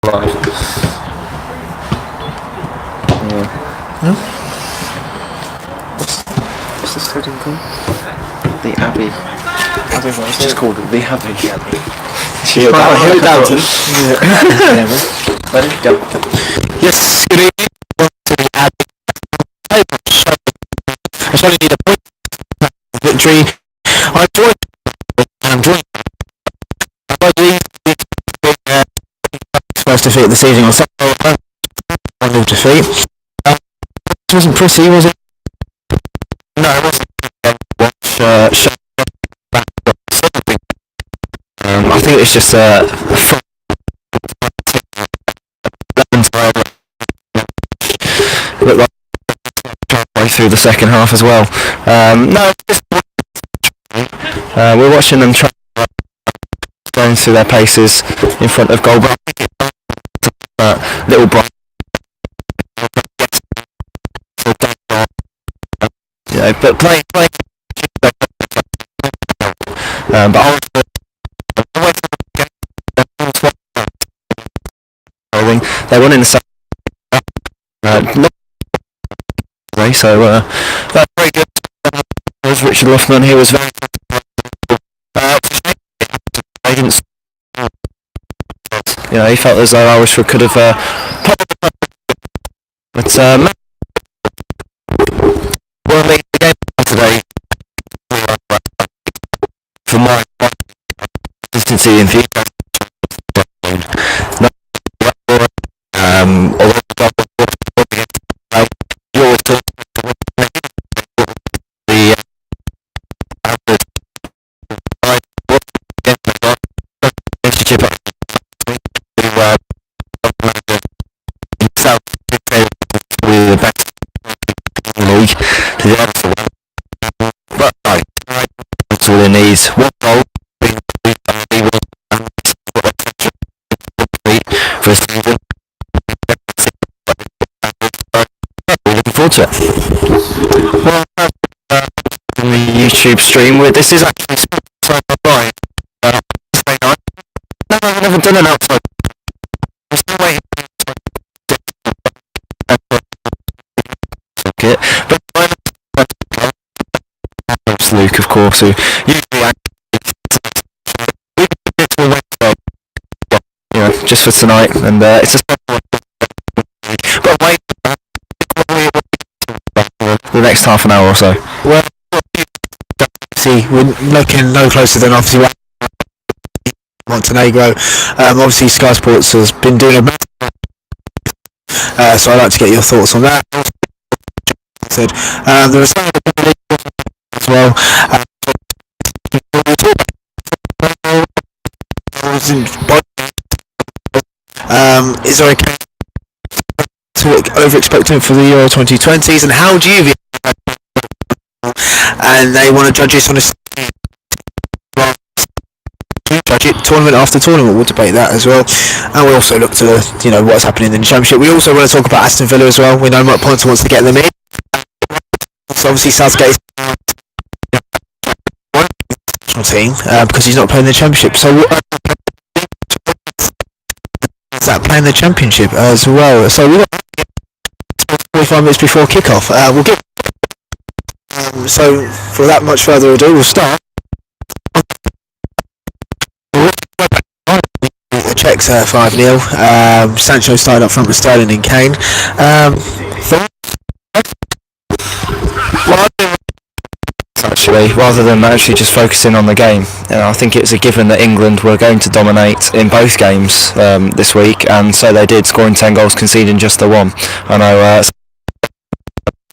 live. Hmm? What's the stadium called? The Abbey. I don't know. It's just called the Abbey. Here at Downton. Ready? Go. Yes, good evening. Welcome to the Abbey. I only need a point victory. I'm joined by the first defeat of the season on Saturday. 1-0 defeat. It wasn't pretty, was it? No, it wasn't. I think it's just looked like way through the second half as well. We're watching them try going through their paces in front of goal. Little Brian, but playing. But I they won in the second. So that's very good. Richard Luffman, he was very. He felt as though Irish could have. But well, the game today for my consistency in the all he needs. One goal for a season. We're looking forward to it. Well, in the YouTube stream, this is actually outside my Brian. No, I've never done an outside. I'm still waiting but Luke, of course, who usually just for tonight, and it's a special one. But wait, the next half an hour or so. Well, see, we're looking no closer than obviously Montenegro. Obviously, Sky Sports has been doing a bit, so I'd like to get your thoughts on that. There is as well. Is there a case to over-expect him for the Euro 2020s, and how do you view it? And they want to judge us on a judge it tournament after tournament. We'll debate that as well, and we also look to what's happening in the Championship. We also want to talk about Aston Villa as well. We know Matt Ponter wants to get them in. So obviously Southgate team because he's not playing the Championship. So is that playing the Championship as well? So we've got 45 minutes before kick-off. We'll get so for without much further ado, we'll start. The Czechs 5-0. Sancho started up front with Sterling and Kane. Actually, rather than actually just focusing on the game, I think it's a given that England were going to dominate in both games this week, and so they did, scoring 10 goals, conceding just the one. I know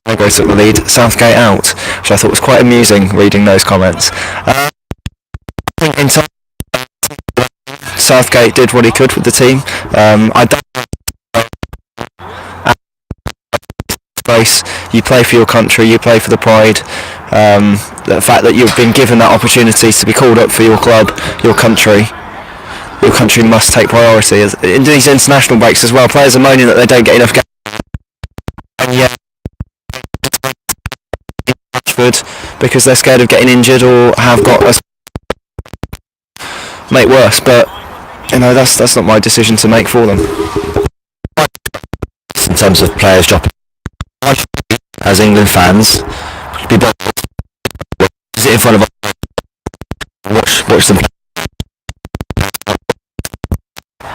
Negro took the lead, Southgate out, which I thought was quite amusing reading those comments. I think in time, Southgate did what he could with the team. I don't you play for your country, you play for the pride. The fact that you've been given that opportunity to be called up for your club, your country must take priority. In these international breaks as well, players are moaning that they don't get enough games, and yet because they're scared of getting injured or have got a make worse. But that's not my decision to make for them. terms of players dropping. As England fans, be bothered. Sit in front of us, watch them.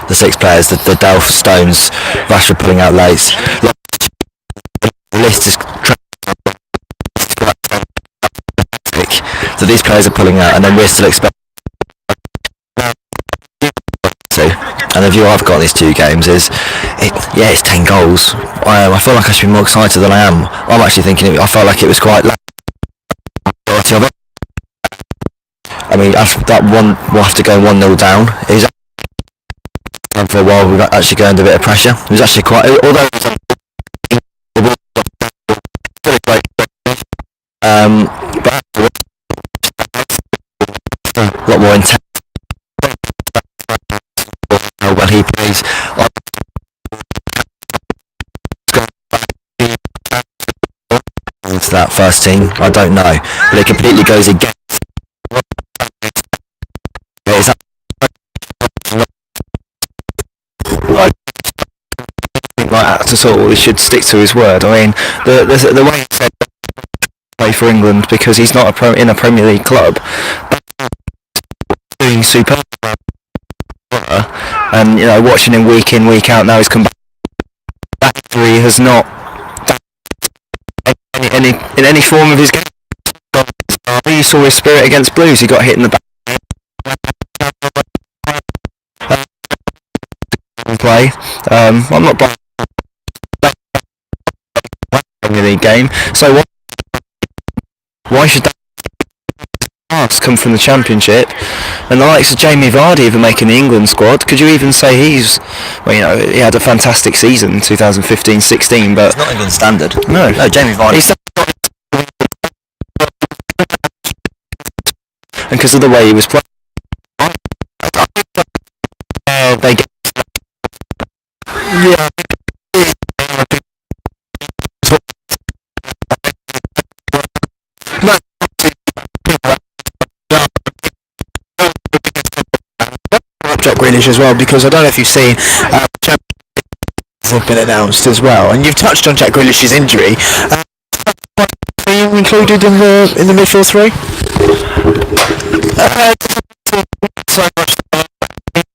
The 6 players, the Delph, Stones, Rashford pulling out late. The list is that these players are pulling out, and then we're still expecting. And the view I've got on these 2 games is, it's 10 goals. I feel like I should be more excited than I am. I'm actually thinking I felt like it was quite. I mean, after that one, we'll have to go 1-0 down. And for a while, we've actually go under a bit of pressure. It was actually quite, although it was but a lot more intense. When he plays into that first team, I don't know, but it completely goes against. To sort of, he should stick to his word. I mean, the way he said play for England because he's not in a Premier League club, doing superb. And watching him week in, week out, now he's come back. That injury has not in any form of his game. You saw his spirit against Blues. He got hit in the back. Play. I'm not buying Premier League game. So why should that come from the Championship? And the likes of Jamie Vardy even making the England squad. Could you even say he had a fantastic season in 2015-16, but it's not England standard. No, Jamie Vardy. And because of the way he was playing, they get. Yeah. Jack Grealish as well, because I don't know if you've seen have been announced as well, and you've touched on Jack Grealish's injury. Are you included in the midfield 3?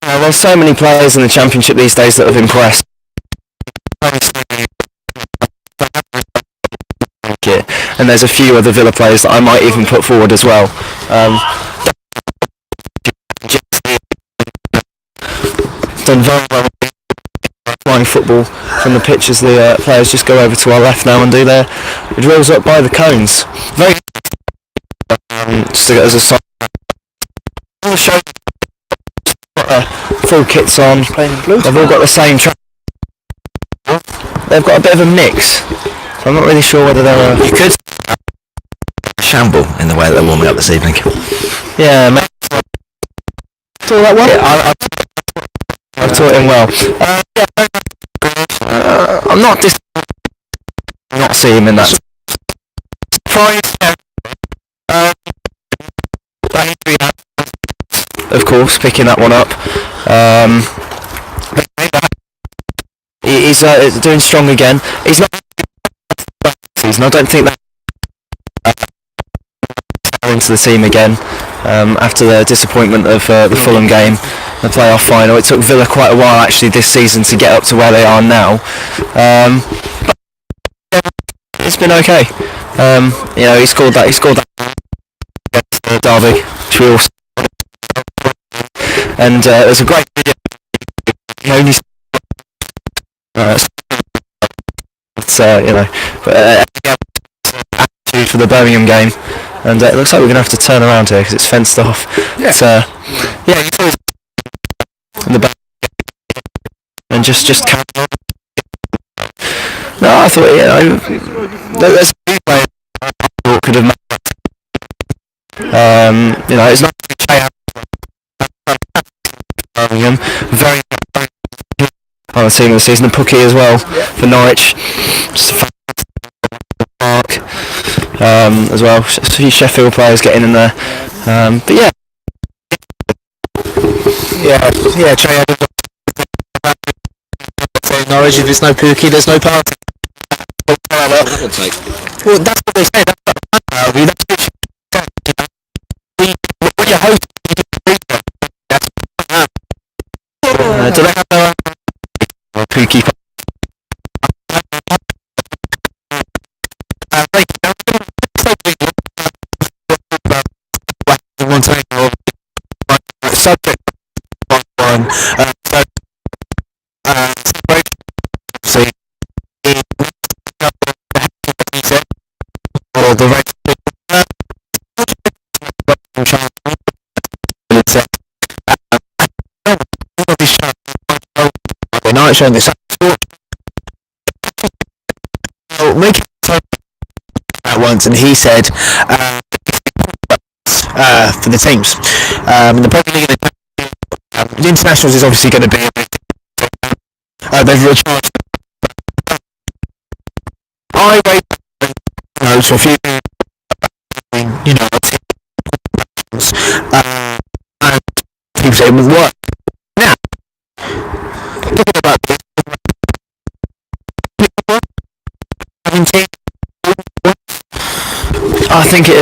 There's so many players in the Championship these days that have impressed. And there's a few other Villa players that I might even put forward as well. Done very well playing football from the pitch as the players just go over to our left now and do their drills up by the cones. Very just to get as a side. Full kits on. They've all got the same track. They've got a bit of a mix. So I'm not really sure whether they're. You could Hamble in the way that they're warming up this evening. Yeah, mate. Saw that one? Yeah, I've taught him well. I'm not not see him in that. Of course, picking that one up. He's doing strong again. He's not. I don't think that into the team again after the disappointment of the Fulham game, the playoff final. It took Villa quite a while actually this season to get up to where they are now. But it's been okay. He scored that derby, which we all saw. And there's a great video. Attitude for the Birmingham game, and it looks like we're going to have to turn around here because it's fenced off. Yeah. You thought in the back and just carry on. No, I thought there's a few players who could have made. It's not Birmingham very on the team of the season, and Pookie as well for Norwich. Just a Mark as well. A few Sheffield players getting in there, but Norwich. If there's no Pookie, there's no party. Well, that's what they say. That's what when you're hosting, you do they have no Pookie? Subject one. Or the night showing this making at once, and he said for the teams the Premier League the internationals is obviously going to be they've recharged. I wait to a few and people say it would work. Now talking about this I think it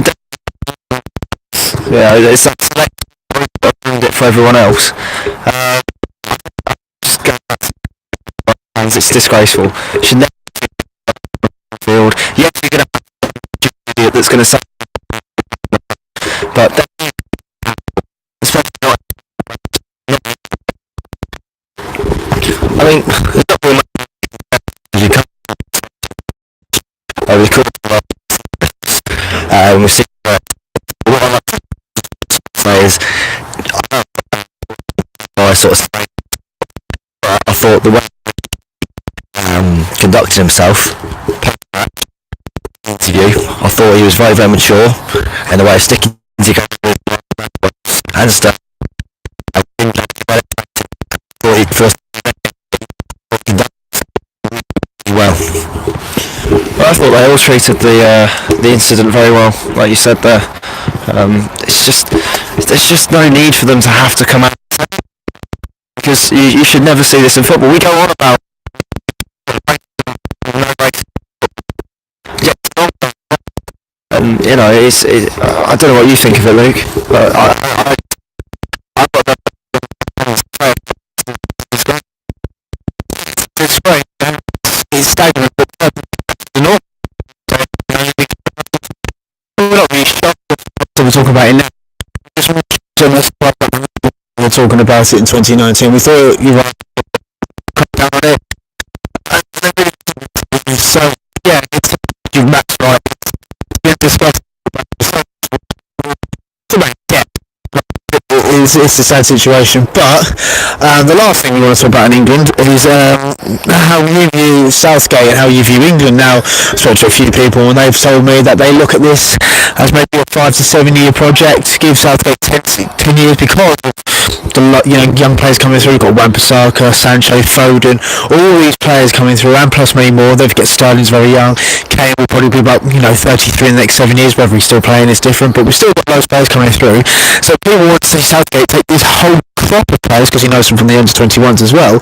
it's that select it for everyone else. Just go back to it's disgraceful. Should never field. Yes, you're going to have an idiot that's going to say, but then especially not. I mean, there's not very much you can't. We could. We've seen what I is. I sort of. I thought the way conducted himself. Interview. I thought he was very, very mature in the way of sticking to and stuff. I thought he first well. I thought they all treated the incident very well, like you said there. There's just no need for them to have to come out because you should never see this in football. We go on about and I don't know what you think of it, Luke, but I've got the it's stagnant, but the north we're not really shocked that we're talking about it now. We're talking about it in 2019. We thought you were down on it. So yeah, you've matched right. It's a sad situation, but the last thing we want to talk about in England is how you view Southgate and how you view England. Now, I spoke to a few people and they've told me that they look at this as maybe a 5 to 7 year project, give Southgate 10 years because of the young players coming through. You've got Wan-Bissaka, Sancho, Foden, all these players coming through, and plus many more. They've got Sterling's very young. Kane will probably be about 33 in the next 7 years. Whether he's still playing is different, but we've still got those players coming through. So people want to see Southgate take this whole crop of players, because he knows them from the under-21s as well,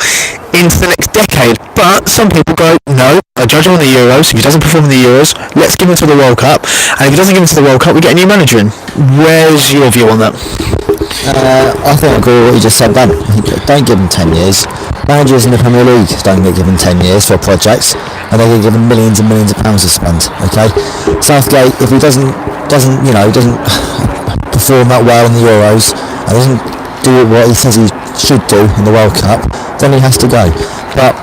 into the next decade. But some people go, no, I judge him on the Euros. If he doesn't perform in the Euros, let's give him to the World Cup. And if he doesn't give him to the World Cup, we get a new manager in. Where's your view on that? I think I agree with what you just said, Dan. Don't give him 10 years. Managers in the Premier League don't get given 10 years for projects, and they get given millions and millions of pounds to spend. Okay, Southgate, if he doesn't perform that well in the Euros and doesn't do what he says he should do in the World Cup, then he has to go. But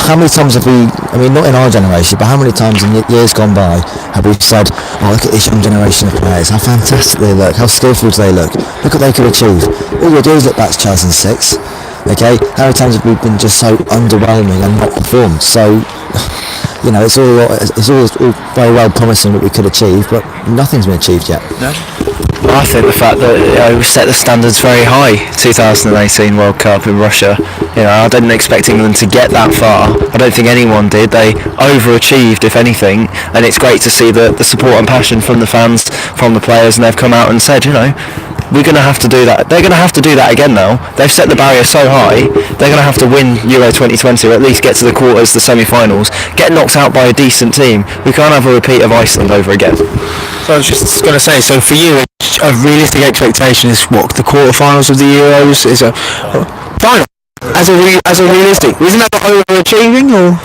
how many times have we, not in our generation, but how many times in years gone by have we said, oh, look at this young generation of players, how fantastic they look, how skillful they look what they could achieve. All you do is look back to 2006. Okay, how many times have we been just so underwhelming and not performed? So, it's all very well promising what we could achieve, but nothing's been achieved yet. No. I think the fact that we set the standards very high. 2018 World Cup in Russia. I didn't expect England to get that far. I don't think anyone did. They overachieved, if anything, and it's great to see the support and passion from the fans, from the players, and they've come out and said, we're going to have to do that. They're going to have to do that again now. They've set the barrier so high, they're going to have to win Euro 2020, or at least get to the quarters, the semi-finals, get knocked out by a decent team. We can't have a repeat of Iceland over again. So I was just going to say, so for you, a realistic expectation is what, the quarterfinals of the Euros is a final? As a realistic, isn't that overachieving, or?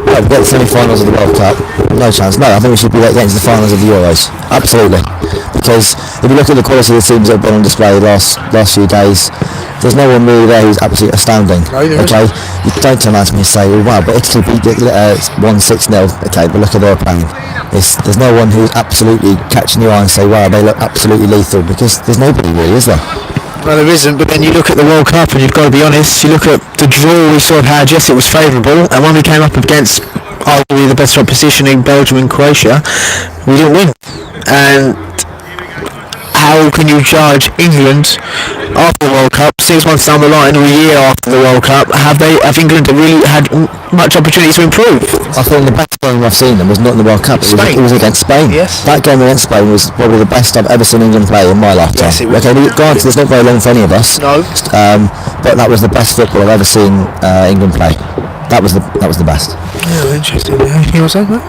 No, get the semi-finals of the World Cup. No chance. No, I think we should be getting to the finals of the Euros. Absolutely. Because if you look at the quality of the teams that have been on display the last few days, there's no one really there who's absolutely astounding. No, okay, you don't turn around to me and say, well, wow, but Italy beat 1-6-0. Okay, but look at their opponent. There's no one who's absolutely catching your eye and say, wow, they look absolutely lethal, because there's nobody really, is there? Well, there isn't, but then you look at the World Cup and you've got to be honest, you look at the draw we sort of had, yes, it was favourable, and when we came up against arguably the best opposition in Belgium and Croatia, we didn't win. And how can you judge England after the World Cup, 6 months down the line, or a year after the World Cup? Have England really had much opportunity to improve? I think the best game I've seen them was not in the World Cup, it was against Spain. Yes. That game against Spain was probably the best I've ever seen England play in my lifetime. Yes, it was. Okay, granted, it's not very long for any of us. No. But that was the best football I've ever seen England play. That was the best. Yeah, interesting. Anything else, mate?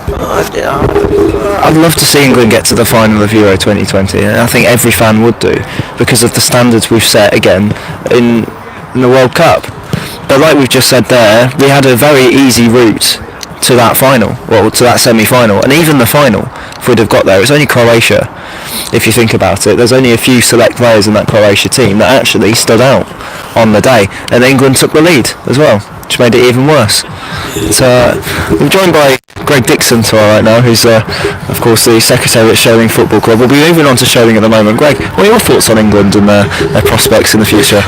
I'd love to see England get to the final of Euro 2020, and I think every fan would do, because of the standards we've set again in the World Cup. But like we've just said there, we had a very easy route to that final, to that semi-final, and even the final, if we'd have got there. It's only Croatia, if you think about it. There's only a few select players in that Croatia team that actually stood out on the day, and England took the lead as well, which made it even worse. We're joined by Greg Dixon to our right now, who's of course the secretary at Sholing Football Club. We'll be moving on to Sholing at the moment. Greg, what are your thoughts on England and their prospects in the future?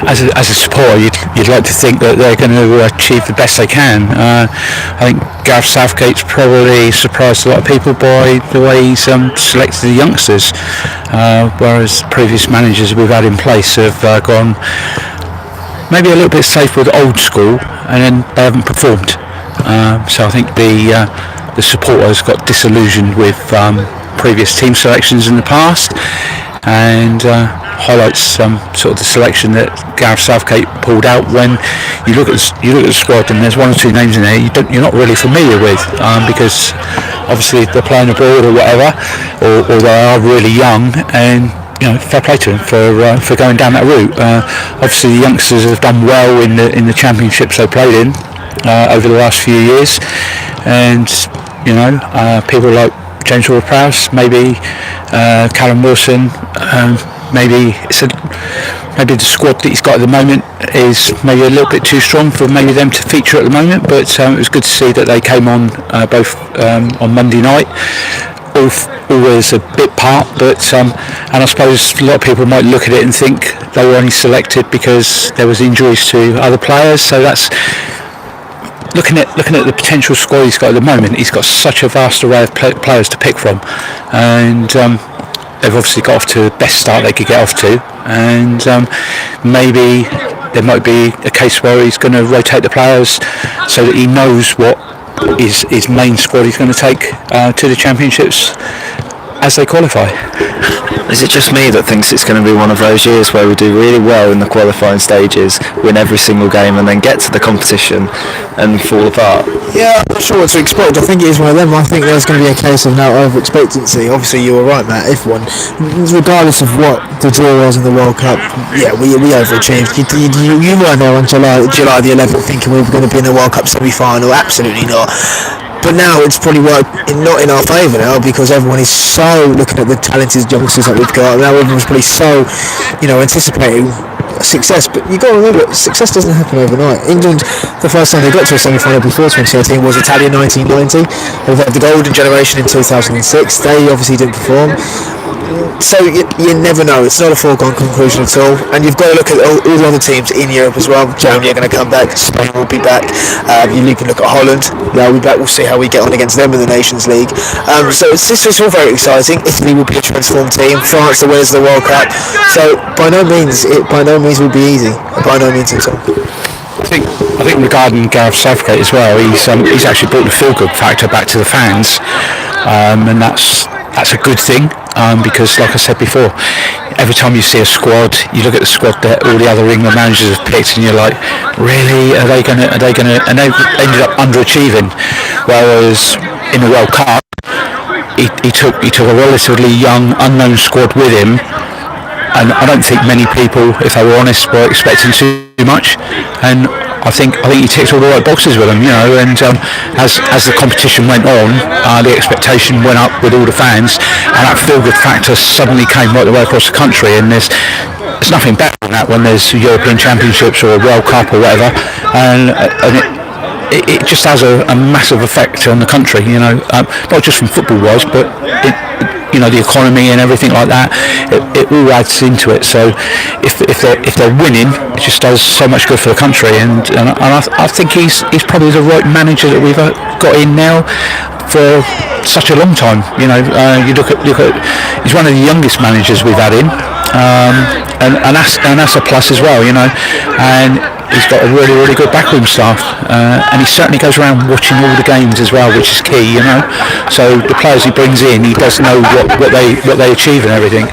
As a supporter, you'd like to think that they're going to achieve the best they can. I think Gareth Southgate's probably surprised a lot of people by the way he's selected the youngsters, whereas previous managers we've had in place have gone maybe a little bit safe with old school, and then they haven't performed. So I think the supporters got disillusioned with previous team selections in the past, and highlights sort of the selection that Gareth Southgate pulled out. When you look at the squad, and there's one or two names in there you're not really familiar with, because obviously they're playing abroad or whatever, or they are really young, and fair play to them for going down that route. Obviously the youngsters have done well in the championships they played in over the last few years, and people like James Ward-Prowse, maybe Callum Wilson, maybe the squad that he's got at the moment is maybe a little bit too strong for maybe them to feature at the moment, but it was good to see that they came on both on Monday night. Always a bit part, but and I suppose a lot of people might look at it and think they were only selected because there was injuries to other players. So that's looking at the potential squad he's got at the moment. He's got such a vast array of players to pick from, and they've obviously got off to the best start they could get off to, and maybe there might be a case where he's going to rotate the players so that he knows what his main squad he's going to take to the championships as they qualify. Is it just me that thinks it's going to be one of those years where we do really well in the qualifying stages, win every single game, and then get to the competition and fall apart? Yeah, I'm not sure what to expect. I think it is one of them. I think there's going to be a case of now over expectancy. Obviously you were right, Matt, if one, regardless of what the draw was in the World Cup, yeah, we overachieved. You weren't there on July the 11th thinking we were going to be in the World Cup semi-final. Absolutely not. But now it's probably worked not in our favour now, because everyone is so looking at the talented youngsters that we've got. Now everyone's probably so, anticipating success, but you've got to remember, success doesn't happen overnight. England, the first time they got to a semi-final before 2013 was Italia 1990. They've had the golden generation in 2006. They obviously didn't perform. So you never know. It's not a foregone conclusion at all. And you've got to look at all the other teams in Europe as well. Germany are going to come back. Spain will be back. You can look at Holland. They'll be back. We'll see how we get on against them in the Nations League. So it's all very exciting. Italy will be a transformed team. France, the winners of the World Cup. So by no means will be easy. By no means at all. I think regarding Gareth Southgate as well, he's actually brought the feel-good factor back to the fans, and that's a good thing. Because, like I said before, every time you see a squad, you look at the squad that all the other England managers have picked, and you're like, really? Are they going to? And they ended up underachieving. Whereas in the World Cup, he took a relatively young, unknown squad with him, and I don't think many people, if they were honest, were expecting too much. And I think he ticked all the right boxes with them, you know. And as the competition went on, the expectation went up with all the fans, and that feel-good factor suddenly came right the way across the country. And there's nothing better than that when there's European Championships or a World Cup or whatever, and it just has a massive effect on the country, you know, not just from football-wise, but the economy and everything like that. It all adds into it. So if they're winning, it just does so much good for the country. And I think he's probably the right manager that we've got in now for such a long time. You know, you look at he's one of the youngest managers we've had in, and that's a plus as well. You know, and he's got a really, really good backroom staff, and he certainly goes around watching all the games as well, which is key, you know. So the players he brings in, he does know what they achieve and everything.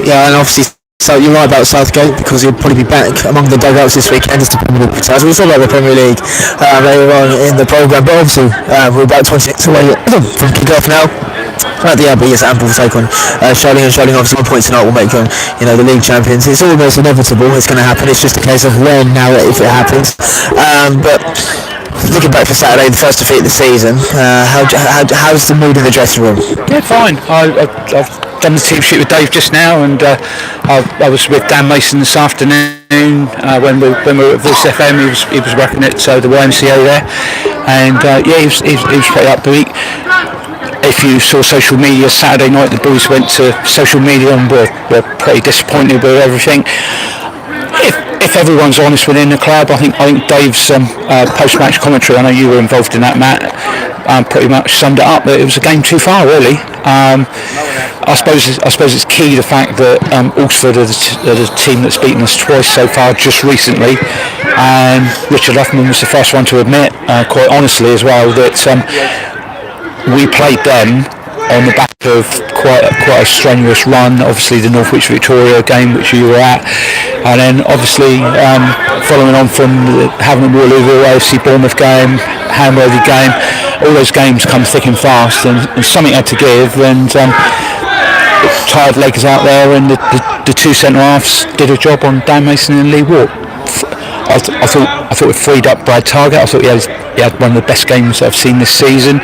Yeah, and obviously, so you're right about Southgate, because he'll probably be back among the dugouts this weekend as the Premier League returns. We'll talk about the Premier League later on in the programme, but obviously we're about 20 minutes away from kick-off now. At the Abbey, yes, Hamble will take on Sholing, and Sholing obviously 1 point tonight will make them, the league champions. It's almost inevitable. It's going to happen. It's just a case of when now, if it happens. But looking back for Saturday, the first defeat of the season, how's the mood in the dressing room? Yeah, fine. I've done the team sheet with Dave just now, and I was with Dan Mason this afternoon when we were at Voice FM. He was working at the YMCA there, and he was pretty upbeat. If you saw social media Saturday night, the boys went to social media and were pretty disappointed with everything. If everyone's honest within the club, I think Dave's post-match commentary, I know you were involved in that, Matt, pretty much summed it up. That it was a game too far, really. I suppose it's key the fact that Ulster are the team that's beaten us twice so far, just recently, and Richard Luffman was the first one to admit, quite honestly as well, that we played them on the back of quite a strenuous run. Obviously the Northwich Victoria game, which you were at, and then obviously following on from having the Waterloo AFC Bournemouth game, Hamworthy game, all those games come thick and fast, and something had to give, and tired legs out there, and the two centre halves did a job on Dan Mason and Lee Ward. I thought it freed up Brad Targett. I thought he had one of the best games I've seen this season.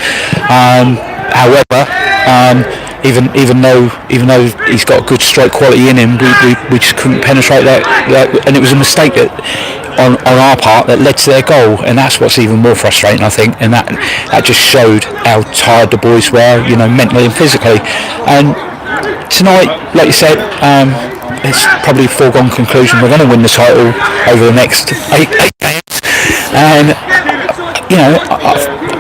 However, even though he's got a good strike quality in him, we just couldn't penetrate that, and it was a mistake that on our part that led to their goal, and that's what's even more frustrating, I think, and that just showed how tired the boys were, mentally and physically. And tonight, like you said, it's probably a foregone conclusion we're going to win the title over the next 8 games, and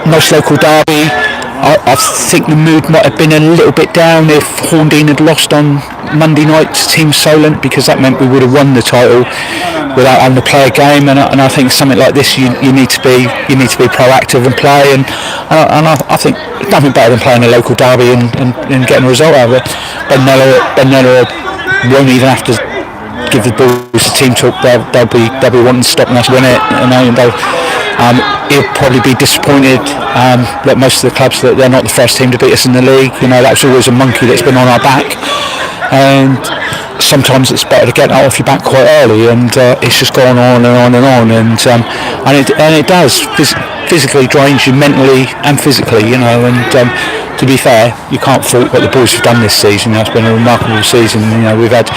nice local derby. I think the mood might have been a little bit down if Horndean had lost on Monday night to Team Solent, because that meant we would have won the title without having to play a game. And I think something like this, you need to be proactive and play. And I think nothing better than playing a local derby and getting a result out of it. Ben Neller won't even have to give the boys a team talk. They'll be wanting to stop us win it, and he'll probably be disappointed, like most of the clubs, that they're not the first team to beat us in the league. That's always a monkey that's been on our back, and sometimes it's better to get that off your back quite early, and it's just gone on and on and on, and it does physically drains you mentally and physically, and to be fair, you can't fault what the boys have done this season. It's been a remarkable season. We've had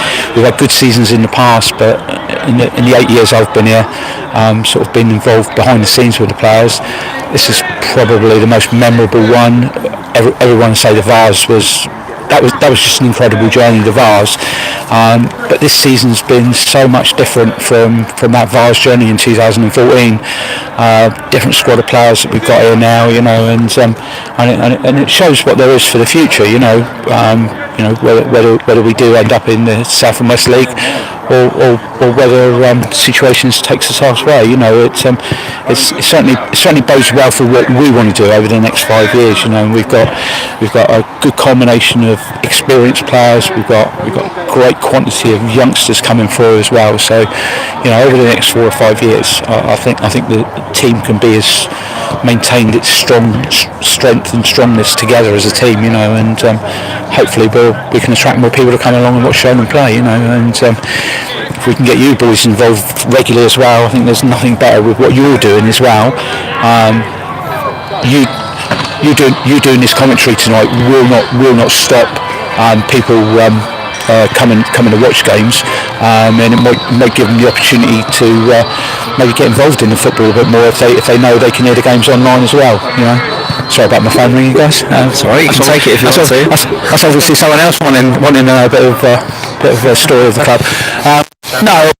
good seasons in the past, but in the 8 years I've been here, sort of been involved behind the scenes with the players, this is probably the most memorable one. Everyone say the Vase was just an incredible journey, the Vase. But this season's been so much different from that Vase journey in 2014. Different squad of players that we've got here now, and it shows what there is for the future. Whether we do end up in the South and West League, or whether situations takes us elsewhere. It certainly bodes well for what we want to do over the next 5 years. And we've got a good combination of experienced players. We've got great quantity of youngsters coming through as well. So, over the next 4 or 5 years, I think the team can be as maintained its strength and strongness together as a team. And hopefully we can attract more people to come along and watch Sholing play. And if we can get you boys involved regularly as well, I think there's nothing better with what you're doing as well. You doing this commentary tonight will not stop people coming to watch games, and it might give them the opportunity to maybe get involved in the football a bit more if they know they can hear the games online as well. Sorry about my phone ringing, guys. Sorry, you can take it if you want to. That's obviously someone else wanting a bit of a story of the club. No, at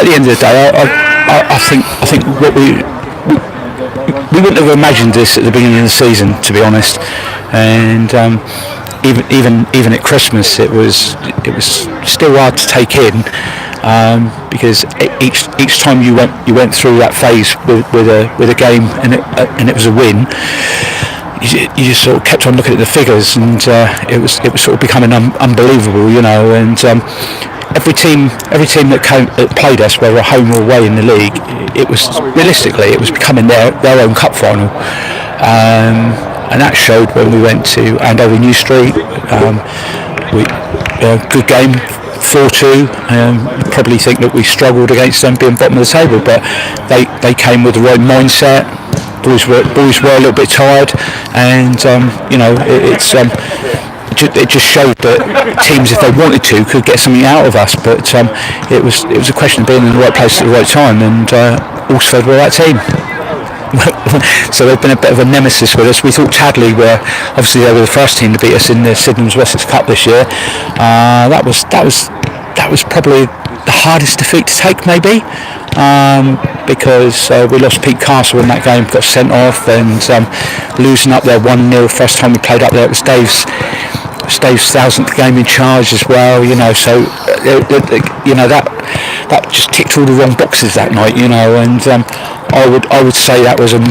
the end of the day, I think what we wouldn't have imagined this at the beginning of the season, to be honest, and even at Christmas it was still hard to take in, because each time you went through that phase with a game and it was a win, you just sort of kept on looking at the figures, and it was sort of becoming unbelievable, and every team that played us, whether home or away in the league, it was becoming their own cup final, and that showed when we went to Andover New Street. Good game, 4-2. Probably think that we struggled against them being bottom of the table, but they came with the right mindset. Boys were a little bit tired, and it just showed that teams, if they wanted to, could get something out of us. But it was a question of being in the right place at the right time, and Alsford were that team. So they've been a bit of a nemesis with us. We thought Tadley were the first team to beat us in the Sydenham's Wessex Cup this year. That was probably the hardest defeat to take, maybe, because we lost Pete Castle in that game, got sent off, and losing up there 1-0 first time we played up there. It was Dave's 1000th game in charge as well, so that just ticked all the wrong boxes that night, and I would say that was a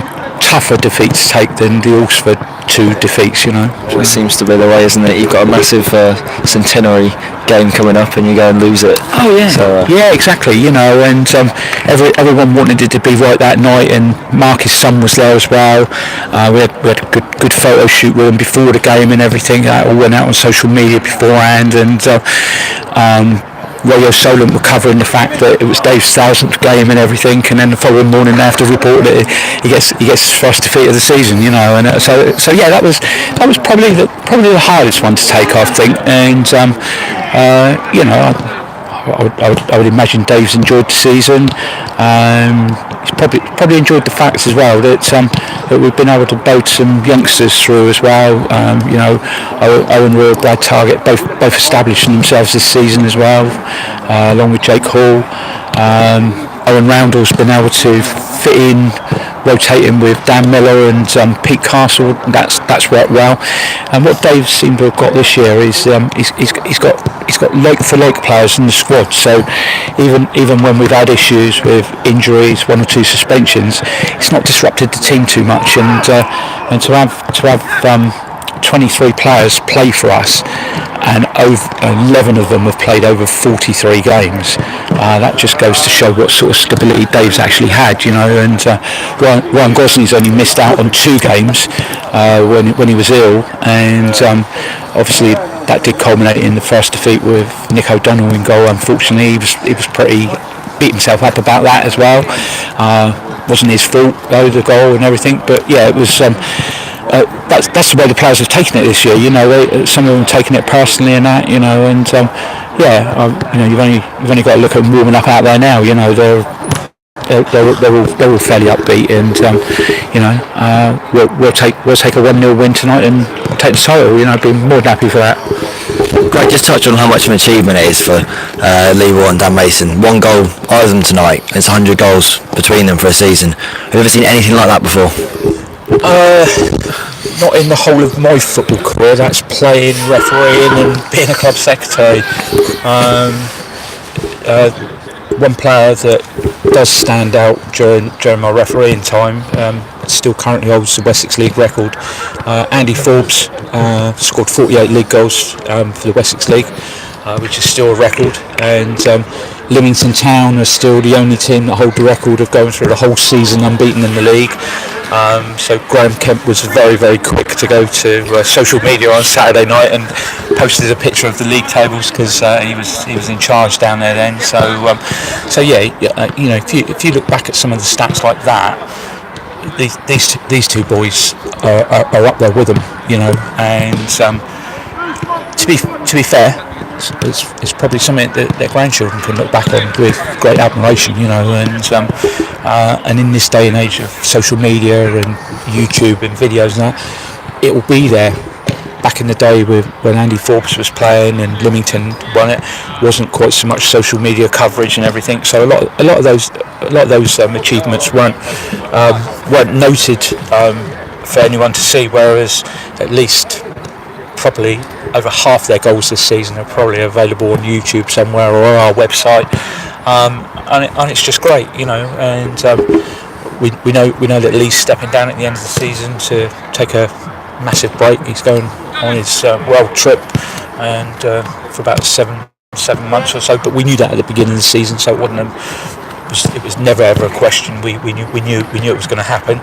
tougher defeat to take than the Alsford 2 defeats. Well, it seems to be the way, isn't it? You've got a massive centenary game coming up and you go and lose it. Oh yeah, so, yeah, exactly. And everyone wanted it to be right that night, and Marcus' son was there as well. We had a good photo shoot with him before the game and everything. That all went out on social media beforehand, and Radio Solent were covering the fact that it was Dave's 1000th game and everything, and then the following morning they have to report that he gets his first defeat of the season, and so yeah, that was probably the hardest one to take, I think, and I would imagine Dave's enjoyed the season. He's probably enjoyed the facts as well that we've been able to boat some youngsters through as well. Owen Royal, Brad Target, both establishing themselves this season as well, along with Jake Hall. Owen Roundell's been able to fit in, rotating with Dan Miller and Pete Castle. That's worked well. And what Dave seemed to have got this year is he's got like for like players in the squad. So even when we've had issues with injuries, 1 or 2 suspensions, it's not disrupted the team too much. And to have 23 players play for us, and 11 of them have played over 43 games. That just goes to show what sort of stability Dave's actually had, and Ryan Gosney's only missed out on 2 games when he was ill, and obviously that did culminate in the first defeat with Nick O'Donnell in goal. Unfortunately, he was pretty beat himself up about that as well. Wasn't his fault though, the goal and everything, but yeah, it was that's the way the players have taken it this year. You know, some of them have taken it personally and that. You know, and you know, you've only got to look at them warming up out there now. You know, they're all fairly upbeat, and you know, we'll take a 1-0 win tonight and take the title. You know, be more than happy for that. Greg, just touch on how much of an achievement it is for Lee Watt and Dan Mason. 1 goal either of them tonight. It's 100 goals between them for a season. Have you ever seen anything like that before? Not in the whole of my football career. That's playing, refereeing, and being a club secretary. One player that does stand out during my refereeing time, still currently holds the Wessex League record. Andy Forbes scored 48 league goals for the Wessex League, which is still a record. And Leamington Town are still the only team that hold the record of going through the whole season unbeaten in the league. So Graham Kemp was very, very quick to go to social media on Saturday night and posted a picture of the league tables, because he was in charge down there then. So yeah, you know, if you look back at some of the stats like that, these two boys are up there with them, you know. And to be fair, it's probably something that their grandchildren can look back on with great admiration, you know. And in this day and age of social media and YouTube and videos and that, it will be there. Back in the day when Andy Forbes was playing and Leamington won it, wasn't quite so much social media coverage and everything. So a lot of those achievements weren't noted for anyone to see. Whereas at least probably over half their goals this season are probably available on YouTube somewhere or on our website, and it's just great, you know. And we know that Lee's stepping down at the end of the season to take a massive break. He's going on his world trip, and for about seven months or so. But we knew that at the beginning of the season, so it was never ever a question. We knew it was going to happen.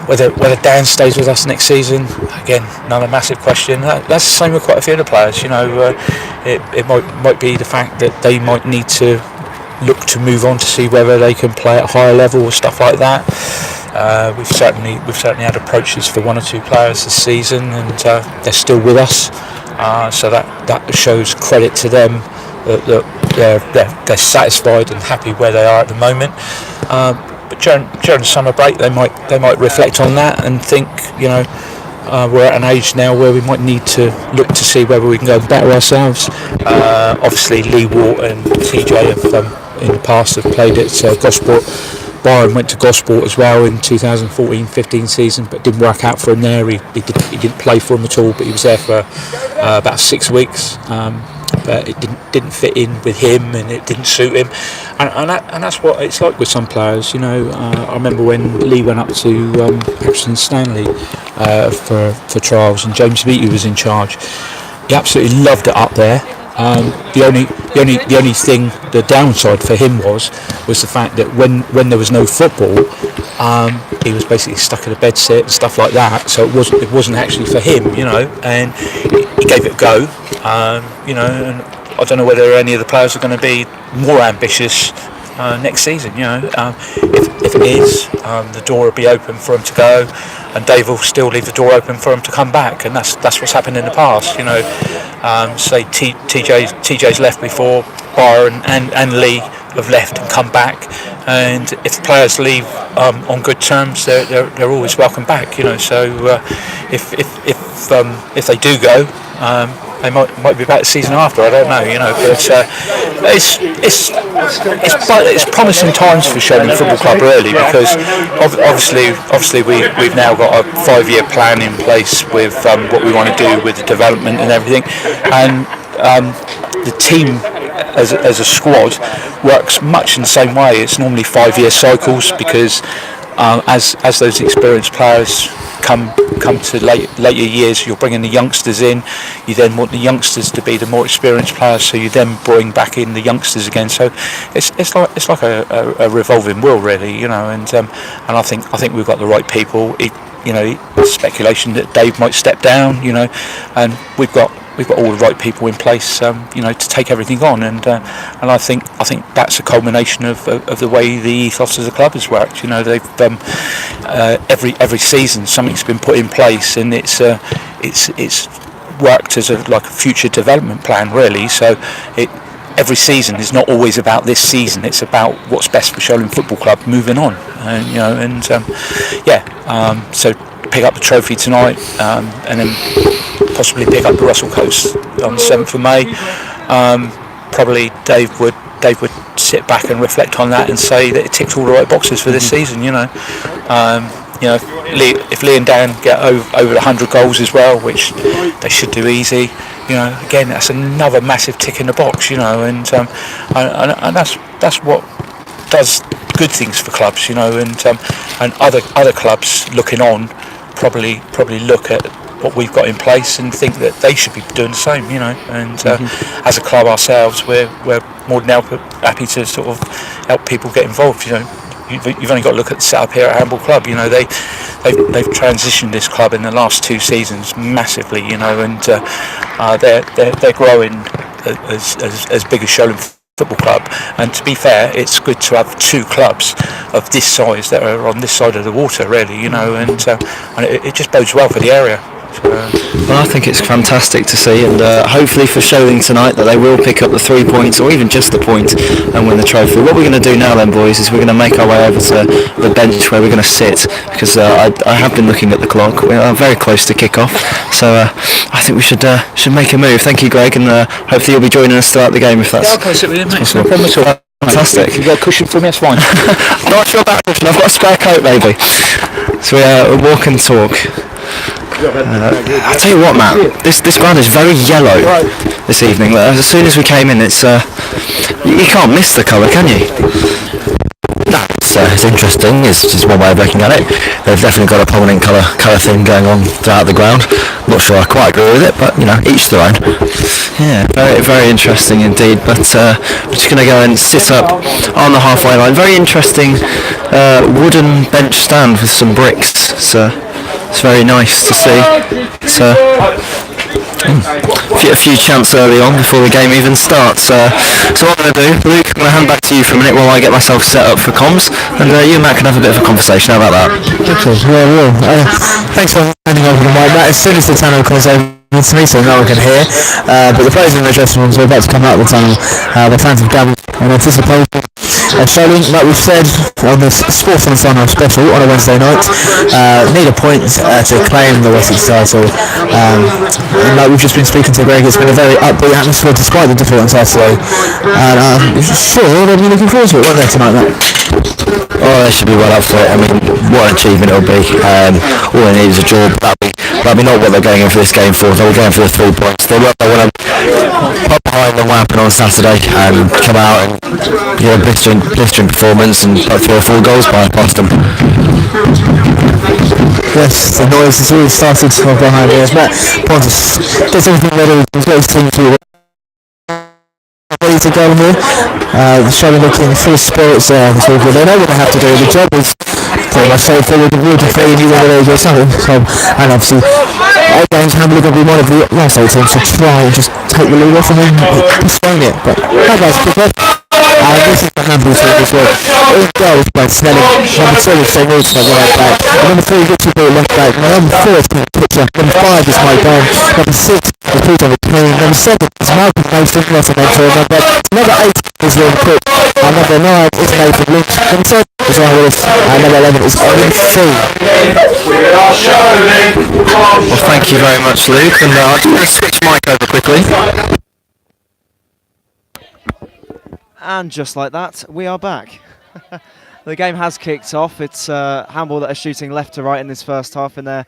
Whether Dan stays with us next season, again, another massive question. That's the same with quite a few of the players. You know, it might be the fact that they might need to look to move on to see whether they can play at a higher level or stuff like that. We've certainly had approaches for 1 or 2 players this season, and they're still with us. So that shows credit to them that they're satisfied and happy where they are at the moment. But during the summer break, they might reflect on that and think, you know, we're at an age now where we might need to look to see whether we can go and better ourselves. Obviously, Lee Watt and TJ have in the past have played at Gosport. Byron went to Gosport as well in 2014-15 season, but it didn't work out for him there. He didn't play for him at all, but he was there for about 6 weeks. But it didn't fit in with him, and it didn't suit him, and that's what it's like with some players, you know. I remember when Lee went up to Preston Stanley for trials, and James Beattie was in charge. He absolutely loved it up there. The only thing, the downside for him was the fact that when there was no football, he was basically stuck in a bed sit and stuff like that. So it wasn't actually for him, you know. And he gave it a go, you know. And I don't know whether any of the players are going to be more ambitious next season, you know. If it is, the door will be open for him to go, and Dave will still leave the door open for him to come back, and that's what's happened in the past, you know. Say TJ's left before, Byron and Lee have left and come back, and if the players leave on good terms, they're always welcome back, you know. So if they do go, they might be back the season after. I don't know, you know. But it's promising times for Sholing Football Club, really, because obviously we've now got a 5-year plan in place with what we want to do with the development and everything, and the team as a squad works much in the same way. It's normally 5-year cycles, because as those experienced players come to later years, you're bringing the youngsters in. You then want the youngsters to be the more experienced players, so you then bring back in the youngsters again. So it's like a revolving wheel, really, you know. And I think we've got the right people. You know, speculation that Dave might step down, you know, and we've got all the right people in place, to take everything on, and I think that's a culmination of the way the ethos of the club has worked. They've every season something's been put in place, and it's worked as a future development plan, really. So every season is not always about this season. It's about what's best for Sholing Football Club moving on, so pick up the trophy tonight, and then possibly pick up the Russell Coast on the 7th of May. Probably Dave would sit back and reflect on that and say that it ticked all the right boxes for this season. If Lee and Dan get over 100 goals as well, which they should do easy, again, that's another massive tick in the box, and that's what does good things for clubs, and other clubs looking on probably look at what we've got in place and think that they should be doing the same, and as a club ourselves, we're more than happy to sort of help people get involved. You've only got to look at the setup here at Hamble Club. They've transitioned this club in the last 2 seasons massively, and they're growing as big as Sholing Football Club. And to be fair, it's good to have 2 clubs of this size that are on this side of the water, really, and it just bodes well for the area. Well, I think it's fantastic to see, and hopefully for Sholing tonight that they will pick up the 3 points, or even just the point, and win the trophy. What we're going to do now then, boys, is we're going to make our way over to the bench where we're going to sit, because I have been looking at the clock. We are very close to kick-off, so I think we should make a move. Thank you, Greg, and hopefully you'll be joining us throughout the game if that's I'll sit with you, mate. No problem at all. Fantastic. You've got a cushion for me, that's fine. Not sure about cushion, I've got a spare coat maybe. So we walk and talk. I'll tell you what, Matt, this ground is very yellow this evening. As soon as we came in, it's you can't miss the colour, can you? It's interesting. It's just one way of looking at it. They've definitely got a prominent colour thing going on throughout the ground. Not sure I quite agree with it, but each their own. Yeah, very, very interesting indeed. But we're just going to go and sit up on the halfway line. Very interesting wooden bench stand with some bricks. So it's very nice to see. So a few chants early on before the game even starts. So what I'm going to do, Luke, I'm going to hand back to you for a minute while I get myself set up for comms, and you and Matt can have a bit of a conversation. How about that? Okay, well, thanks for handing over the mic, Matt. As soon as the tunnel comes over to me, so no one can hear. But the players in the dressing rooms are about to come out of the tunnel. The fans have gathered in anticipation. Sholing, like we've said on the Sports on Sonar special on a Wednesday night, need a point to claim the Wessex title. And like we've just been speaking to Greg, it's been a very upbeat atmosphere despite the defeat on Saturday. And I'm sure they'll be looking forward to it, won't they, tonight, Matt? Oh, they should be well up for it. I mean, what an achievement it'll be. All they need is a draw, but that'll be not what they're going in for this game for. They'll be going for the 3 points. They want to pop behind on what happened on Saturday and come out and blistering performance and put 3 or 4 goals past them. Yes, the noise has really started behind me as Matt Ponter gets everything ready. He's got his team through. Ready to go here. Sholing looking full spirits this week. They know what they have to do. The job is pretty much straightforward. The real defeat, you want to go something. And obviously, games Hamble are going to be one of the last 8 teams to try and just take the lead off and then postpone it. But that guy's good. This is the Hamble team as well. All goals by Snelling. Number 2 is St. Wilson at right back. Number 3 Richard Ball left back. Number 4 is Ken Pitcher. Number 5 is Mike Brown. Number 6 is Peter McLean. Number 7 is Malcolm Mason. Number 8 is Liam Cook. And number 9 is Nathan Lynch. Number 10 is Ryan Willis. And number 11 is Owen Fee. Well, thank you very much, Luke. And I'm just going to switch mic over quickly. And just like that, we are back. The game has kicked off. It's Hamble that are shooting left to right in this first half in their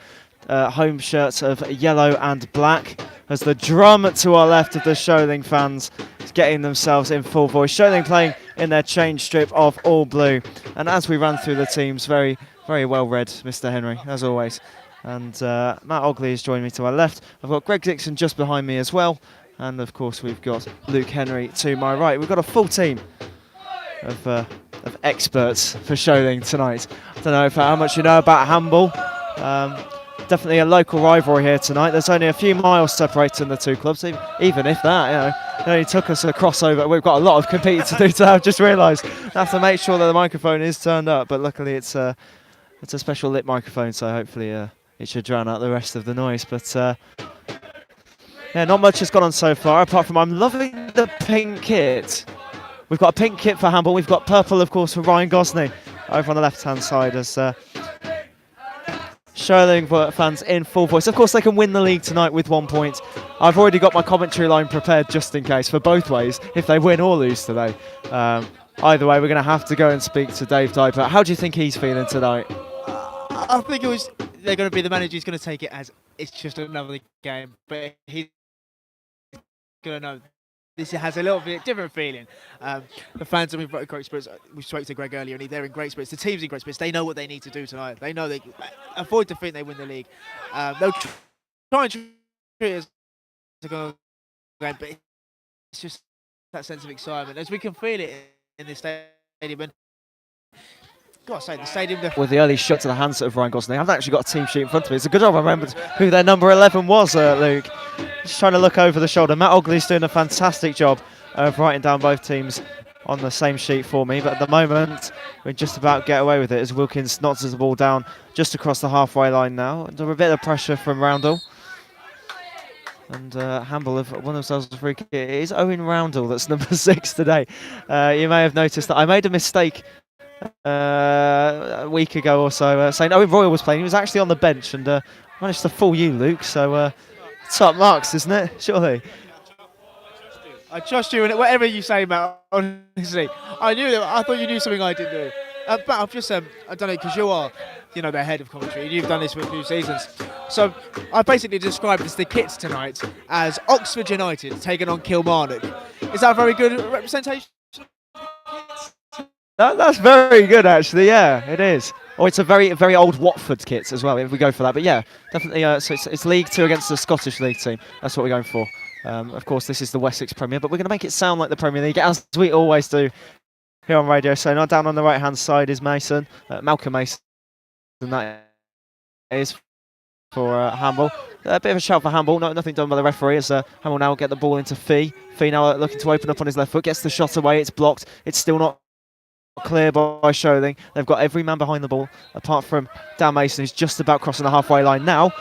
home shirts of yellow and black, as the drum to our left of the Sholing fans is getting themselves in full voice. Sholing playing in their change strip of all blue. And as we run through the teams, very, very well read, Mr. Henry, as always. And Matt Ogley has joined me to our left. I've got Greg Dixon just behind me as well. And of course we've got Luke Henry to my right. We've got a full team of experts for Sholing tonight. I don't know how much you know about Hamble. definitely a local rivalry here tonight. There's only a few miles separating the two clubs, even if that, it only took us a crossover. We've got a lot of competing to do today. I've just realised I have to make sure that the microphone is turned up, but luckily it's a special lit microphone, so hopefully it should drown out the rest of the noise. But yeah, not much has gone on so far, apart from I'm loving the pink kit. We've got a pink kit for Hamble. We've got purple, of course, for Ryan Gosney over on the left-hand side as Sholing fans in full voice. Of course, they can win the league tonight with 1 point. I've already got my commentary line prepared just in case for both ways, if they win or lose today. Either way, we're going to have to go and speak to Dave Diper. How do you think he's feeling tonight? I think they're going to be the manager. He's going to take it as it's just another game, but he's going to know this has a little bit different feeling. The fans are in great spirits. We spoke to Greg earlier, and they're in great spirits. The team's in great spirits. They know what they need to do tonight. They know they avoid to think they win the league. They'll try and treat it as a game, but it's just that sense of excitement as we can feel it in this stadium. And gotta say, the stadium with the early shot to the hands of Ryan Gosney. I haven't actually got a team sheet in front of me. It's a good job I remembered who their number 11 was, Luke. Just trying to look over the shoulder. Matt Ogley's doing a fantastic job of writing down both teams on the same sheet for me, but at the moment we just about get away with it as Wilkins knocks the ball down just across the halfway line now. Under a bit of pressure from Roundel. And Hamble have won themselves a free kick. It is Owen Roundel that's number 6 today. You may have noticed that I made a mistake a week ago or so, saying Owen Royal was playing. He was actually on the bench and managed to fool you, Luke. So top marks, isn't it? Surely. I trust you, and whatever you say, Matt. Honestly, I knew that. I thought you knew something I didn't do. But I've just I've done it because you are, the head of commentary. You've done this for a few seasons. So I basically described the kits tonight as Oxford United taking on Kilmarnock. Is that a very good representation? That's very good, actually. Yeah, it is. Or it's a very, very old Watford kit as well, if we go for that. But yeah, definitely. So it's League 2 against the Scottish League team. That's what we're going for. Of course, this is the Wessex Premier, but we're going to make it sound like the Premier League, as we always do here on Radio Sonar. Down on the right-hand side is Mason, Malcolm Mason, and that is for Hamble. A bit of a shout for Hamble, nothing done by the referee, as Hamble now get the ball into Fee. Fee now looking to open up on his left foot, gets the shot away, it's blocked. It's still not clear by Sholing. They've got every man behind the ball, apart from Dan Mason, who's just about crossing the halfway line now.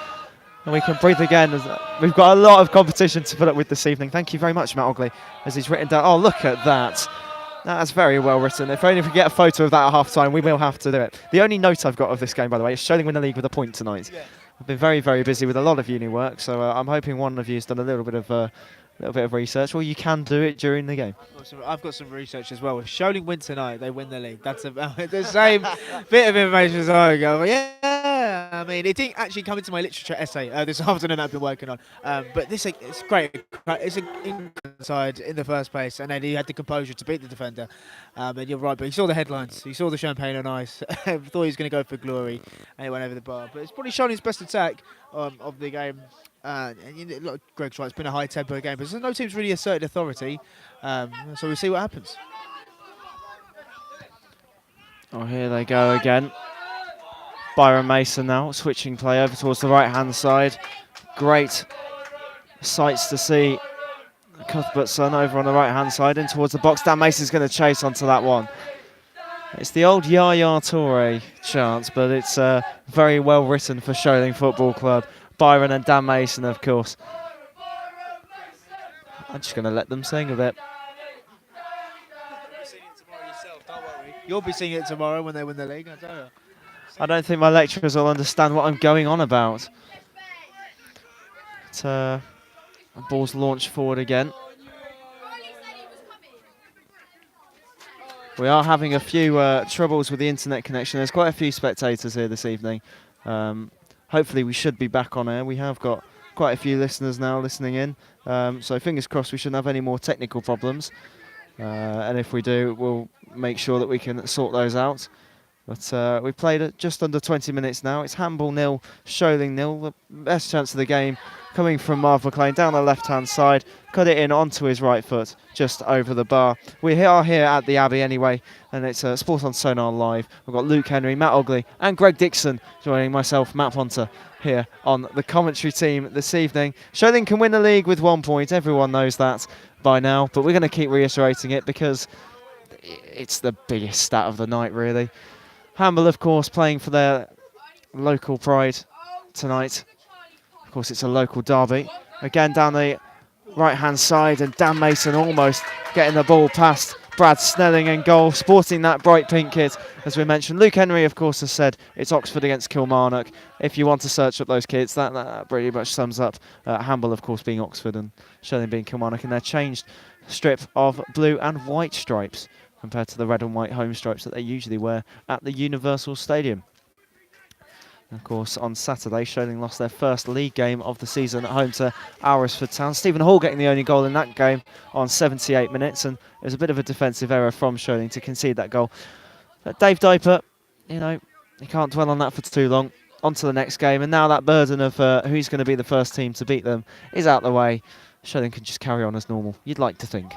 And we can breathe again. We've got a lot of competition to put up with this evening. Thank you very much, Matt Ogley, as he's written down. Oh, look at that. That's very well written. If only we get a photo of that at half-time, we will have to do it. The only note I've got of this game, by the way, is Sholing win the league with a point tonight. Yeah. I've been very, very busy with a lot of uni work, so I'm hoping one of you has done a little bit of research, or you can do it during the game. I've got some research as well. If Sholing win tonight, they win the league. That's the same bit of information as I go. But yeah, I mean, it didn't actually come into my literature essay this afternoon I've been working on. But it's great. It's an inside in the first place, and then he had the composure to beat the defender. And you're right, but he saw the headlines. He saw the champagne on ice. Thought he was going to go for glory, and he went over the bar. But it's probably Sholing's best attack of the game. And like Greg's right, it's been a high tempo game, but no team's really asserted authority. So we'll see what happens. Oh, here they go again. Byron Mason now switching play over towards the right hand side. Great sights to see. Cuthbertson over on the right hand side in towards the box. Dan Mason's going to chase onto that one. It's the old Yaya Toure chance, but it's very well written for Sholing Football Club. Byron and Dan Mason, of course. I'm just going to let them sing a bit. You'll be singing it tomorrow when they win the league, I tell you. I don't think my lecturers will understand what I'm going on about. But, ball's launched forward again. We are having a few troubles with the internet connection. There's quite a few spectators here this evening. Hopefully we should be back on air. We have got quite a few listeners now listening in. So fingers crossed we shouldn't have any more technical problems. And if we do, we'll make sure that we can sort those out. But we've played just under 20 minutes now. It's Hamble 0, Sholing 0. The best chance of the game coming from Marv McLean down the left-hand side. Cut it in onto his right foot, just over the bar. We are here at the Abbey anyway, and it's Sport on Sonar Live. We've got Luke Henry, Mat Ogley and Greg Dixon joining myself, Matt Ponter, here on the commentary team this evening. Sholing can win the league with 1 point. Everyone knows that by now, but we're going to keep reiterating it because it's the biggest stat of the night, really. Hamble, of course, playing for their local pride tonight. Of course, it's a local derby. Again, down the right-hand side, and Dan Mason almost getting the ball past Brad Snelling in goal, sporting that bright pink kit, as we mentioned. Luke Henry, of course, has said it's Oxford against Kilmarnock. If you want to search up those kits, that pretty much sums up Hamble, of course, being Oxford and Sholing being Kilmarnock, and their changed strip of blue and white stripes compared to the red and white home stripes that they usually wear at the Universal Stadium. And of course, on Saturday, Sholing lost their first league game of the season at home to Alresford Town. Stephen Hall getting the only goal in that game on 78 minutes, and it was a bit of a defensive error from Sholing to concede that goal. But Dave Diper, you know, he can't dwell on that for too long. On to the next game, and now that burden of who's going to be the first team to beat them is out the way. Sholing can just carry on as normal, you'd like to think.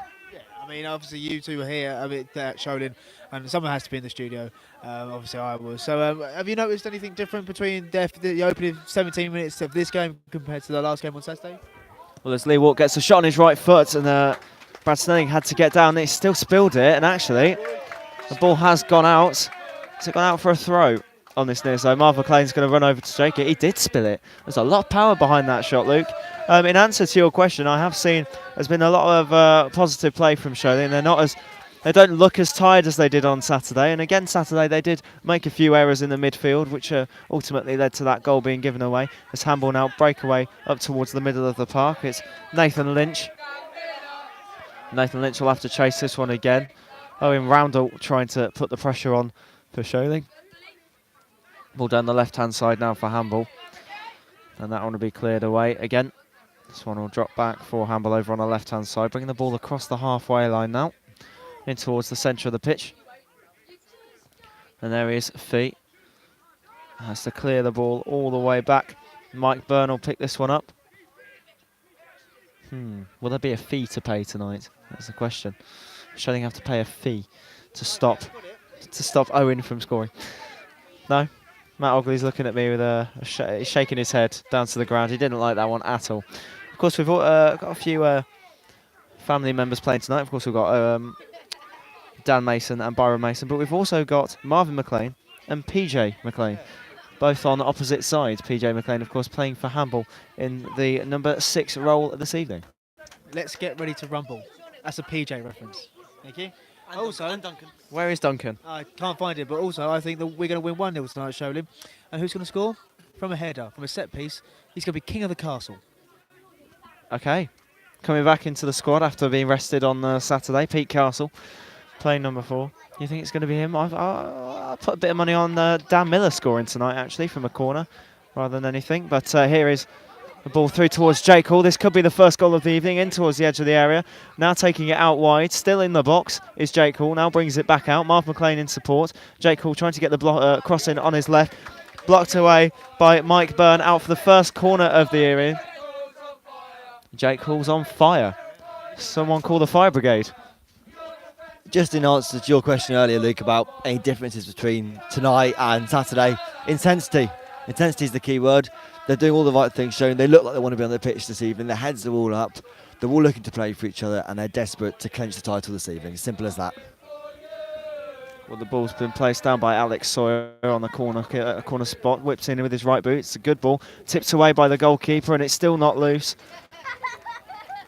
I mean, obviously you two are here at Sholing, and someone has to be in the studio. Obviously I was. So have you noticed anything different between the opening 17 minutes of this game compared to the last game on Saturday? Well, as Lee Walk gets a shot on his right foot, and Brad Snelling had to get down, he still spilled it, and actually the ball has gone out. Has it gone out for a throw on this near side? Marv McLean's going to run over to take it. He did spill it. There's a lot of power behind that shot, Luke. In answer to your question, I have seen there's been a lot of positive play from Sholing. They don't look as tired as they did on Saturday. And again, Saturday they did make a few errors in the midfield, which ultimately led to that goal being given away. As Hamble now breakaway up towards the middle of the park. It's Nathan Lynch. Nathan Lynch will have to chase this one again. Owen Roundel trying to put the pressure on for Sholing. Ball down the left-hand side now for Hamble. And that one will be cleared away again. This one will drop back for Hamble over on the left-hand side, bringing the ball across the halfway line now, in towards the centre of the pitch. And there is Fee. Has to clear the ball all the way back. Mike Byrne will pick this one up. Will there be a fee to pay tonight? That's the question. Should have to pay a fee to stop Owen from scoring? No? Matt Ogley's looking at me with shaking his head down to the ground. He didn't like that one at all. Of course, we've got a few family members playing tonight. Of course, we've got Dan Mason and Byron Mason, but we've also got Marvin McLean and PJ McLean, both on opposite sides. PJ McLean, of course, playing for Hamble in the number 6 role this evening. Let's get ready to rumble. That's a PJ reference. Thank you. And Duncan. Where is Duncan? I can't find it, but also I think that we're going to win 1-0 tonight, Sholing. And who's going to score? From a header, from a set piece. He's going to be king of the castle. Okay. Coming back into the squad after being rested on Saturday, Pete Castle, playing number 4. You think it's going to be him? I'll put a bit of money on Dan Miller scoring tonight, actually, from a corner, rather than anything. But here is the ball through towards Jake Hall. This could be the first goal of the evening, in towards the edge of the area. Now taking it out wide, still in the box is Jake Hall. Now brings it back out. Marv McLean in support. Jake Hall trying to get the cross in on his left. Blocked away by Mike Byrne, out for the first corner of the area. Jake Hall's on fire. Someone call the fire brigade. Just in answer to your question earlier, Luke, about any differences between tonight and Saturday, intensity. Intensity is the key word. They're doing all the right things, showing they look like they want to be on the pitch this evening. Their heads are all up. They're all looking to play for each other, and they're desperate to clinch the title this evening. Simple as that. Well, the ball's been placed down by Alex Sawyer on the corner spot. Whips in with his right boot. It's a good ball. Tipped away by the goalkeeper, and it's still not loose.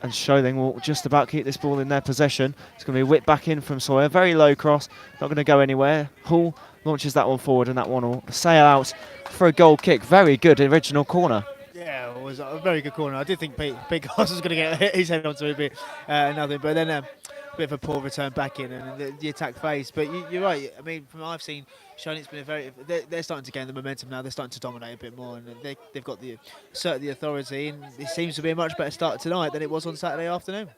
And Sholing will just about keep this ball in their possession. It's going to be whipped back in from Sawyer. Very low cross. Not going to go anywhere. Hall launches that one forward, and that one will sail out for a goal kick. Very good original corner. Yeah, it was a very good corner. I did think Pete Castle was going to get his head onto it, nothing. But then a bit of a poor return back in, and the attack phase. But you're right. I mean, from what I've seen, Sholing's been they're starting to gain the momentum now. They're starting to dominate a bit more, and they've got the authority. And it seems to be a much better start tonight than it was on Saturday afternoon.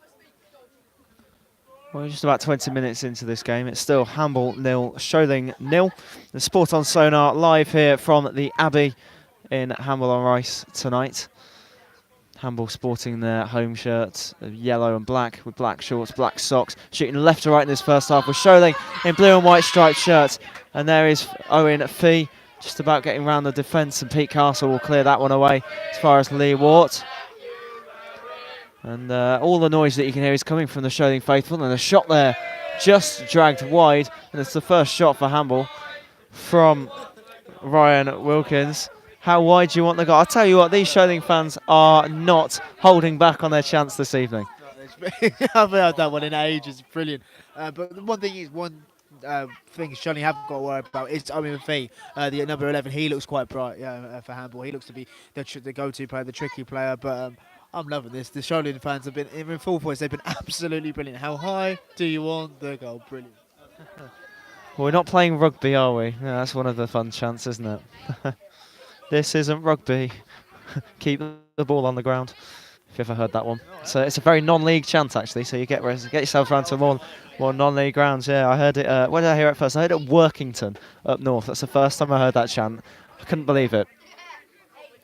Well, we're just about 20 minutes into this game. It's still Hamble 0, Sholing 0. The Sport on Sonar live here from the Abbey in Hamble on Rice tonight. Hamble sporting their home shirts of yellow and black with black shorts, black socks, shooting left to right in this first half with Sholing in blue and white striped shirts. And there is Owen Fee just about getting round the defence, and Pete Castle will clear that one away as far as Lee Wart. And all the noise that you can hear is coming from the Sholing faithful, and the shot there just dragged wide, and it's the first shot for Hamble from Ryan Wilkins. How wide do you want the goal? I'll tell you what, these Sholing fans are not holding back on their chance this evening. I've heard that one in ages, brilliant. But the one thing is, thing Sholing haven't got to worry about is Owen Fee, the number 11. He looks quite bright for Hamble. He looks to be the go-to player, the tricky player, but I'm loving this. The Sholing fans have been in full force. They've been absolutely brilliant. How high do you want the goal? Brilliant. Well, we're not playing rugby, are we? Yeah, that's one of the fun chants, isn't it? This isn't rugby. Keep the ball on the ground. If you ever heard that one. So it's a very non-league chant, actually. So you get yourself around to more non-league grounds. Yeah, I heard it. Where did I hear it first? I heard it at Workington up north. That's the first time I heard that chant. I couldn't believe it.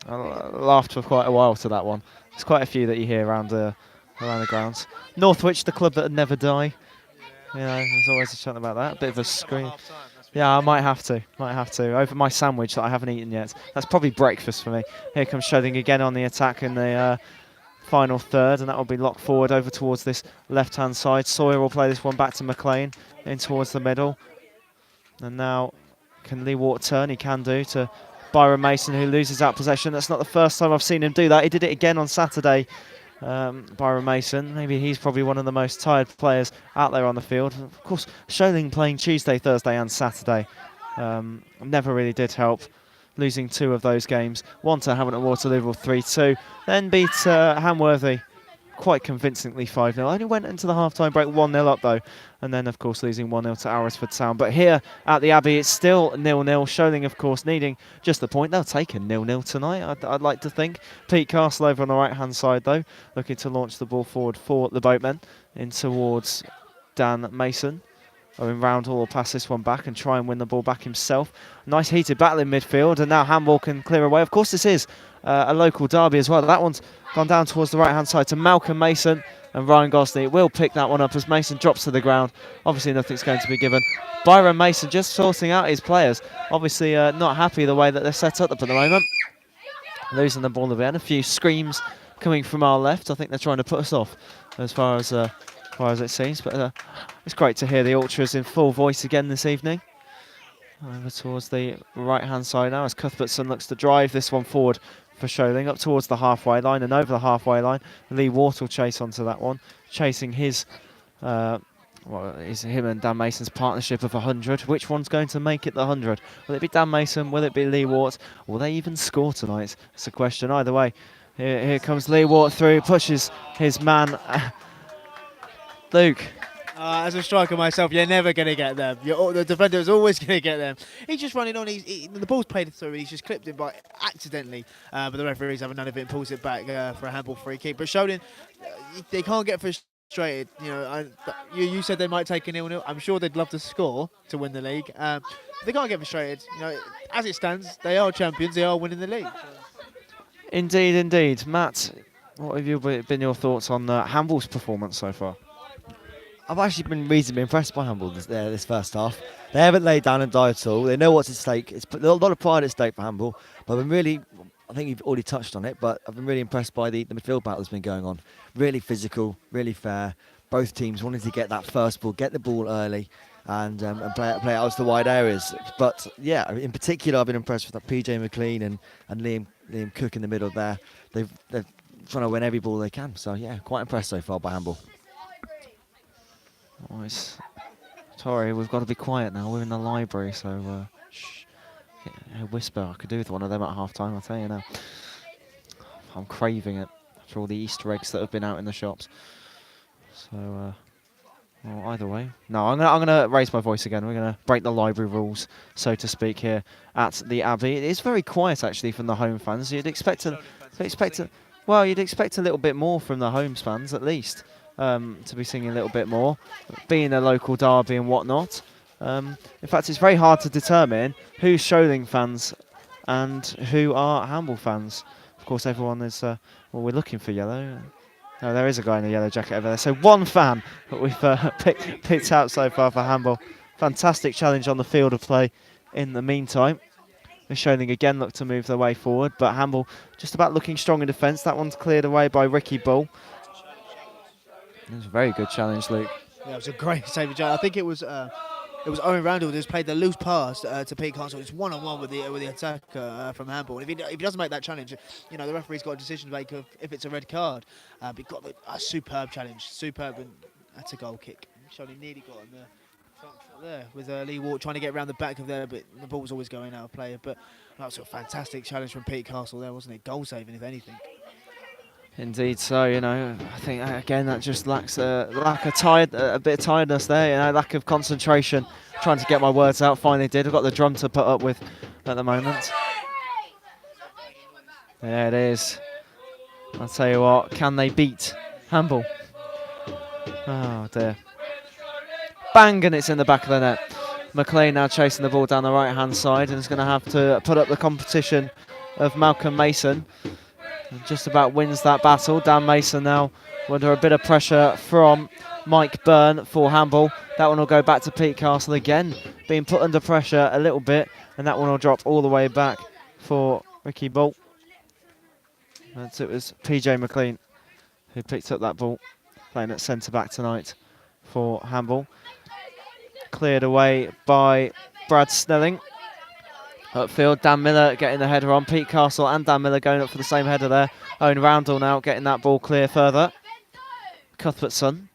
I laughed for quite a while to that one. There's quite a few that you hear around the grounds. Northwich, the club that would never die. You know, there's always a chant about that. A bit of a scream. Yeah, I might have to. Over my sandwich that I haven't eaten yet. That's probably breakfast for me. Here comes Sholing again on the attack in the final third, and that will be locked forward over towards this left-hand side. Sawyer will play this one back to McLean, in towards the middle. And now, can Lee Wart turn? He can do, to Byron Mason, who loses that possession. That's not the first time I've seen him do that. He did it again on Saturday. Byron Mason, maybe he's probably one of the most tired players out there on the field. Of course, Sholing playing Tuesday, Thursday and Saturday never really did help, losing 2 of those games. One to Hamilton Waterloo 3-2, then beat Hamworthy quite convincingly 5-0. Only went into the half-time break 1-0 up though, and then of course losing 1-0 to Arisford Town. But here at the Abbey it's still 0-0. Sholing of course needing just the point. They'll take a 0-0 tonight, I'd like to think. Pete Castle over on the right hand side though, looking to launch the ball forward for the Boatmen in towards Dan Mason. Owen Roundhall will pass this one back and try and win the ball back himself. Nice heated battle in midfield, and now Hamble can clear away. Of course this is a local derby as well. That one's gone down towards the right hand side to Malcolm Mason, and Ryan Gosley will pick that one up as Mason drops to the ground. Obviously nothing's going to be given. Byron Mason just sorting out his players. Obviously not happy the way that they're set up at the moment. Losing the ball a bit, and a few screams coming from our left. I think they're trying to put us off as far as it seems, but it's great to hear the Ultras in full voice again this evening. Over towards the right hand side now as Cuthbertson looks to drive this one forward for Sholing up towards the halfway line, and over the halfway line Lee Wart will chase onto that one, chasing his is him and Dan Mason's partnership of 100. Which one's going to make it the 100? Will it be Dan Mason? Will it be Lee Wart? Will they even score tonight? It's a question either way. Here comes Lee Wart through, pushes his man Luke. As a striker myself, you're never going to get them. The defender is always going to get them. He's just running on. The ball's played through. He's just clipped it by accidentally. But the referee's having none of it and pulls it back for a handball free kick. But Sholing, they can't get frustrated. You know, you said they might take a 0-0. I'm sure they'd love to score to win the league. They can't get frustrated. You know, as it stands, they are champions. They are winning the league. Indeed, indeed. Matt, what have been your thoughts on Hamble's performance so far? I've actually been reasonably impressed by Hamble this first half. They haven't laid down and died at all. They know what's at stake. It's a lot of pride at stake for Hamble. But I've been really, I think you've already touched on it, but I've been really impressed by the midfield battle that's been going on. Really physical, really fair. Both teams wanted to get that first ball, get the ball early, and play it out to the wide areas. But yeah, in particular, I've been impressed with PJ McLean and Liam Cook in the middle there. They're trying to win every ball they can. So yeah, quite impressed so far by Hamble. Oh, sorry, we've got to be quiet now. We're in the library, so shh. Yeah, whisper. I could do with one of them at half time, I'll tell you now. I'm craving it after all the Easter eggs that have been out in the shops. So, well, either way. No, I'm gonna raise my voice again. We're gonna break the library rules, so to speak, here at the Abbey. It is very quiet actually from the home fans. You'd expect a little bit more from the home fans at least. to be singing a little bit more, being a local derby and whatnot. In fact, it's very hard to determine who's Sholing fans and who are Hamble fans. Of course, everyone is, well, we're looking for yellow. No, there is a guy in a yellow jacket over there. So one fan that we've picked out so far for Hamble. Fantastic challenge on the field of play in the meantime. Sholing again look to move their way forward, but Hamble just about looking strong in defence. That one's cleared away by Ricky Bull. It was a very good challenge, Luke. Yeah, it was a great save. I think it was Owen Randall who just played the loose pass to Pete Castle. It's one-on-one with the attacker from Hamble. And if he doesn't make that challenge, you know, the referee's got a decision to make of if it's a red card. But he got a superb challenge, superb, and that's a goal kick. Sholing nearly got in the front foot there with Lee Ward trying to get around the back of there, but the ball was always going out of play. But that was a fantastic challenge from Pete Castle there, wasn't it? Goal saving, if anything. Indeed, so you know, I think again that just lacks a bit of tiredness there. You know, lack of concentration. Trying to get my words out, finally did. I've got the drum to put up with at the moment. There it is. I'll tell you what, can they beat Hamble? Oh dear. Bang, and it's in the back of the net. McLean now chasing the ball down the right hand side and is going to have to put up the competition of Malcolm Mason. Just about wins that battle. Dan Mason now under a bit of pressure from Mike Byrne for Hamble. That one will go back to Pete Castle again, being put under pressure a little bit, and that one will drop all the way back for Ricky Bull. And it was PJ McLean who picked up that ball, playing at centre back tonight for Hamble. Cleared away by Brad Snelling. Upfield, Dan Miller getting the header on. Pete Castle and Dan Miller going up for the same header there. Owen Roundel now getting that ball clear further. Cuthbertson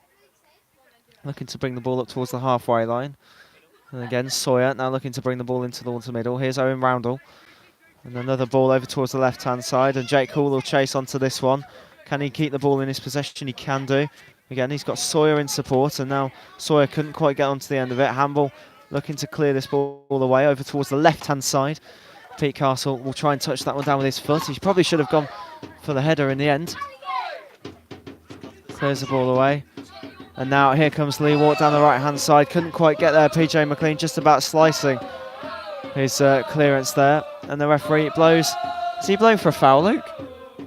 looking to bring the ball up towards the halfway line. And again, Sawyer now looking to bring the ball into the middle. Here's Owen Roundel. And another ball over towards the left-hand side. And Jake Hall will chase onto this one. Can he keep the ball in his possession? He can do. Again, he's got Sawyer in support. And now Sawyer couldn't quite get onto the end of it. Hamble looking to clear this ball all the way over towards the left-hand side. Pete Castle will try and touch that one down with his foot. He probably should have gone for the header in the end. Clears the ball away. And now here comes Lee Ward down the right-hand side. Couldn't quite get there. PJ McLean just about slicing his clearance there. And the referee blows. Is he blowing for a foul, Luke?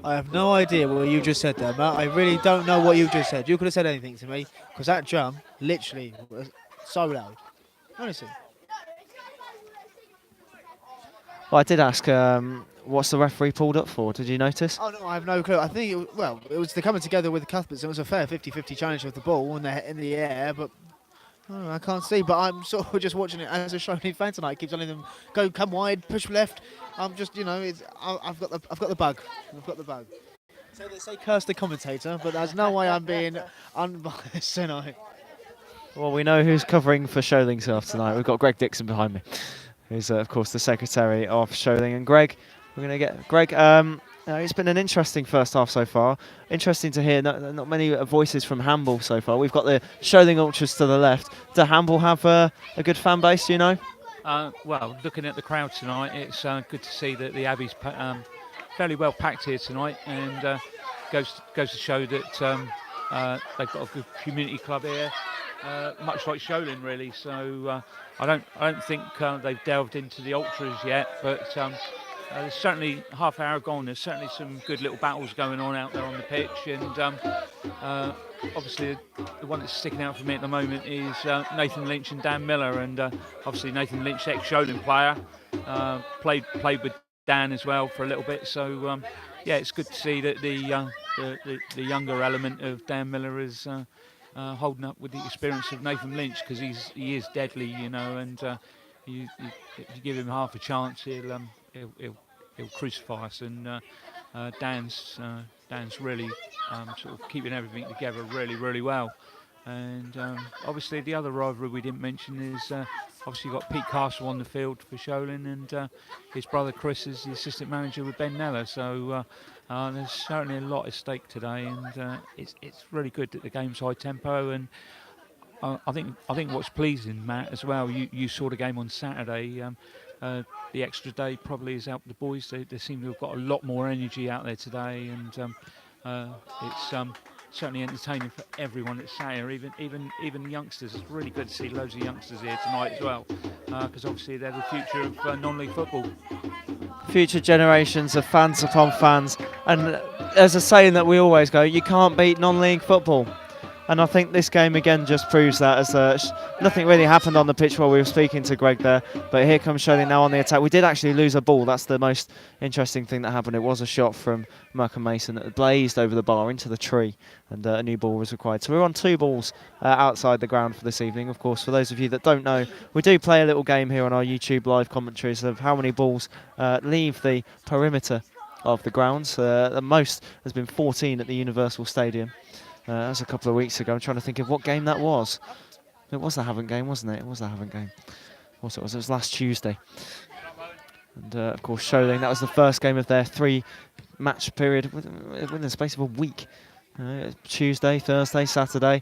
I have no idea what you just said there, Matt. I really don't know what you just said. You could have said anything to me, because that drum literally was so loud. Honestly. Well, I did ask, what's the referee pulled up for? Did you notice? Oh, no, I have no clue. I think, it was the coming together with Cuthbertson. It was a fair 50-50 challenge with the ball in the air, but I can't see. But I'm sort of just watching it as a Sholing fan tonight. Keep telling them, go, come wide, push left. I'm just, you know, I've got the bug. I've got the bug. So they say curse the commentator, but there's no way I'm being unbiased tonight. Well, we know who's covering for Sholing's half tonight. We've got Greg Dixon behind me, who's, of course, the secretary of Sholing. And Greg, we're going to get... Greg, it's been an interesting first half so far. Interesting to hear not many voices from Hamble so far. We've got the Sholing Ultras to the left. Do Hamble have a good fan base, do you know? Well, looking at the crowd tonight, it's good to see that the Abbey's fairly well packed here tonight, and goes to show that they've got a good community club here. Much like Sholing, really. So I don't think they've delved into the ultras yet, but there's certainly half hour gone. There's certainly some good little battles going on out there on the pitch, and obviously the one that's sticking out for me at the moment is Nathan Lynch and Dan Miller, and obviously Nathan Lynch, ex-Sholing player, played with Dan as well for a little bit. So yeah, it's good to see that the younger element of Dan Miller is holding up with the experience of Nathan Lynch, because he is deadly, you know, and if you give him half a chance, he'll crucify us. And Dan's really sort of keeping everything together really well. And obviously the other rivalry we didn't mention is obviously you've got Pete Castle on the field for Sholing, and his brother Chris is the assistant manager with Ben Neller. So there's certainly a lot at stake today, and it's really good that the game's high tempo. And I think what's pleasing, Matt, as well, you saw the game on Saturday. The extra day probably has helped the boys. They seem to have got a lot more energy out there today, and certainly entertaining for everyone that's sat here, even youngsters. It's really good to see loads of youngsters here tonight as well, because obviously they're the future of non-league football. Future generations of fans upon fans, and there's a saying that we always go, you can't beat non-league football. And I think this game again just proves that, as nothing really happened on the pitch while we were speaking to Greg there. But here comes Sholing now on the attack. We did actually lose a ball. That's the most interesting thing that happened. It was a shot from Malcolm Mason that blazed over the bar into the tree, and a new ball was required. So we're on 2 balls outside the ground for this evening. Of course, for those of you that don't know, we do play a little game here on our YouTube live commentaries of how many balls leave the perimeter of the grounds. The most has been 14 at the Universal Stadium. That was a couple of weeks ago. I'm trying to think of what game that was. It was the Havant game, wasn't it? It was the Havant game. It was last Tuesday. And of course, Sholing, that was the first game of their 3-match period within the space of a week. Tuesday, Thursday, Saturday.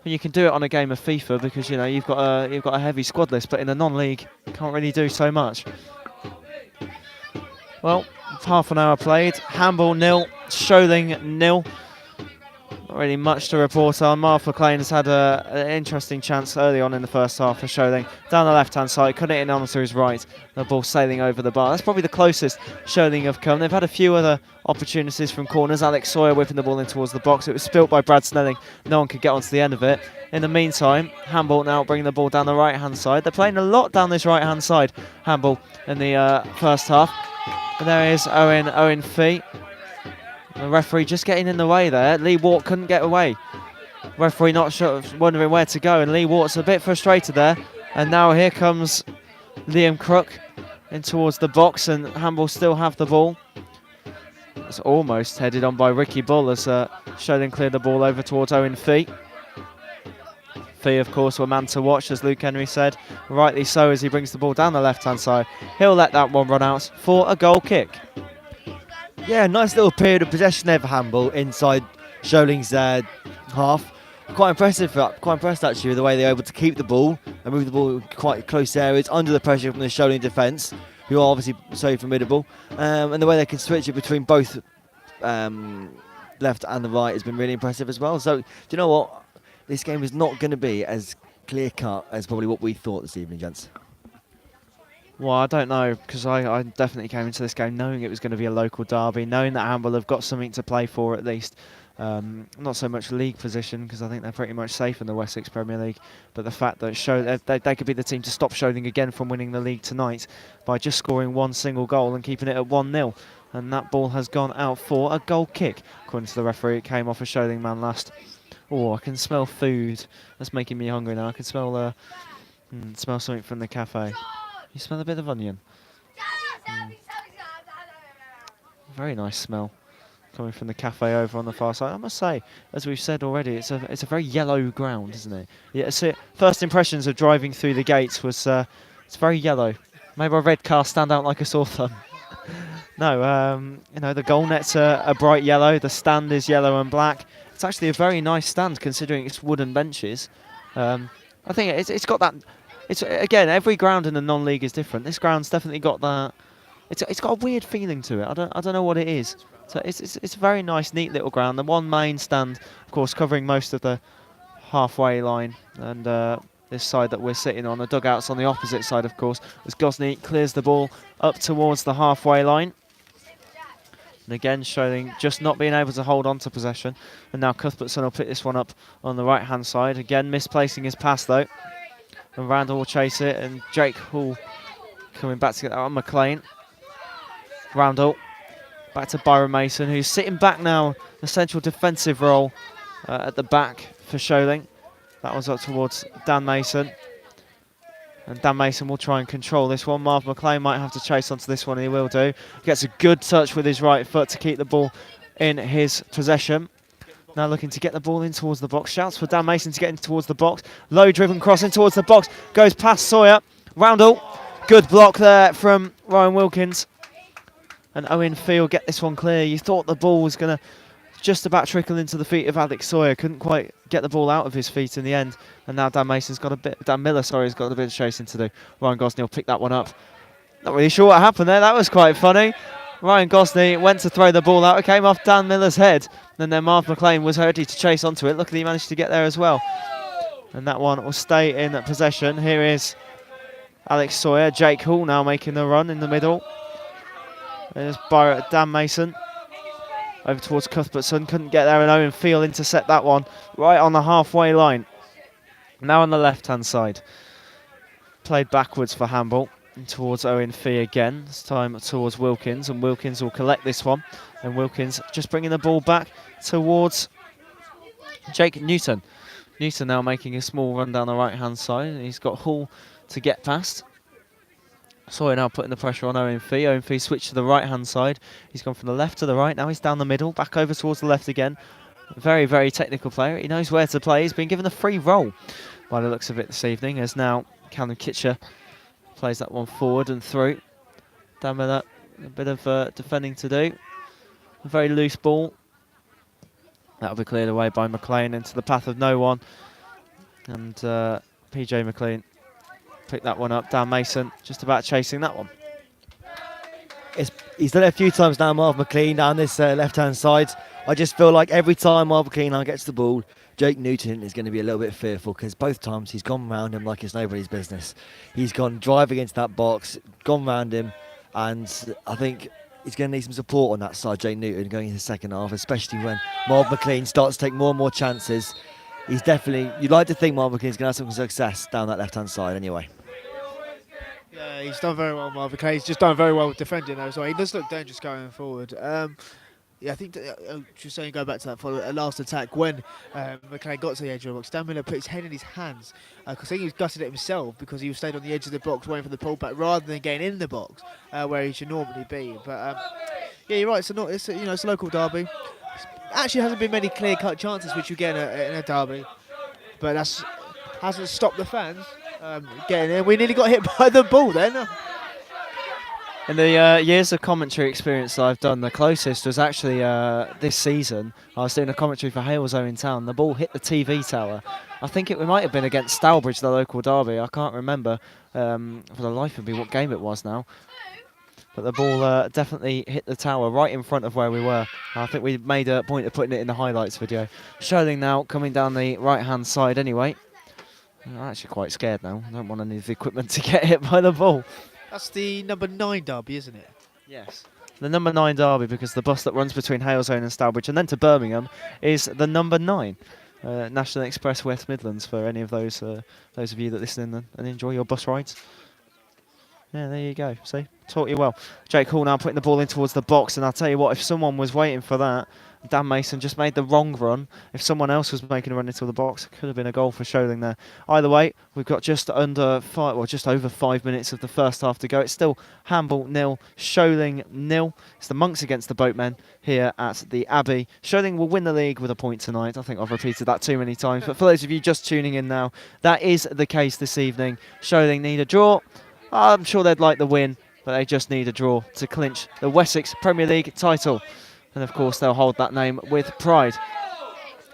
And you can do it on a game of FIFA because you've got a heavy squad list, but in a non-league, you can't really do so much. Well, half an hour played. Hamble 0, Sholing 0. Not really much to report on. Marv McLean has had an interesting chance early on in the first half for Sholing. Down the left-hand side, couldn't hit it onto his right. The ball sailing over the bar. That's probably the closest Sholing have come. They've had a few other opportunities from corners. Alex Sawyer whipping the ball in towards the box. It was spilt by Brad Snelling. No one could get onto the end of it. In the meantime, Hamble now bringing the ball down the right-hand side. They're playing a lot down this right-hand side, Hamble, in the first half. And there is Owen Fee. The referee just getting in the way there. Lee Wart couldn't get away. Referee not sure, wondering where to go, and Lee Wart's a bit frustrated there. And now here comes Liam Crook in towards the box, and Hamble still have the ball. It's almost headed on by Ricky Bull as Sholing cleared the ball over towards Owen Fee. Fee, of course, were man to watch, as Luke Henry said. Rightly so, as he brings the ball down the left-hand side. He'll let that one run out for a goal kick. Yeah, nice little period of possession there for Hamble inside Sholing's half. Quite impressed actually with the way they're able to keep the ball and move the ball in quite close areas under the pressure from the Sholing defence, who are obviously so formidable. And the way they can switch it between both left and the right has been really impressive as well. So, do you know what? This game is not going to be as clear-cut as probably what we thought this evening, gents. Well, I don't know, because I definitely came into this game knowing it was going to be a local derby, knowing that Hamble have got something to play for at least. Not so much league position, because I think they're pretty much safe in the Wessex Premier League, but the fact that they could be the team to stop Sholing again from winning the league tonight by just scoring one single goal and keeping it at 1-0. And that ball has gone out for a goal kick. According to the referee, it came off a Sholing man last. Oh, I can smell food. That's making me hungry now. I can smell smell something from the cafe. You smell a bit of onion. Very nice smell coming from the cafe over on the far side. I must say, as we've said already, it's a very yellow ground, isn't it? Yeah. So first impressions of driving through the gates was it's very yellow. Maybe a red car stand out like a sore thumb. No, the goal nets are bright yellow. The stand is yellow and black. It's actually a very nice stand considering it's wooden benches. I think it's got that. It's again, every ground in the non-league is different. This ground's definitely got that. It's got a weird feeling to it. I don't know what it is. So it's a very nice, neat little ground. The one main stand, of course, covering most of the halfway line, and this side that we're sitting on. The dugouts on the opposite side, of course, as Gosney clears the ball up towards the halfway line. And again, Sholing just not being able to hold on to possession. And now Cuthbertson will pick this one up on the right-hand side. Again, misplacing his pass, though. And Randall will chase it, and Jake Hall coming back to get that on McLean. Randall back to Byron Mason, who's sitting back now, the central defensive role at the back for Sholing. That was up towards Dan Mason. And Dan Mason will try and control this one. Marv McLean might have to chase onto this one, and he will do. Gets a good touch with his right foot to keep the ball in his possession. Now looking to get the ball in towards the box. Shouts for Dan Mason to get in towards the box. Low driven cross in towards the box. Goes past Sawyer. Roundel. Good block there from Ryan Wilkins. And Owen Field get this one clear. You thought the ball was going to just about trickle into the feet of Alex Sawyer. Couldn't quite get the ball out of his feet in the end. And now Dan Miller has got a bit of chasing to do. Ryan Gosney will pick that one up. Not really sure what happened there. That was quite funny. Ryan Gosney went to throw the ball out. It came off Dan Miller's head. And then Marv McLean was ready to chase onto it. Luckily, he managed to get there as well. And that one will stay in possession. Here is Alex Sawyer. Jake Hall now making the run in the middle. There's Dan Mason. Over towards Cuthbertson. Couldn't get there, and Owen Field intercept that one right on the halfway line. Now on the left-hand side. Played backwards for Hamble. And towards Owen Fee again. This time towards Wilkins, and Wilkins will collect this one. And Wilkins just bringing the ball back towards Jake Newton. Newton now making a small run down the right-hand side. And he's got Hall to get past. Sawyer now putting the pressure on Owen Fee. Owen Fee switched to the right-hand side. He's gone from the left to the right. Now he's down the middle, back over towards the left again. Very, very technical player. He knows where to play. He's been given a free roll by the looks of it this evening, as now Callum Kitcher plays that one forward and through. Dan Miller, a bit of defending to do. A very loose ball. That'll be cleared away by McLean into the path of no one. And PJ McLean picked that one up. Dan Mason just about chasing that one. He's done it a few times now, Marv McLean, down this left-hand side. I just feel like every time Marv McLean now gets the ball, Jake Newton is going to be a little bit fearful, because both times he's gone round him like it's nobody's business. He's gone driving into that box, gone round him, and I think he's going to need some support on that side, Jake Newton, going into the second half, especially when Marv McLean starts to take more and more chances. He's definitely, you'd like to think Marv McLean's going to have some success down that left-hand side anyway. Yeah, he's done very well, Marv McLean. He's just done very well with defending though, so he does look dangerous going forward. Yeah, I think just saying, go back to that for a last attack when McLean got to the edge of the box. Dan Miller put his head in his hands because I think he was gutted it himself, because he was stayed on the edge of the box waiting for the pullback rather than getting in the box where he should normally be. But yeah, you're right. It's a local derby. Actually, hasn't been many clear-cut chances which you get in a derby, but that hasn't stopped the fans getting in. We nearly got hit by the ball then. In the years of commentary experience that I've done, the closest was actually this season. I was doing a commentary for Halesoe in town. The ball hit the TV tower. I think it might have been against Stourbridge, the local derby. I can't remember for the life of me what game it was now. But the ball definitely hit the tower right in front of where we were. I think we made a point of putting it in the highlights video. Sholing now coming down the right-hand side anyway. I'm actually quite scared now. I don't want any of the equipment to get hit by the ball. That's the number 9 derby, isn't it? Yes. The number 9 derby, because the bus that runs between Halesoe and Stourbridge and then to Birmingham is the number 9. National Express West Midlands, for any of those of you that listen and enjoy your bus rides. Yeah, there you go. See, taught you well. Jake Hall now putting the ball in towards the box, and I'll tell you what, if someone was waiting for that, Dan Mason just made the wrong run. If someone else was making a run into the box, it could have been a goal for Sholing there. Either way, we've got just over 5 minutes of the first half to go. It's still Hamble 0, Sholing 0. It's the Monks against the Boatmen here at the Abbey. Sholing will win the league with a point tonight. I think I've repeated that too many times, but for those of you just tuning in now, that is the case this evening. Sholing need a draw. I'm sure they'd like the win, but they just need a draw to clinch the Wessex Premier League title. And of course, they'll hold that name with pride.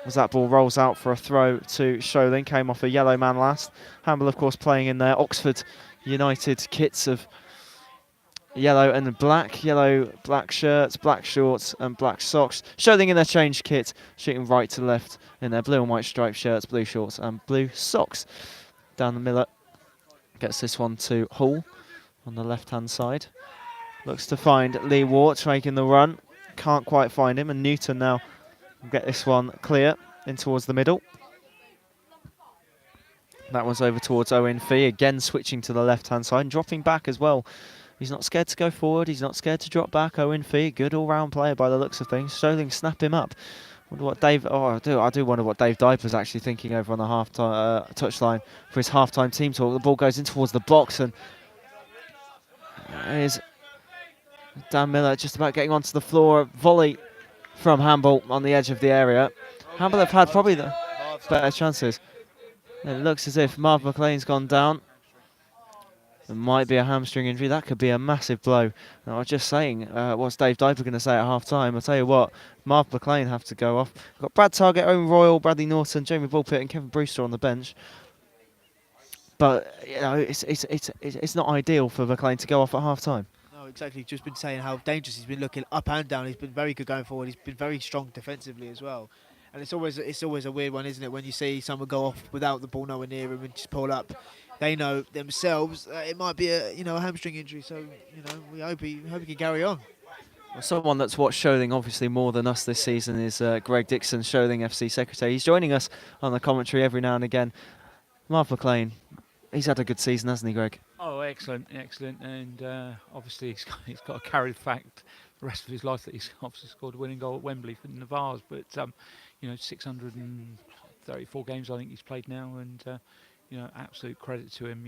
As that ball rolls out for a throw to Sholing, came off a yellow man last. Hamble, of course, playing in their Oxford United kits of yellow and black. Yellow, black shirts, black shorts and black socks. Sholing in their changed kit, shooting right to left in their blue and white striped shirts, blue shorts and blue socks. Down the Miller gets this one to Hall on the left-hand side. Looks to find Lee Wart making the run. Can't quite find him, and Newton now will get this one clear in towards the middle. That one's over towards Owen Fee, again switching to the left-hand side and dropping back as well. He's not scared to go forward, he's not scared to drop back. Owen Fee, good all-round player by the looks of things. Sholing snap him up. Wonder what Dave. I do wonder what Dave Diper's actually thinking over on the half-time touchline for his half-time team talk. The ball goes in towards the box, and there's Dan Miller just about getting onto the floor. Volley from Hamble on the edge of the area. Hamble have had probably the better chances. It looks as if Marv McLean's gone down. It might be a hamstring injury. That could be a massive blow. And I was just saying, what's Dave Diper going to say at half-time? I'll tell you what, Marv McLean have to go off. We've got Brad Targett, Owen Royal, Bradley Norton, Jamie Bullpitt and Kevin Brewster on the bench. But, you know, it's not ideal for McLean to go off at half-time. No, exactly. Just been saying how dangerous he's been looking up and down. He's been very good going forward. He's been very strong defensively as well. And it's always a weird one, isn't it? When you see someone go off without the ball nowhere near him and just pull up, they know themselves it might be a hamstring injury. So we hope he can carry on. Well, someone that's watched Sholing obviously more than us this season is Greg Dixon, Sholing FC secretary. He's joining us on the commentary every now and again. Marv McLean, he's had a good season, hasn't he, Greg? Oh, excellent, and obviously he's got to carry the fact the rest of his life that he's obviously scored a winning goal at Wembley for the Vars. But 634 games I think he's played now, and absolute credit to him.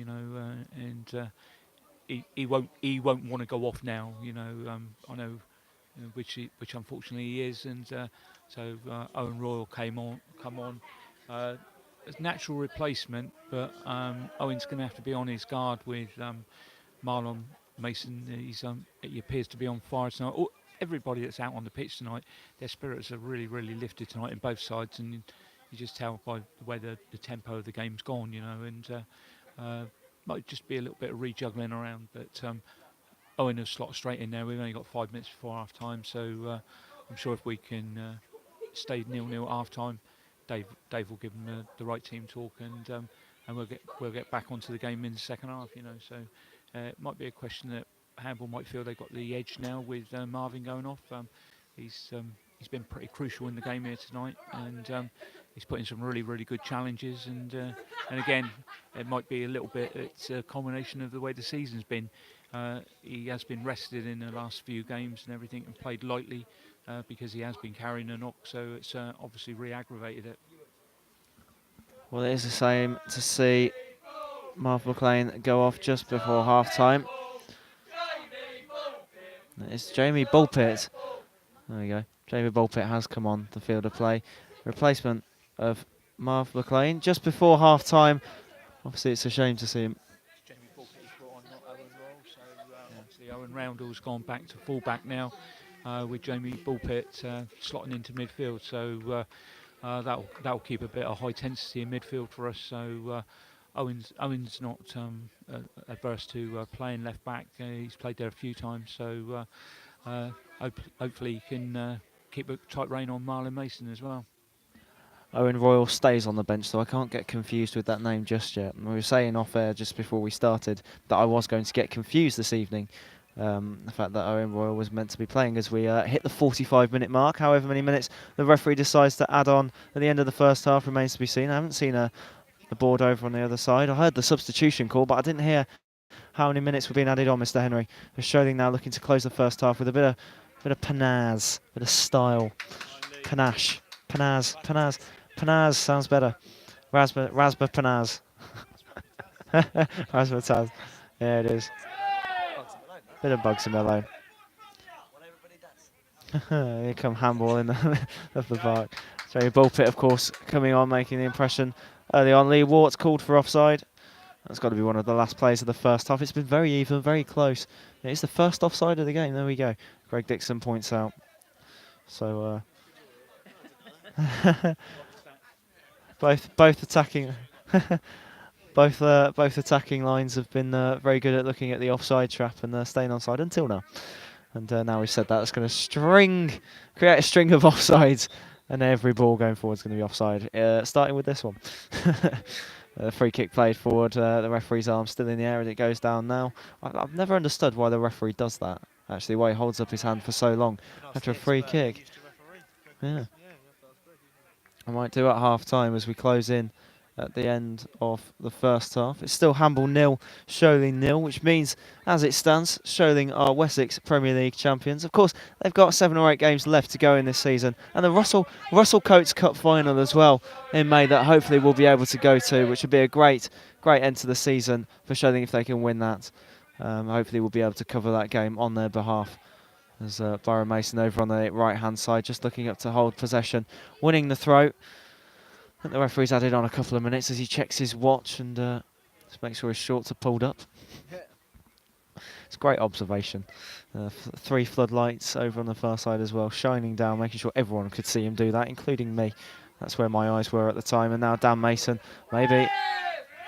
He won't want to go off now. I know. Which unfortunately he is, and so Owen Royal come on as natural replacement, but Owen's going to have to be on his guard with Marlon Mason. He appears to be on fire tonight. Everybody that's out on the pitch tonight, their spirits are really, really lifted tonight in both sides, and you just tell by the way the tempo of the game's gone, and might just be a little bit of rejuggling around, but Owen will slot straight in there. We've only got 5 minutes before half time, so I'm sure if we can stay 0-0 at half time, Dave will give them the right team talk, and we'll get back onto the game in the second half. So it might be a question that Hamble might feel they got the edge now with Marvin going off. He's been pretty crucial in the game here tonight, and he's put in some really, really good challenges. And again, it might be a little bit. It's a combination of the way the season's been. He has been rested in the last few games and everything, and played lightly because he has been carrying a knock. So it's obviously re-aggravated it. Well, it is the same to see Marv McLean go off just before half time. It's Jamie Bulpett. There we go. Jamie Bulpett has come on the field of play. Replacement of Marv McLean just before half time. Obviously, it's a shame to see him. Jamie Bulpett is brought on, not Owen Royal. So obviously Owen Roundell's gone back to full-back now, with Jamie Bulpett slotting into midfield. So that'll keep a bit of high intensity in midfield for us. So Owen's not adverse to playing left back. He's played there a few times. So hopefully he can keep a tight rein on Marlon Mason as well. Owen Royal stays on the bench, so I can't get confused with that name just yet. We were saying off air just before we started that I was going to get confused this evening. The fact that Owen Royal was meant to be playing as we hit the 45-minute mark. However many minutes the referee decides to add on at the end of the first half remains to be seen. I haven't seen the board over on the other side. I heard the substitution call, but I didn't hear how many minutes were being added on, Mr. Henry. Sholing now looking to close the first half with a bit of panache, bit of style. Panache sounds better. Rasba Panaz. Rasba Taz. Yeah, it is. Bit of Bugs and Malone. Here come Hamble in of the park. Jerry Bulpett, of course, coming on, making the impression early on. Lee Wart's called for offside. That's got to be one of the last plays of the first half. It's been very even, very close. It's the first offside of the game. There we go. Greg Dixon points out. So both attacking both attacking lines have been very good at looking at the offside trap and staying onside until now. And now we've said that, it's going to create a string of offsides, and every ball going forward is going to be offside. Starting with this one. Free kick played forward, the referee's arm still in the air and it goes down now. I've never understood why the referee does that, actually, why he holds up his hand for so long after a free kick. Yeah. I might do at half time as we close in at the end of the first half. It's still Hamble 0, Sholing 0, which means, as it stands, Sholing are Wessex Premier League champions. Of course, they've got 7 or 8 games left to go in this season, and the Russell Coates Cup final as well in May that hopefully we'll be able to go to, which would be a great end to the season for Sholing if they can win that. Hopefully we'll be able to cover that game on their behalf. There's Byron Mason over on the right-hand side, just looking up to hold possession, winning the throw. I think the referee's added on a couple of minutes as he checks his watch and just makes sure his shorts are pulled up. It's a great observation. 3 floodlights over on the far side as well, shining down, making sure everyone could see him do that, including me. That's where my eyes were at the time. And now Dan Mason maybe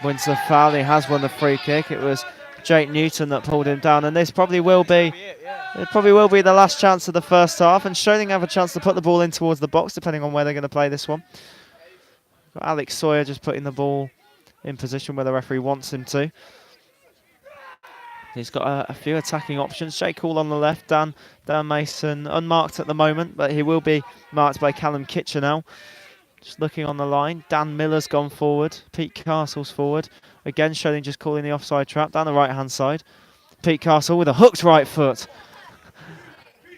wins the foul. He has won the free kick. It was Jake Newton that pulled him down, and this probably will be the last chance of the first half, and Sholing have a chance to put the ball in towards the box depending on where they're going to play this one. Got Alex Sawyer just putting the ball in position where the referee wants him to. He's got a few attacking options. Jake Hall on the left, Dan Mason unmarked at the moment, but he will be marked by Callum Kitchenell. Just looking on the line, Dan Miller's gone forward, Pete Castle's forward. Again, Sholing just calling the offside trap down the right-hand side. Pete Castle with a hooked right foot.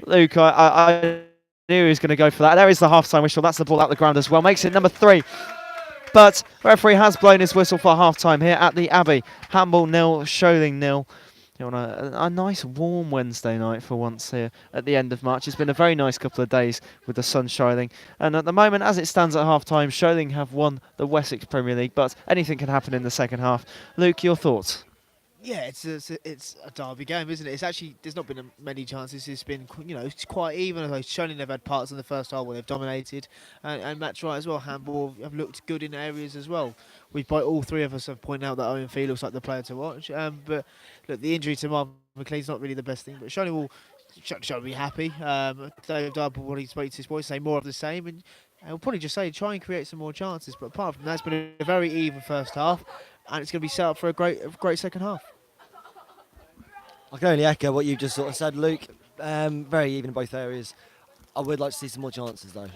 Luke, I knew he was going to go for that. There is the half-time whistle. That's the ball out the ground as well. Makes it number 3. But referee has blown his whistle for half-time here at the Abbey. Hamble 0, Sholing 0. On a nice warm Wednesday night for once here at the end of March. It's been a very nice couple of days with the sun shining. And at the moment, as it stands at half-time, Sholing have won the Wessex Premier League, but anything can happen in the second half. Luke, your thoughts? Yeah, it's a derby game, isn't it? It's actually, there's not been many chances. It's been, it's quite even. Although Sholing have had parts in the first half where they've dominated, and Matt's right as well. Hamble have looked good in areas as well. All three of us have pointed out that Owen Fee looks like the player to watch. But look, the injury to Marv McLean's not really the best thing. But Sholing will be happy. Dave Darby, when he spoke to his boys, say more of the same, and we'll probably just say try and create some more chances. But apart from that, it's been a very even first half, and it's going to be set up for a great second half. I can only echo what you just sort of said, Luke. Very even in both areas. I would like to see some more chances though.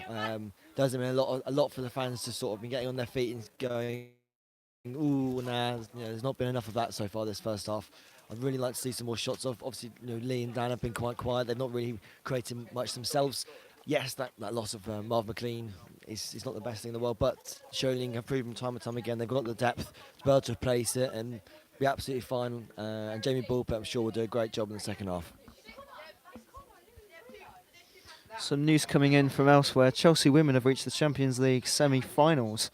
There's been a lot for the fans to sort of be getting on their feet and going, ooh, nah. There's not been enough of that so far this first half. I'd really like to see some more shots of. Obviously, Lee and Dan have been quite quiet. They've not really created much themselves. Yes, that loss of Marv McLean is not the best thing in the world, but Sholing have proven time and time again they've got the depth to be able to replace it and be absolutely fine. And Jamie Bulpett, I'm sure, will do a great job in the second half. Some news coming in from elsewhere. Chelsea women have reached the Champions League semi-finals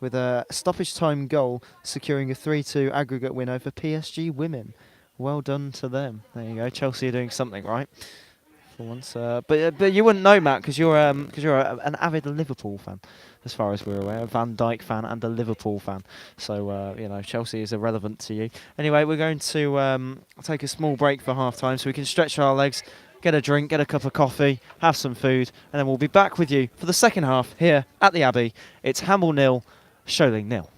with a stoppage time goal securing a 3-2 aggregate win over PSG women. Well done to them. There you go. Chelsea are doing something right for once. But you wouldn't know, Matt, because you're an avid Liverpool fan, as far as we're aware. A Van Dijk fan and a Liverpool fan. So Chelsea is irrelevant to you. Anyway, we're going to take a small break for half time so we can stretch our legs, get a drink, get a cup of coffee, have some food, and then we'll be back with you for the second half here at the Abbey. It's Hamble 0, Sholing 0.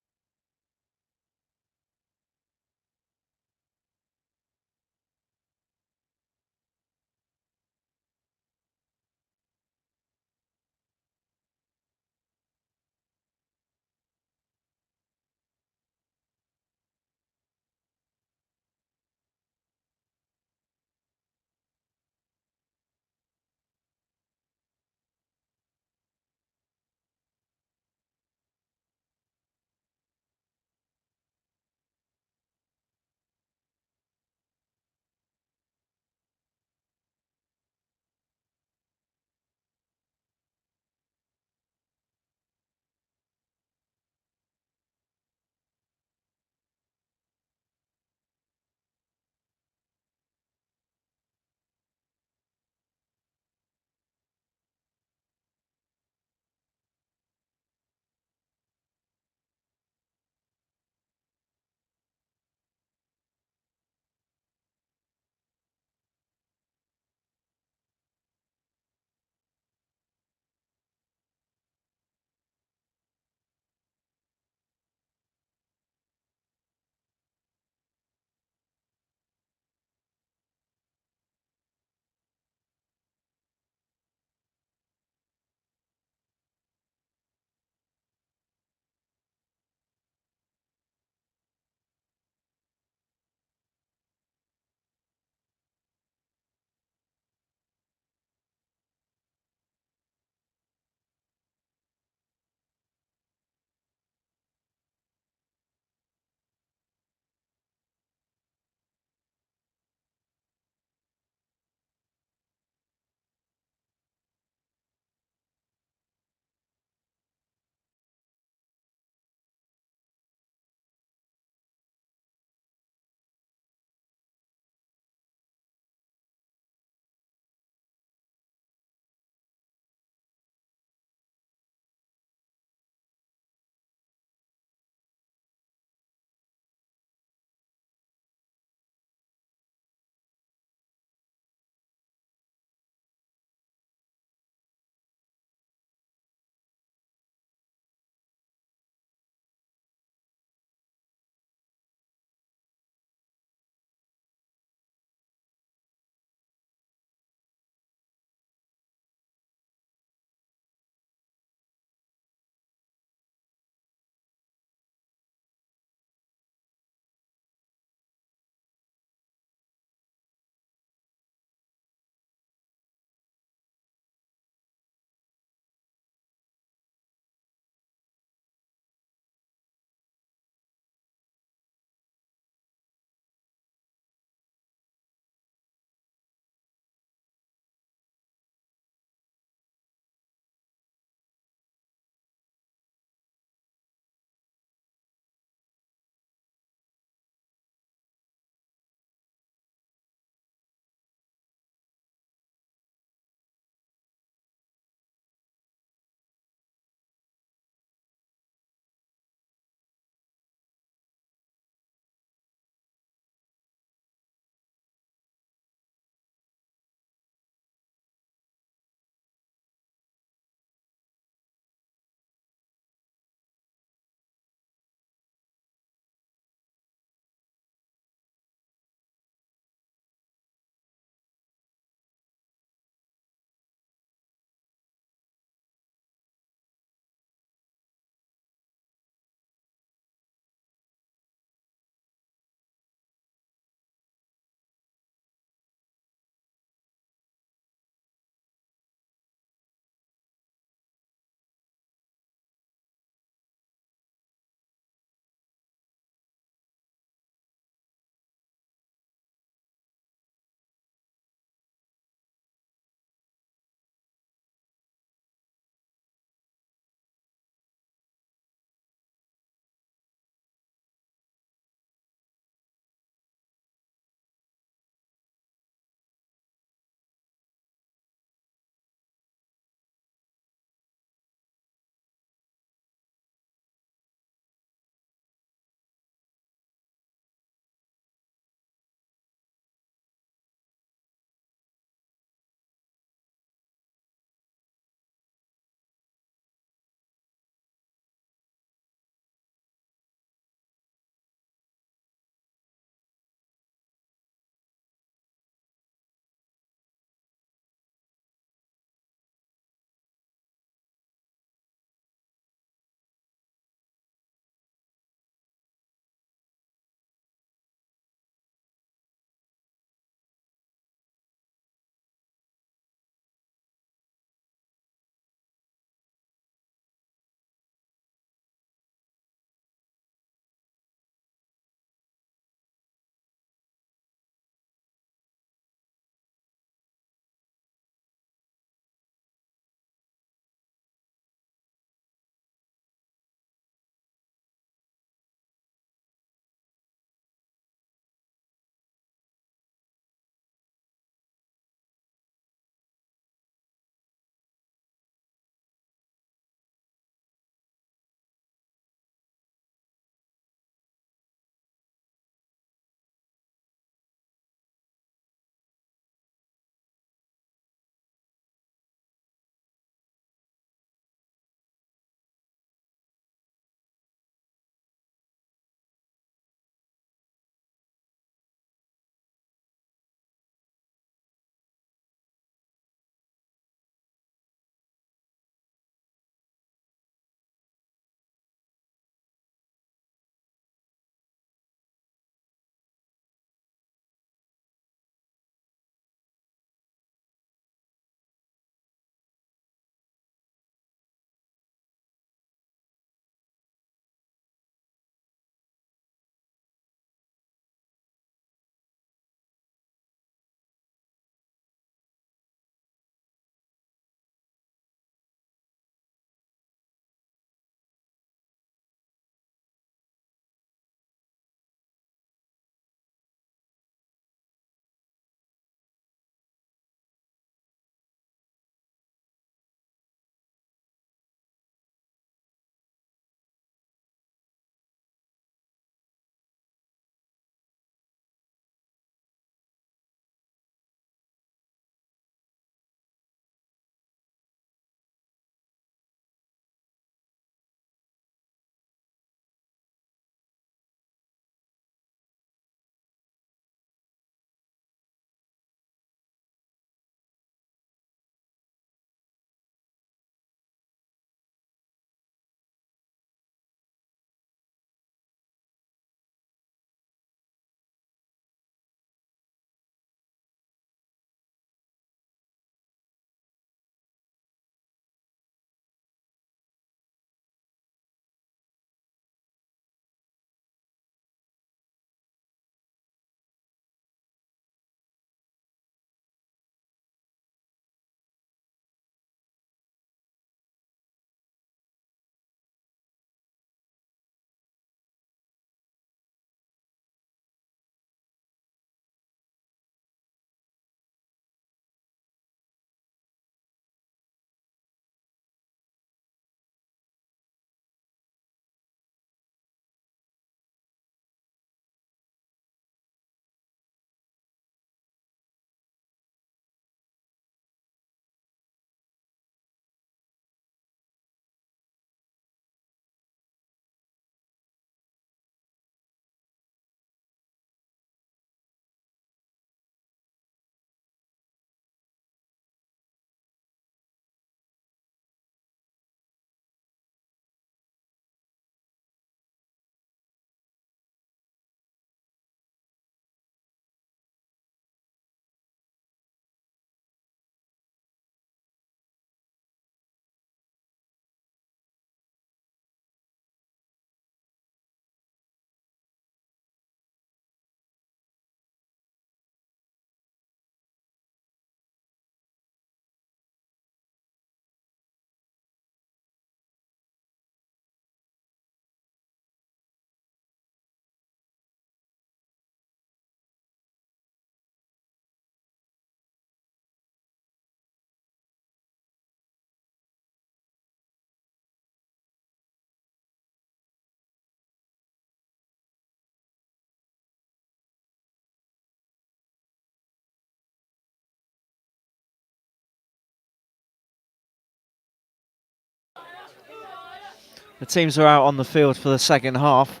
The teams are out on the field for the second half.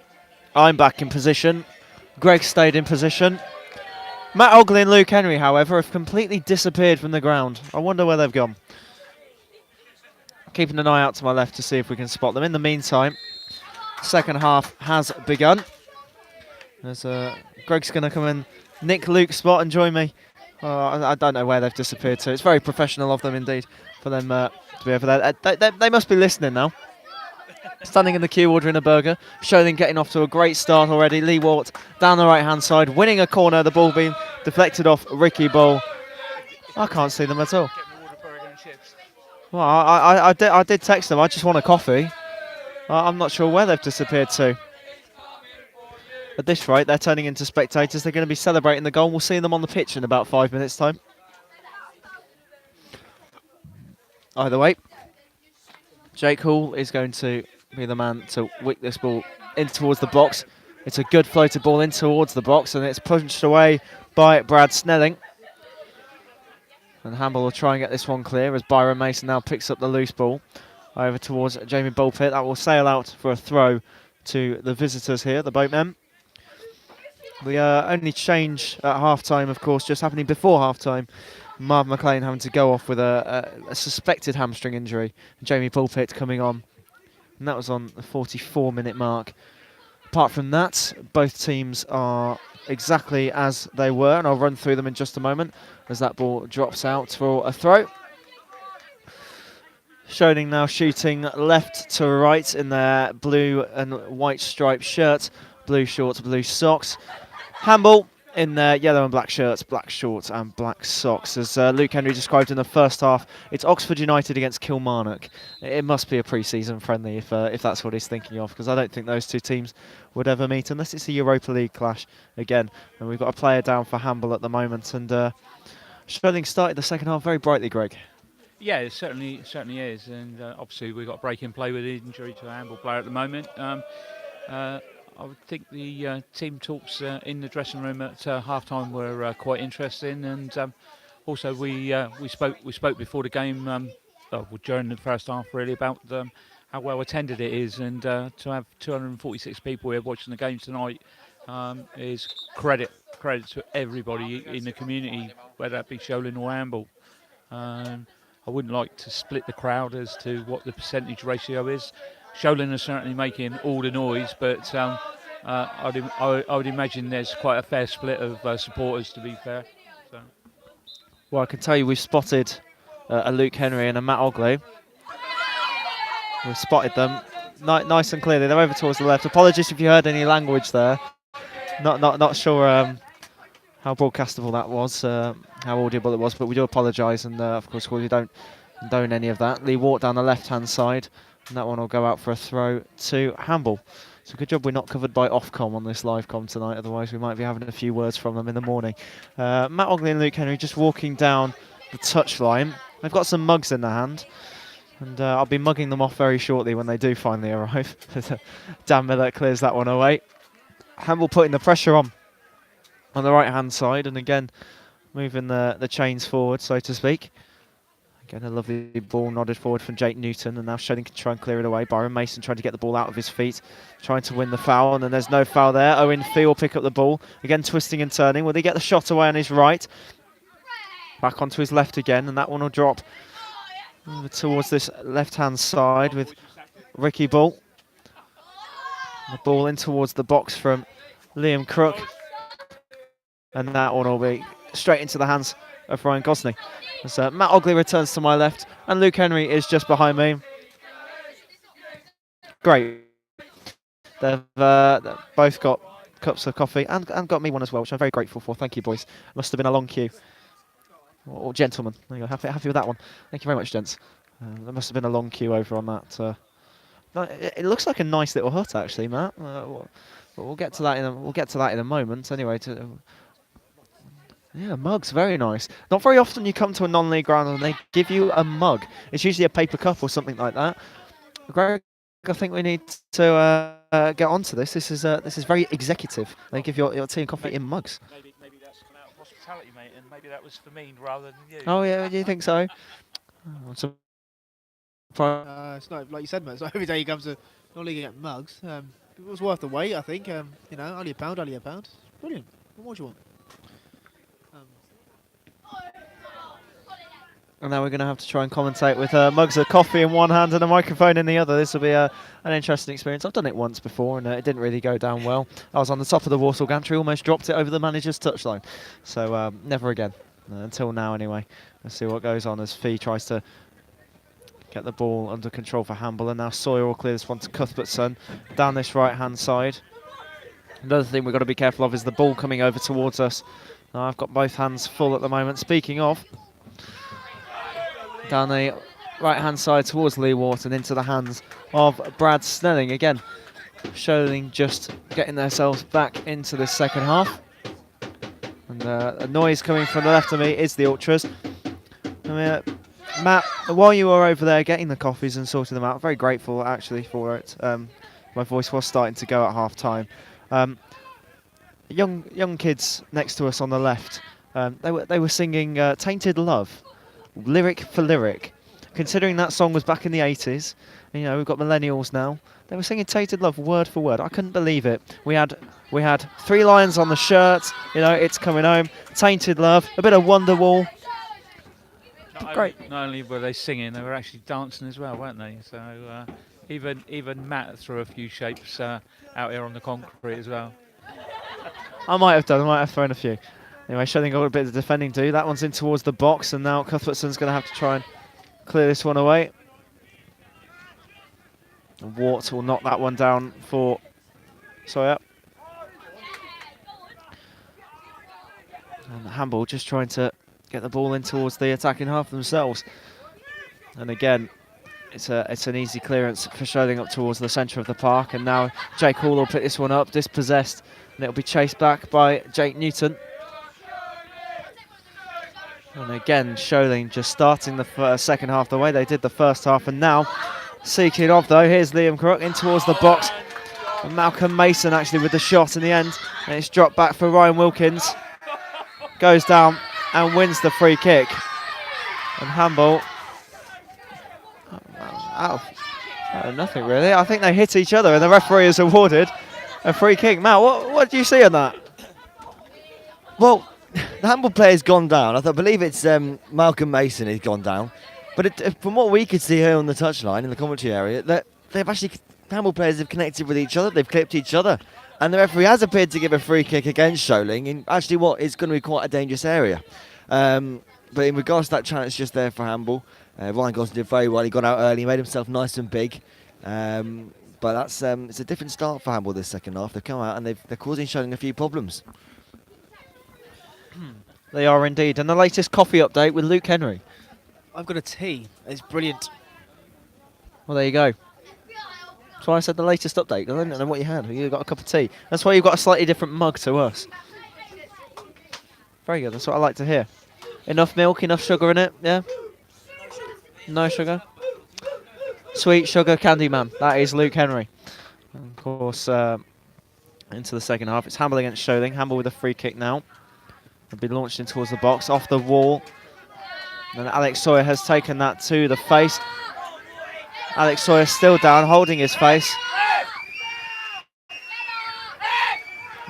I'm back in position. Greg stayed in position. Matt Ogley and Luke Henry, however, have completely disappeared from the ground. I wonder where they've gone. Keeping an eye out to my left to see if we can spot them. In the meantime, the second half has begun. There's Greg's going to come and nick Luke's spot and join me. I don't know where they've disappeared to. It's very professional of them indeed for them to be over there. They must be listening now. Standing in the queue ordering a burger. Sholing getting off to a great start already. Lee Wart down the right-hand side, winning a corner. The ball being deflected off Ricky Bull. I can't see them at all. Well, I did text them. I just want a coffee. I'm not sure where they've disappeared to. At this rate, they're turning into spectators. They're going to be celebrating the goal. We'll see them on the pitch in about 5 minutes' time. Either way, Jake Hall is going to be the man to wick this ball in towards the box. It's a good floated ball in towards the box, and it's punched away by Brad Snelling. And Hamble will try and get this one clear as Byron Mason now picks up the loose ball over towards Jamie Bulpit. That will sail out for a throw to the visitors here, the Boatmen. The only change at half-time, of course, just happening before half-time. Marv McLean having to go off with a suspected hamstring injury. Jamie Bulpit coming on. And that was on the 44-minute mark. Apart from that, both teams are exactly as they were, and I'll run through them in just a moment as that ball drops out for a throw. Sholing now shooting left to right in their blue and white striped shirts, blue shorts, blue socks. Hamble in their yellow and black shirts, black shorts and black socks. As Luke Henry described in the first half, it's Oxford United against Kilmarnock. It must be a pre-season friendly if that's what he's thinking of, because I don't think those two teams would ever meet unless it's a Europa League clash again. And we've got a player down for Hamble at the moment. And Sholing started the second half very brightly, Greg. Yeah, it certainly is. And obviously we've got a break in play with the injury to a Hamble player at the moment. I would think the team talks in the dressing room at half-time were quite interesting, and also we spoke before the game, during the first half, really about how well attended it is, and to have 246 people here watching the game tonight is credit to everybody in the community, whether that be Sholing or Hamble. I wouldn't like to split the crowd as to what the percentage ratio is. Sholing are certainly making all the noise, but I would imagine there's quite a fair split of supporters, to be fair. So. Well, I can tell you we've spotted a Luke Henry and a Matt Ogley. We've spotted them nice and clearly. They're over towards the left. Apologies if you heard any language there. Not sure how broadcastable that was, how audible it was, but we do apologise, and of course we don't condone any of that. Lee Wart down the left-hand side. And that one will go out for a throw to Hamble. So good job we're not covered by Ofcom on this live com tonight, otherwise we might be having a few words from them in the morning. Matt Ogley and Luke Henry just walking down the touchline. They've got some mugs in their hand, and I'll be mugging them off very shortly when they do finally arrive. Dan Miller clears that one away. Hamble putting the pressure on the right-hand side, and again moving the chains forward, so to speak. Again, a lovely ball nodded forward from Jake Newton, and now Sholing can try and clear it away. Byron Mason trying to get the ball out of his feet, trying to win the foul, and then there's no foul there. Owen Fee will pick up the ball, again twisting and turning. Will he get the shot away on his right? Back onto his left again, and that one will drop over towards this left-hand side with Ricky Bull. The ball in towards the box from Liam Crook, and that one will be straight into the hands of Ryan Gosney. As Matt Ogley returns to my left, and Luke Henry is just behind me. Great. They've both got cups of coffee and got me one as well, which I'm very grateful for. Thank you, boys. Must have been a long queue. Or gentlemen. There you go. Happy with that one. Thank you very much, gents. There must have been a long queue over on that. It looks like a nice little hut, actually, Matt. We'll get to that in a moment. Anyway, yeah, mugs, very nice. Not very often you come to a non-league ground and they give you a mug. It's usually a paper cup or something like that. Greg, I think we need to get onto this. This is very executive. They give your tea and coffee in mugs. Maybe that's come out of hospitality, mate, and maybe that was for me rather than you. Oh yeah, do you think so? It's not like you said, mate. It's not every day you come to Not league get mugs. It was worth the wait, I think. Only a pound, only a pound. Brilliant. What more do you want? And now we're going to have to try and commentate with mugs of coffee in one hand and a microphone in the other. This will be an interesting experience. I've done it once before and it didn't really go down well. I was on the top of the Walsall gantry, almost dropped it over the manager's touchline. So never again, until now anyway. Let's see what goes on as Fee tries to get the ball under control for Hamble. And now Sawyer will clear this one to Cuthbertson down this right-hand side. Another thing we've got to be careful of is the ball coming over towards us. Now I've got both hands full at the moment. Speaking of, down the right-hand side towards Lee Wharton into the hands of Brad Snelling. Again, Sholing just getting themselves back into the second half. And a noise coming from the left of me is the Ultras. Matt, while you were over there getting the coffees and sorting them out, very grateful actually for it. My voice was starting to go at half-time. Young kids next to us on the left, they were singing Tainted Love, lyric for lyric. Considering that song was back in the 80s, we've got millennials now. They were singing Tainted Love word for word. I couldn't believe it. We had 3 lions on the shirt. It's coming home. Tainted Love, a bit of Wonderwall. Great. Not only were they singing, they were actually dancing as well, weren't they? So even Matt threw a few shapes out here on the concrete as well. I might have thrown a few. Anyway, Sholing got a bit of defending to do. That one's in towards the box, and now Cuthbertson's going to have to try and clear this one away. And Wart will knock that one down for Sawyer. And Hamble just trying to get the ball in towards the attacking half themselves. And again, it's an easy clearance for Sholing up towards the centre of the park. And now Jake Hall will pick this one up, dispossessed, and it'll be chased back by Jake Newton. And again, Sholing just starting the second half the way they did the first half. And now, seeking off though, here's Liam Crook in towards the box. And Malcolm Mason actually with the shot in the end. And it's dropped back for Ryan Wilkins. Goes down and wins the free kick. And Hamble, out of nothing really. I think they hit each other and the referee has awarded a free kick. Matt, what do you see on that? Well, the Hamble player's gone down. I believe it's Malcolm Mason who's gone down. But from what we could see here on the touchline in the commentary area, Hamble players have connected with each other. They've clipped each other. And the referee has appeared to give a free kick against Sholing in actually what is going to be quite a dangerous area. But in regards to that chance just there for Hamble, Ryan Gosling did very well. He got out early, he made himself nice and big. But it's a different start for Hamble this second half. They've come out and they're causing Sholing a few problems. They are indeed. And the latest coffee update with Luke Henry. I've got a tea. It's brilliant. Well, there you go. That's why I said the latest update. I don't know what you had. You got a cup of tea. That's why you've got a slightly different mug to us. Very good. That's what I like to hear. Enough milk, enough sugar in it. Yeah. No sugar. Sweet sugar candy man. That is Luke Henry. And of course, into the second half, it's Hamble against Sholing. Hamble with a free kick now. It'll be launched in towards the box, off the wall. And Alex Sawyer has taken that to the face. Alex Sawyer still down, holding his face.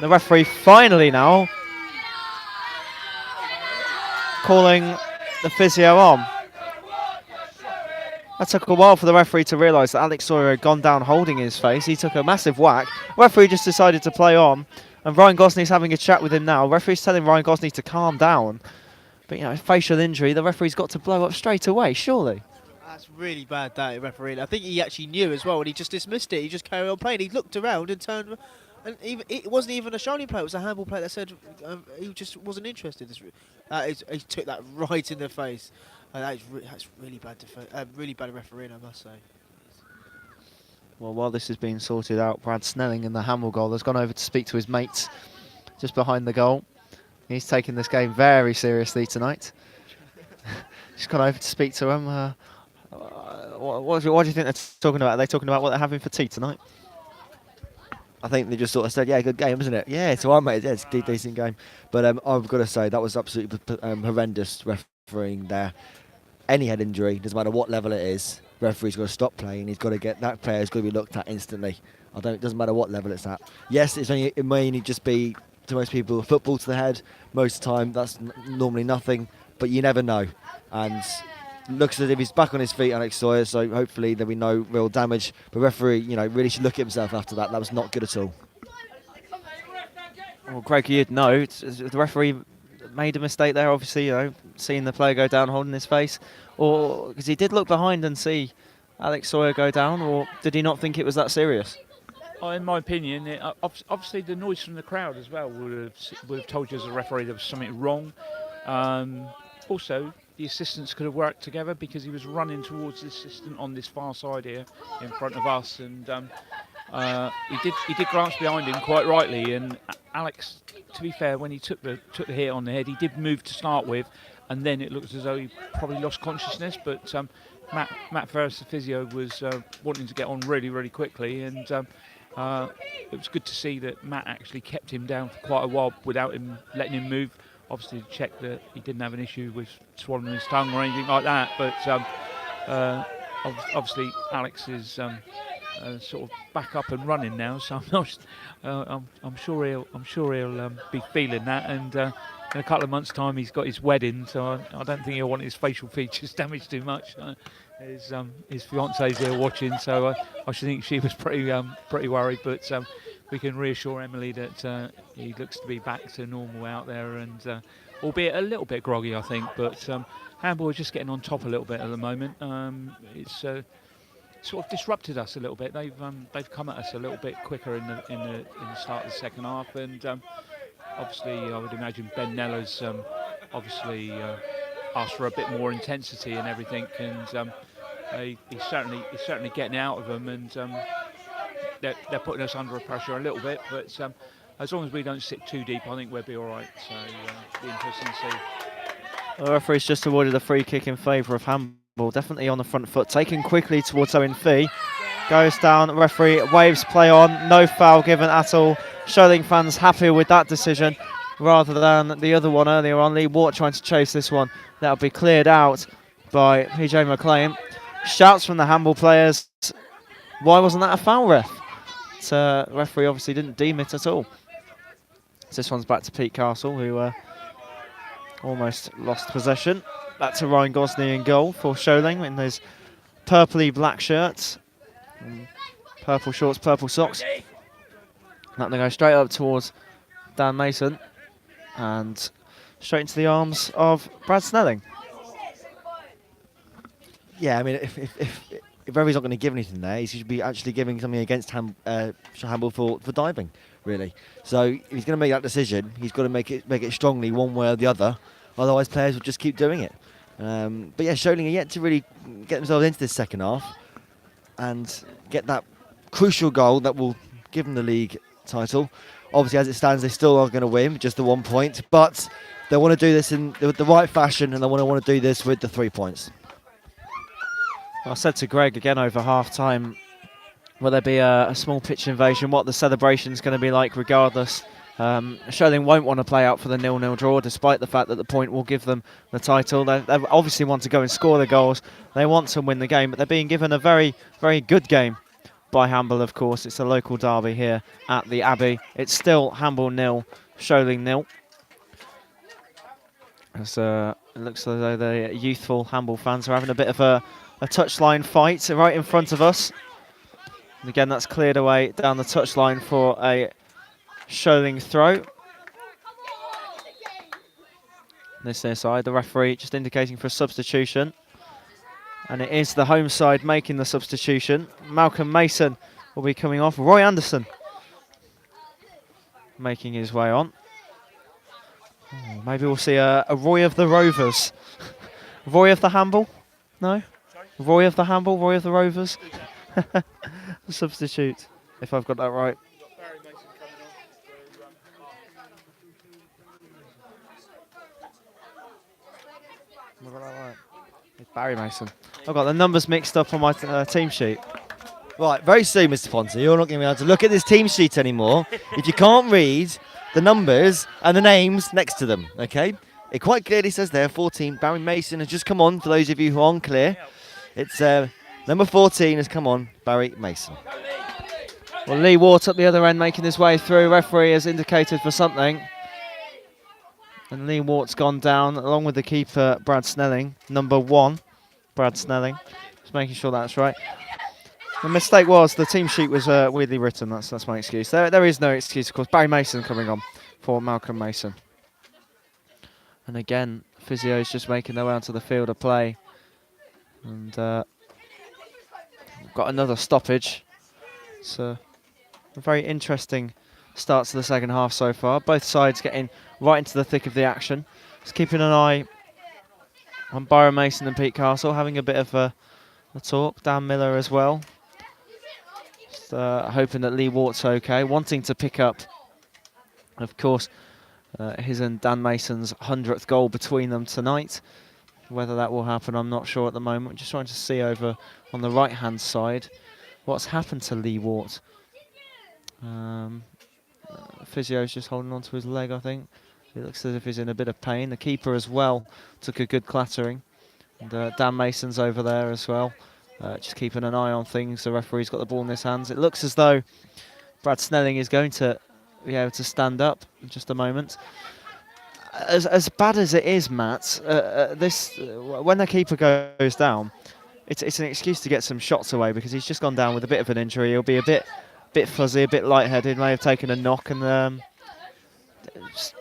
The referee finally now calling the physio on. That took a while for the referee to realise that Alex Sawyer had gone down holding his face. He took a massive whack. The referee just decided to play on. And Ryan Gosney's having a chat with him now. The referee's telling Ryan Gosney to calm down. But, facial injury, the referee's got to blow up straight away, surely. That's really bad, that referee. I think he actually knew as well, and he just dismissed it. He just carried on playing. He looked around and turned, and it wasn't even a Sholing player. It was a Hamble player that said he just wasn't interested. He took that right in the face. That's really bad. Really bad refereeing, I must say. Well, while this is being sorted out, Brad Snelling in the Hamble goal has gone over to speak to his mates just behind the goal. He's taking this game very seriously tonight. Just gone over to speak to him. What do you think they're talking about? Are they talking about what they're having for tea tonight? I think they just sort of said, yeah, good game, isn't it? Yeah, it's all right, mate. Yeah, it's a decent game. But I've got to say, that was absolutely horrendous refereeing there. Any head injury, doesn't matter what level it is, referee's got to stop playing. He's got to get that player's got to be looked at instantly. It doesn't matter what level it's at. Yes, it may only just be, to most people, football to the head. Most of the time, that's normally nothing, but you never know. And looks as if he's back on his feet, Alex Sawyer, so hopefully there'll be no real damage. But referee, really should look at himself after that. That was not good at all. Well, Greg, you'd know. The referee made a mistake there, obviously, seeing the player go down, holding his face. Or, because he did look behind and see Alex Sawyer go down, or did he not think it was that serious? In my opinion, obviously the noise from the crowd as well would have told you as a referee there was something wrong. Also, the assistants could have worked together because he was running towards the assistant on this far side here in front of us, and he did glance behind him quite rightly. And Alex, to be fair, when he took the hit on the head, he did move to start with, and then it looked as though he probably lost consciousness. But Matt Ferris, the physio, was wanting to get on really, really quickly, and it was good to see that Matt actually kept him down for quite a while without him letting him move. Obviously, to check that he didn't have an issue with swallowing his tongue or anything like that. But obviously, Alex is sort of back up and running now, so I'm sure he'll be feeling that. And in a couple of months' time, he's got his wedding, so I don't think he'll want his facial features damaged too much. His fiancée's here watching, so I should think she was pretty worried. But we can reassure Emily that he looks to be back to normal out there, and albeit a little bit groggy, I think. But Hamble are just getting on top a little bit at the moment. It's sort of disrupted us a little bit. They've come at us a little bit quicker in the start of the second half, and obviously I would imagine Ben Neller's obviously asked for a bit more intensity and everything, and he's certainly getting out of them, and they're putting us under pressure a little bit. But as long as we don't sit too deep, I think we'll be all right. So it'll be interesting to see. The referee's just awarded a free kick in favour of Hamble, definitely on the front foot, taken quickly towards Owen Fee. Goes down, referee waves play on, no foul given at all. Sholing fans happy with that decision rather than the other one earlier on. Lee Watt trying to chase this one. That'll be cleared out by PJ McLean. Shouts from the Hamble players. Why wasn't that a foul, ref? Referee obviously didn't deem it at all. So this one's back to Pete Castle, who almost lost possession. Back to Ryan Gosney in goal for Sholing in those purpley black shirts. Purple shorts, purple socks. That they go straight up towards Dan Mason and straight into the arms of Brad Snelling. Yeah, I mean, if referee's not going to give anything there, he should be actually giving something against Hamble for diving, really. So if he's going to make that decision, he's got to make it strongly one way or the other. Otherwise, players will just keep doing it. But yeah, Sholing are yet to really get themselves into this second half and get that crucial goal that will give them the league title. Obviously, as it stands, they still are going to win, just the 1 point. But they want to do this in the right fashion, and they want to do this with the 3 points. I said to Greg again over half-time, will there be a small pitch invasion? What the celebration's going to be like regardless. Sholing won't want to play out for the 0-0 draw, despite the fact that the point will give them the title. They obviously want to go and score the goals. They want to win the game, but they're being given a very, very good game by Hamble, of course. It's a local derby here at the Abbey. It's still Hamble 0, Sholing 0. As it looks as though the youthful Hamble fans are having a bit of a touchline fight right in front of us. And again, that's cleared away down the touchline for a Sholing throw. This near side, the referee just indicating for a substitution. And it is the home side making the substitution. Malcolm Mason will be coming off. Roy Anderson making his way on. Oh, maybe we'll see a Roy of the Rovers. Roy of the Hamble? No? Roy of the Hamble, Roy of the Rovers. Substitute, if I've got that right. It's Barry Mason. I've got the numbers mixed up on my team sheet. Right, very soon, Mr. Ponter, you're not going to be able to look at this team sheet anymore if you can't read the numbers and the names next to them, okay? It quite clearly says there, 14, Barry Mason has just come on, for those of you who aren't clear. It's Number 14 has come on, Barry Mason. Well, Lee Wart up the other end making his way through. Referee has indicated for something. And Lee Wart's gone down along with the keeper, Brad Snelling. Number 1, Brad Snelling. Just making sure that's right. The mistake was the team sheet was weirdly written. That's my excuse. There is no excuse, of course. Barry Mason coming on for Malcolm Mason. And again, physios just making their way onto the field of play. And we've got another stoppage. It's a very interesting start to the second half so far. Both sides getting right into the thick of the action. Just keeping an eye on Byron Mason and Pete Castle, having a bit of a talk. Dan Miller as well. Just hoping that Lee Wart's okay. Wanting to pick up, of course, his and Dan Mason's 100th goal between them tonight. Whether that will happen, I'm not sure at the moment. Just trying to see over on the right-hand side what's happened to Lee Wart. Physio's just holding on to his leg, I think. It looks as if he's in a bit of pain. The keeper as well took a good clattering. And Dan Mason's over there as well. Just keeping an eye on things. The referee's got the ball in his hands. It looks as though Brad Snelling is going to be able to stand up in just a moment. As bad as it is, Matt, when the keeper goes down, it's an excuse to get some shots away because he's just gone down with a bit of an injury. He'll be a bit fuzzy, a bit lightheaded, may have taken a knock, and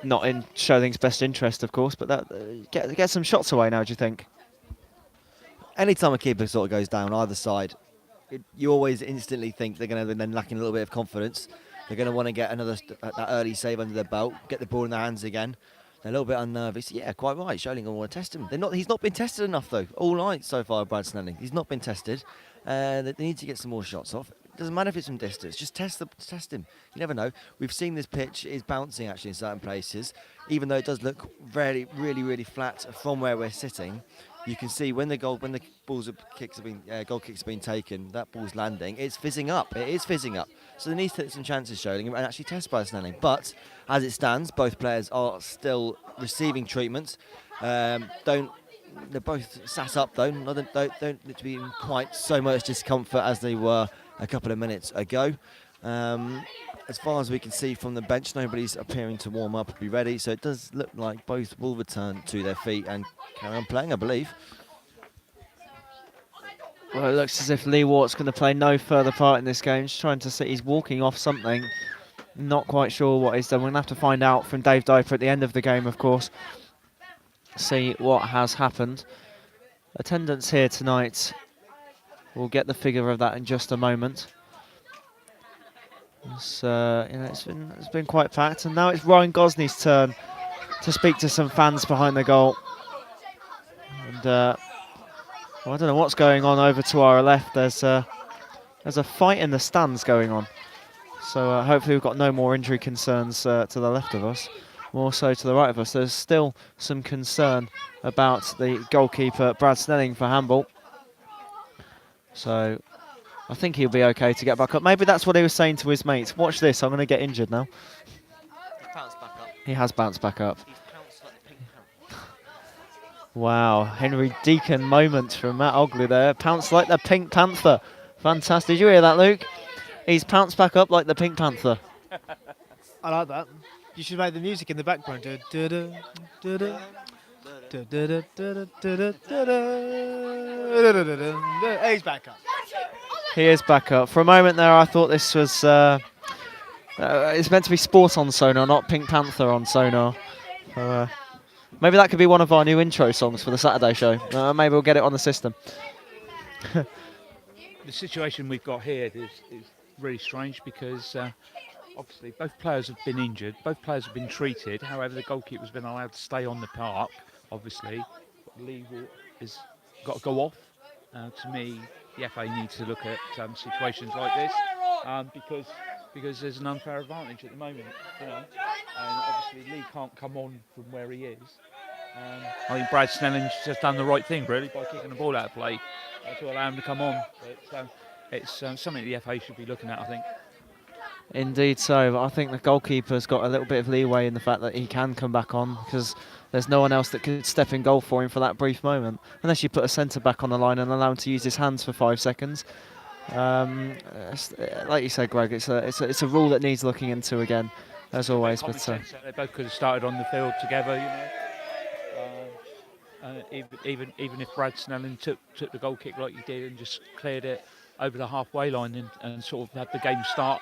not in Sholing's best interest, of course, but get some shots away now, do you think? Anytime a keeper sort of goes down either side, you always instantly think they're going to then lacking a little bit of confidence. They're going to want to get that early save under their belt, get the ball in their hands again. They're a little bit unnervous. Yeah, quite right. Sholing will want to test him. He's not been tested enough though. All night so far, Brad Snelling. He's not been tested. They need to get some more shots off. It doesn't matter if it's from distance. Just test him. You never know. We've seen this pitch is bouncing actually in certain places, even though it does look really, really flat from where we're sitting. You can see when the goal kicks have been taken, that ball's landing. It's fizzing up. It is fizzing up. So they need to take some chances, Sholing, and actually test Brad Snelling. But as it stands, both players are still receiving treatment. They're both sat up though. Don't need to be in quite so much discomfort as they were a couple of minutes ago. As far as we can see from the bench, nobody's appearing to warm up and be ready. So it does look like both will return to their feet and carry on playing, I believe. Well, it looks as if Lee Wart's going to play no further part in this game. Just trying to see, he's walking off something. Not quite sure what he's done. We're going to have to find out from Dave Diper at the end of the game, of course. See what has happened. Attendance here tonight. We'll get the figure of that in just a moment. It's been quite packed, and now it's Ryan Gosney's turn to speak to some fans behind the goal. And I don't know what's going on over to our left. There's a fight in the stands going on. So hopefully we've got no more injury concerns to the left of us. More so to the right of us. There's still some concern about the goalkeeper, Brad Snelling, for Hamble. So I think he'll be okay to get back up. Maybe that's what he was saying to his mates. Watch this, I'm going to get injured now. He has bounced back up. Wow, Henry Deacon moment from Mat Ogley there. Pounced like the Pink Panther. Fantastic. Did you hear that, Luke? He's pounced back up like the Pink Panther. I like that. You should make the music in the background. He's back up. He is back up. For a moment there, I thought this was... it's meant to be Sport on Sonar, not Pink Panther on Sonar. So, maybe that could be one of our new intro songs for the Saturday show. Maybe we'll get it on the system. The situation we've got here is really strange because obviously both players have been injured, both players have been treated. However, the goalkeeper's been allowed to stay on the park, obviously. Lee has got to go off. To me, the FA needs to look at situations like this because there's an unfair advantage at the moment, you know. And obviously Lee can't come on from where he is. I think Brad Snelling's just done the right thing really by kicking the ball out of play to allow him to come on. But, it's something the FA should be looking at, I think. Indeed so, but I think the goalkeeper's got a little bit of leeway in the fact that he can come back on, because there's no one else that could step in goal for him for that brief moment, unless you put a centre back on the line and allow him to use his hands for 5 seconds. Like you said, Greg, it's a rule that needs looking into again, as always. But they both could have started on the field together, even if Brad Snelling took the goal kick like he did and just cleared it over the halfway line and sort of had the game start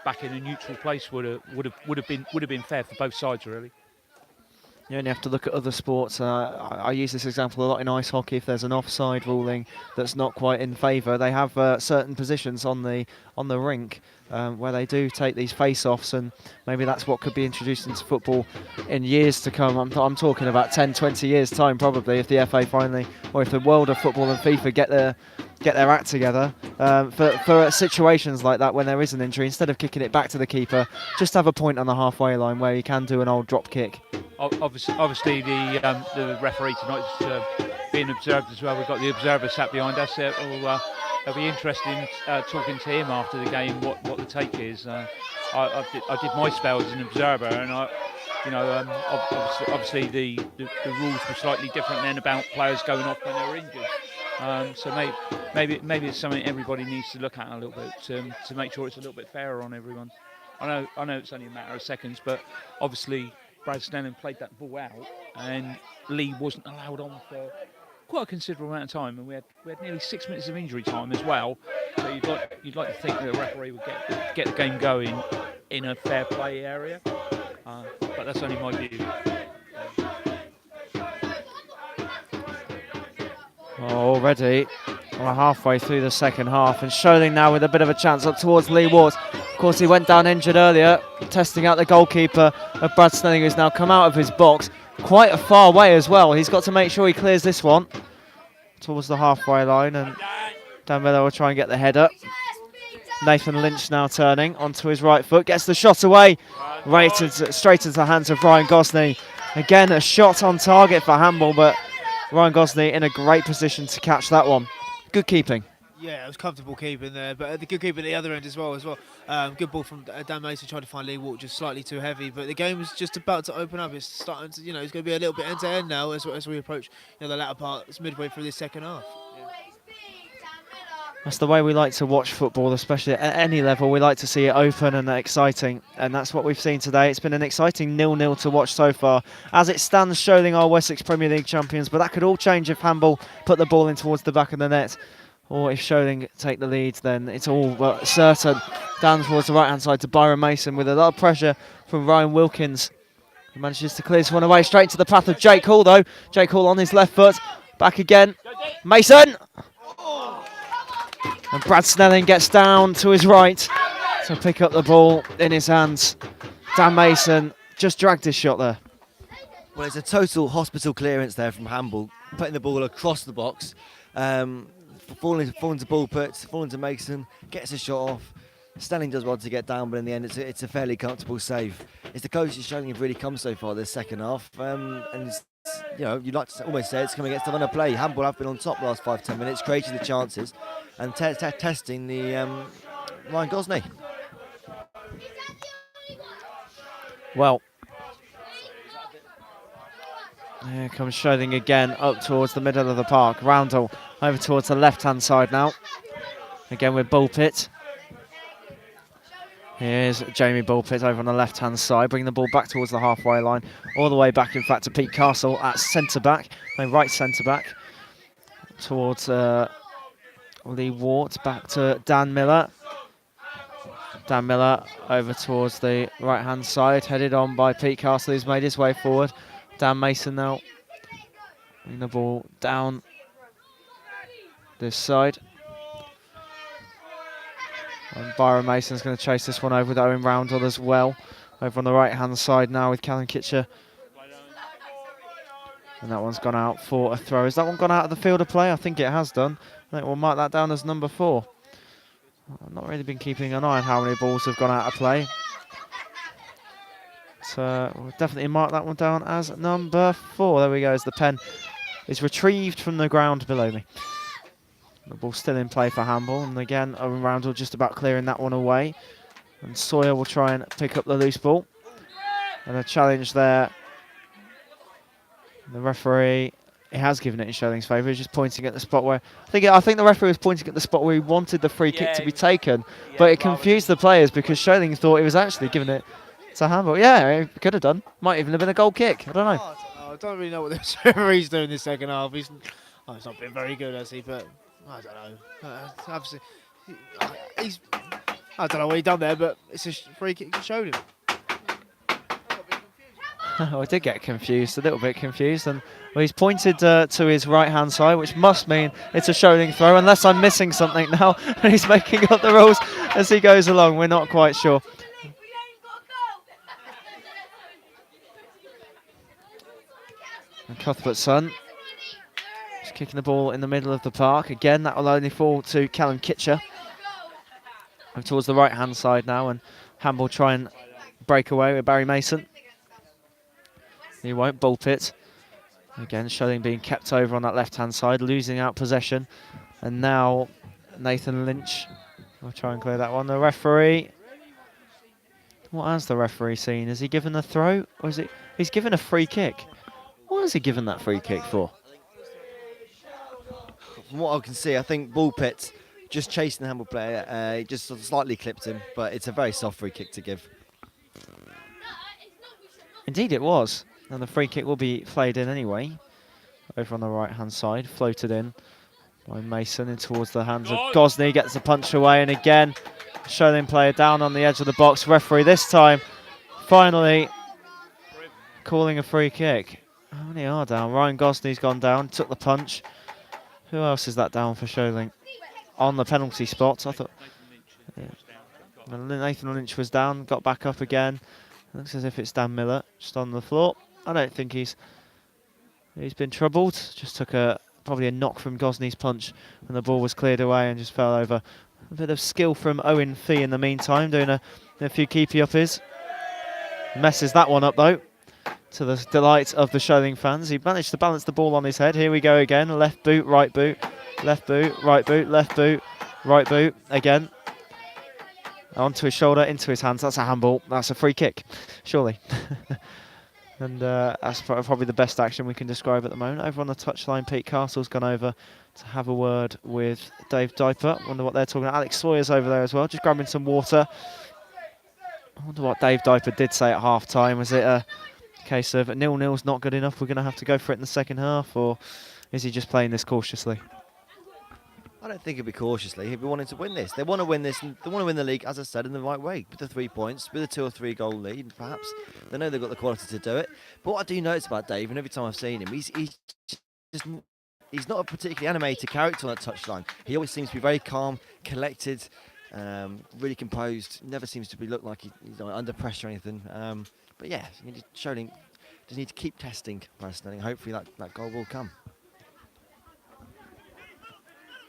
back in a neutral place would have been fair for both sides, really. You only have to look at other sports. I use this example a lot in ice hockey. If there's an offside ruling that's not quite in favour, they have certain positions on the rink where they do take these face-offs, and maybe that's what could be introduced into football in years to come. I'm talking about 10, 20 years time probably, if the FA finally, or if the world of football and FIFA get their act together for situations like that when there is an injury. Instead of kicking it back to the keeper, just have a point on the halfway line where you can do an old drop kick. Obviously, the referee tonight is being observed as well. We've got the observer sat behind us. It'll be interesting talking to him after the game what the take is. I did my spell as an observer, and obviously the rules were slightly different then about players going off when they were injured. So maybe it's something everybody needs to look at a little bit to make sure it's a little bit fairer on everyone. I know it's only a matter of seconds, but obviously Brad Snelling played that ball out, and Lee wasn't allowed on for quite a considerable amount of time, and we had nearly 6 minutes of injury time as well. So you'd like to think that the referee would get the game going in a fair play area, but that's only my view. Already we're halfway through the second half, and Sholing now with a bit of a chance up towards Lee Ward. Of course, he went down injured earlier, testing out the goalkeeper of Brad Snelling, who's now come out of his box quite a far way as well. He's got to make sure he clears this one towards the halfway line, and Dan Miller will try and get the header. Nathan Lynch now turning onto his right foot, gets the shot away, rated straight into the hands of Ryan Gosney. Again, a shot on target for Hamble, but Ryan Gosney in a great position to catch that one. Good keeping. Yeah, it was comfortable keeping there, but the good keeper at the other end as well. Good ball from Dan Mason, trying to find Lee Walk, just slightly too heavy. But the game is just about to open up. It's starting to, it's going to be a little bit end to end now as we approach, the latter part. It's midway through this second half. That's the way we like to watch football, especially at any level. We like to see it open and exciting, and that's what we've seen today. It's been an exciting 0-0 to watch so far. As it stands, Sholing are Wessex Premier League champions, but that could all change if Hamble put the ball in towards the back of the net. Or if Sholing take the lead, then it's all but certain. Down towards the right-hand side to Byron Mason with a lot of pressure from Ryan Wilkins. He manages to clear this one away straight to the path of Jake Hall, though. Jake Hall on his left foot. Back again. Mason! And Brad Snelling gets down to his right to pick up the ball in his hands. Dan Mason just dragged his shot there. Well, it's a total hospital clearance there from Hamble, putting the ball across the box. Falling to Bullput, falling to Mason, gets a shot off. Snelling does well to get down, but in the end it's a fairly comfortable save. It's the closest Sholing have really come so far this second half, and you'd like to almost say it's coming against the run of play. Hamble have been on top the last 5-10 minutes, creating the chances and testing the Ryan Gosney. Well, here comes Sholing again up towards the middle of the park. Roundel over towards the left-hand side now. Again with Bullpit. Here's Jamie Bullpit over on the left-hand side, bringing the ball back towards the halfway line. All the way back, in fact, to Pete Castle at centre-back. No, right centre-back. Towards Lee Wart, back to Dan Miller. Dan Miller over towards the right-hand side, headed on by Pete Castle, who's made his way forward. Dan Mason now. Bring the ball down this side. And Byron Mason's going to chase this one over with Owen Roundel as well. Over on the right-hand side now with Callum Kitcher. And that one's gone out for a throw. Has that one gone out of the field of play? I think it has done. I think we'll mark that down as number 4. I've not really been keeping an eye on how many balls have gone out of play. So we'll definitely mark that one down as number 4. There we go, as the pen is retrieved from the ground below me. The ball still in play for Hamble, and again Owen Roundel just about clearing that one away. And Sawyer will try and pick up the loose ball. And a challenge there. The referee, he has given it in Sholing's favour. He's just pointing at the spot where I think the referee was pointing at the spot where he wanted the free kick to be taken, but it confused the players because Sholing thought he was actually giving it to Hamble. Yeah, he could have done. Might even have been a goal kick. I don't know. I don't really know what the referee's doing in the second half. He's not been very good, has he? But I don't know. Obviously, I don't know what he done there, but it's a free kick showed him. I did get confused, a little bit confused, and he's pointed to his right-hand side, which must mean it's a Sholing throw, unless I'm missing something now, and he's making up the rules as he goes along. We're not quite sure. And Cuthbert's son is kicking the ball in the middle of the park. Again, that will only fall to Callum Kitcher. And towards the right-hand side now, and Hamble try and break away with Barry Mason. He won't. Ball pit. Again, Sholing being kept over on that left-hand side, losing out possession. And now Nathan Lynch will try and clear that one. The referee. What has the referee seen? Has he given a throw? Or is it? He's given a free kick. What has he given that free kick for? From what I can see, I think ball pit just chasing the Hamble player. He just sort of slightly clipped him, but it's a very soft free kick to give. Indeed it was. And the free kick will be played in anyway. Over on the right-hand side, floated in by Mason in towards the hands of Gosney. Gets the punch away, and again, Sholing player down on the edge of the box. Referee this time, finally calling a free kick. How many are down? Ryan Gosney's gone down, took the punch. Who else is that down for Sholing? On the penalty spot, I thought. Yeah. Nathan Lynch was down, got back up again. Looks as if it's Dan Miller, just on the floor. I don't think he's been troubled. Just took probably a knock from Gosney's punch, and the ball was cleared away and just fell over. A bit of skill from Owen Fee in the meantime, doing a few keepy-uppies. Messes that one up though, to the delight of the Sholing fans. He managed to balance the ball on his head. Here we go again. Left boot, right boot, left boot, right boot, left boot, right boot again. Onto his shoulder, into his hands. That's a handball. That's a free kick, surely. And that's probably the best action we can describe at the moment. Over on the touchline, Pete Castle's gone over to have a word with Dave Diper. Wonder what they're talking about. Alex Sawyer's over there as well, just grabbing some water. I wonder what Dave Diper did say at half-time. Was it a case of 0-0's not good enough, we're going to have to go for it in the second half, or is he just playing this cautiously? I don't think he'll be cautiously. He'll be wanting to win this. They want to win this. They want to win the league, as I said, in the right way. With the 3 points, with a 2 or 3 goal lead, perhaps. They know they've got the quality to do it. But what I do notice about Dave, and every time I've seen him, he's not a particularly animated character on that touchline. He always seems to be very calm, collected, really composed. Never seems to look like he's under pressure or anything. But yeah, Sholing just need to keep testing, personally. Hopefully that goal will come.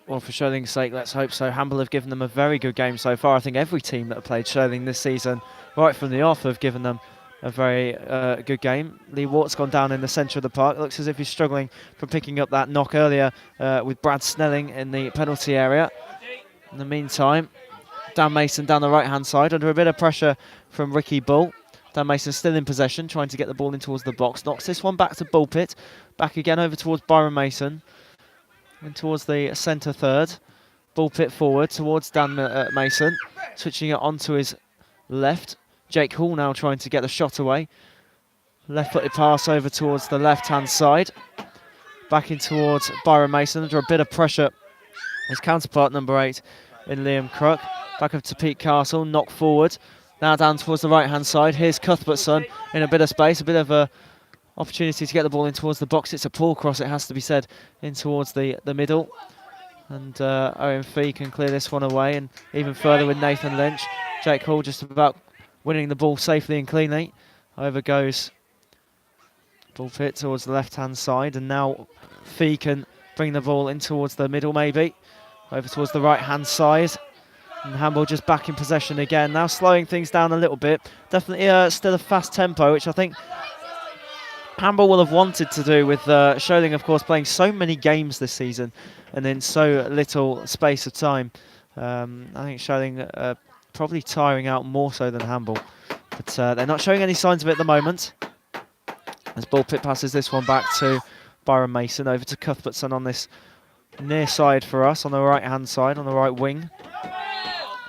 Well, for Sholing's sake, let's hope so. Hamble have given them a very good game so far. I think every team that have played Sholing this season, right from the off, have given them a very good game. Lee Wart's gone down in the centre of the park. It looks as if he's struggling from picking up that knock earlier with Brad Snelling in the penalty area. In the meantime, Dan Mason down the right-hand side under a bit of pressure from Ricky Bull. Dan Mason still in possession, trying to get the ball in towards the box. Knocks this one back to Bullpit. Back again over towards Byron Mason. And towards the centre third. Bullpit forward towards Dan Mason. Switching it onto his left. Jake Hall now trying to get the shot away. Left-footed pass over towards the left-hand side. Back in towards Byron Mason under a bit of pressure. His counterpart, number 8, in Liam Crook. Back up to Pete Castle, knock forward. Now down towards the right-hand side. Here's Cuthbert's son in a bit of space, a bit of a opportunity to get the ball in towards the box. It's a pull cross, it has to be said, in towards the middle. And Owen Fee can clear this one away, and even further with Nathan Lynch. Jake Hall just about winning the ball safely and cleanly. Over goes Bullpit towards the left-hand side, and now Fee can bring the ball in towards the middle maybe. Over towards the right-hand side. And Hamble just back in possession again. Now slowing things down a little bit. Definitely still a fast tempo, which I think Hamble will have wanted to do with Sholing, of course, playing so many games this season and in so little space of time. I think Sholing probably tiring out more so than Hamble. But they're not showing any signs of it at the moment. As Ball Pit passes this one back to Byron Mason, over to Cuthbertson on this near side for us, on the right-hand side, on the right wing.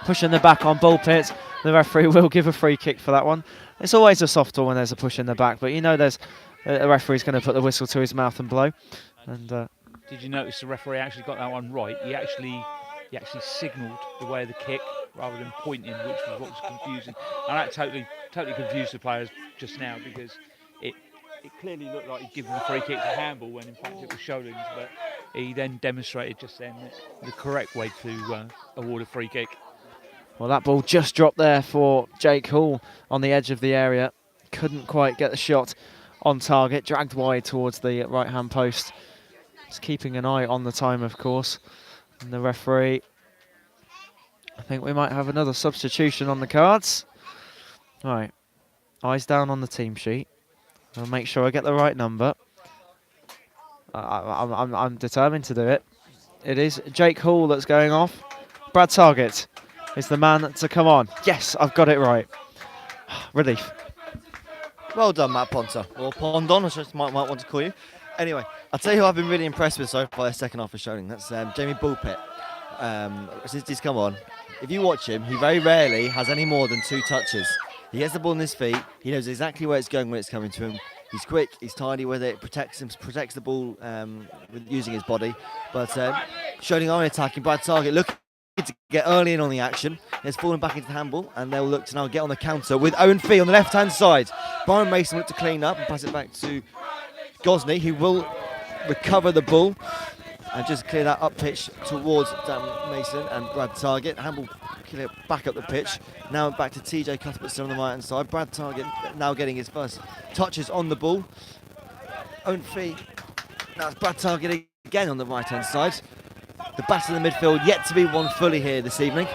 Pushing the back on Ball Pit. The referee will give a free kick for that one. It's always a soft one when there's a push in the back, but you know there's a referee's going to put the whistle to his mouth and blow. And did you notice the referee actually got that one right? He actually signalled the way of the kick rather than pointing, which was what was confusing. And that totally confused the players just now, because it clearly looked like he'd given the free kick to Hamble when in fact it was Sholing's, but he then demonstrated just then the correct way to award a free kick. Well, that ball just dropped there for Jake Hall on the edge of the area. Couldn't quite get the shot on target, dragged wide towards the right-hand post. Just keeping an eye on the time, of course. And the referee, I think we might have another substitution on the cards. Right, eyes down on the team sheet. I'll make sure I get the right number. I'm determined to do it. It is Jake Hall that's going off. Brad Targett is the man to come on. Yes, I've got it right. Relief. Well done, Matt Ponter. Or Pondon, I just might want to call you. Anyway, I'll tell you who I've been really impressed with so far the second half of Sholing. That's Jamie Bullpit. Since he's come on, if you watch him, he very rarely has any more than 2 touches. He gets the ball in his feet. He knows exactly where it's going when it's coming to him. He's quick, he's tidy with it, protects the ball with using his body. But Sholing are attacking. Brad Targett looking to get early in on the action. It's fallen back into Hamble, and they'll look to now get on the counter with Owen Fee on the left-hand side. Byron Mason look to clean up and pass it back to Gosney, who will recover the ball and just clear that up pitch towards Dan Mason and Brad Targett. Hamble clear back up the pitch. Now back to TJ Cuthbertson on the right-hand side. Brad Targett now getting his first touches on the ball. Owen Fee. Now it's Brad Targett again on the right-hand side. The back of the midfield yet to be won fully here this evening.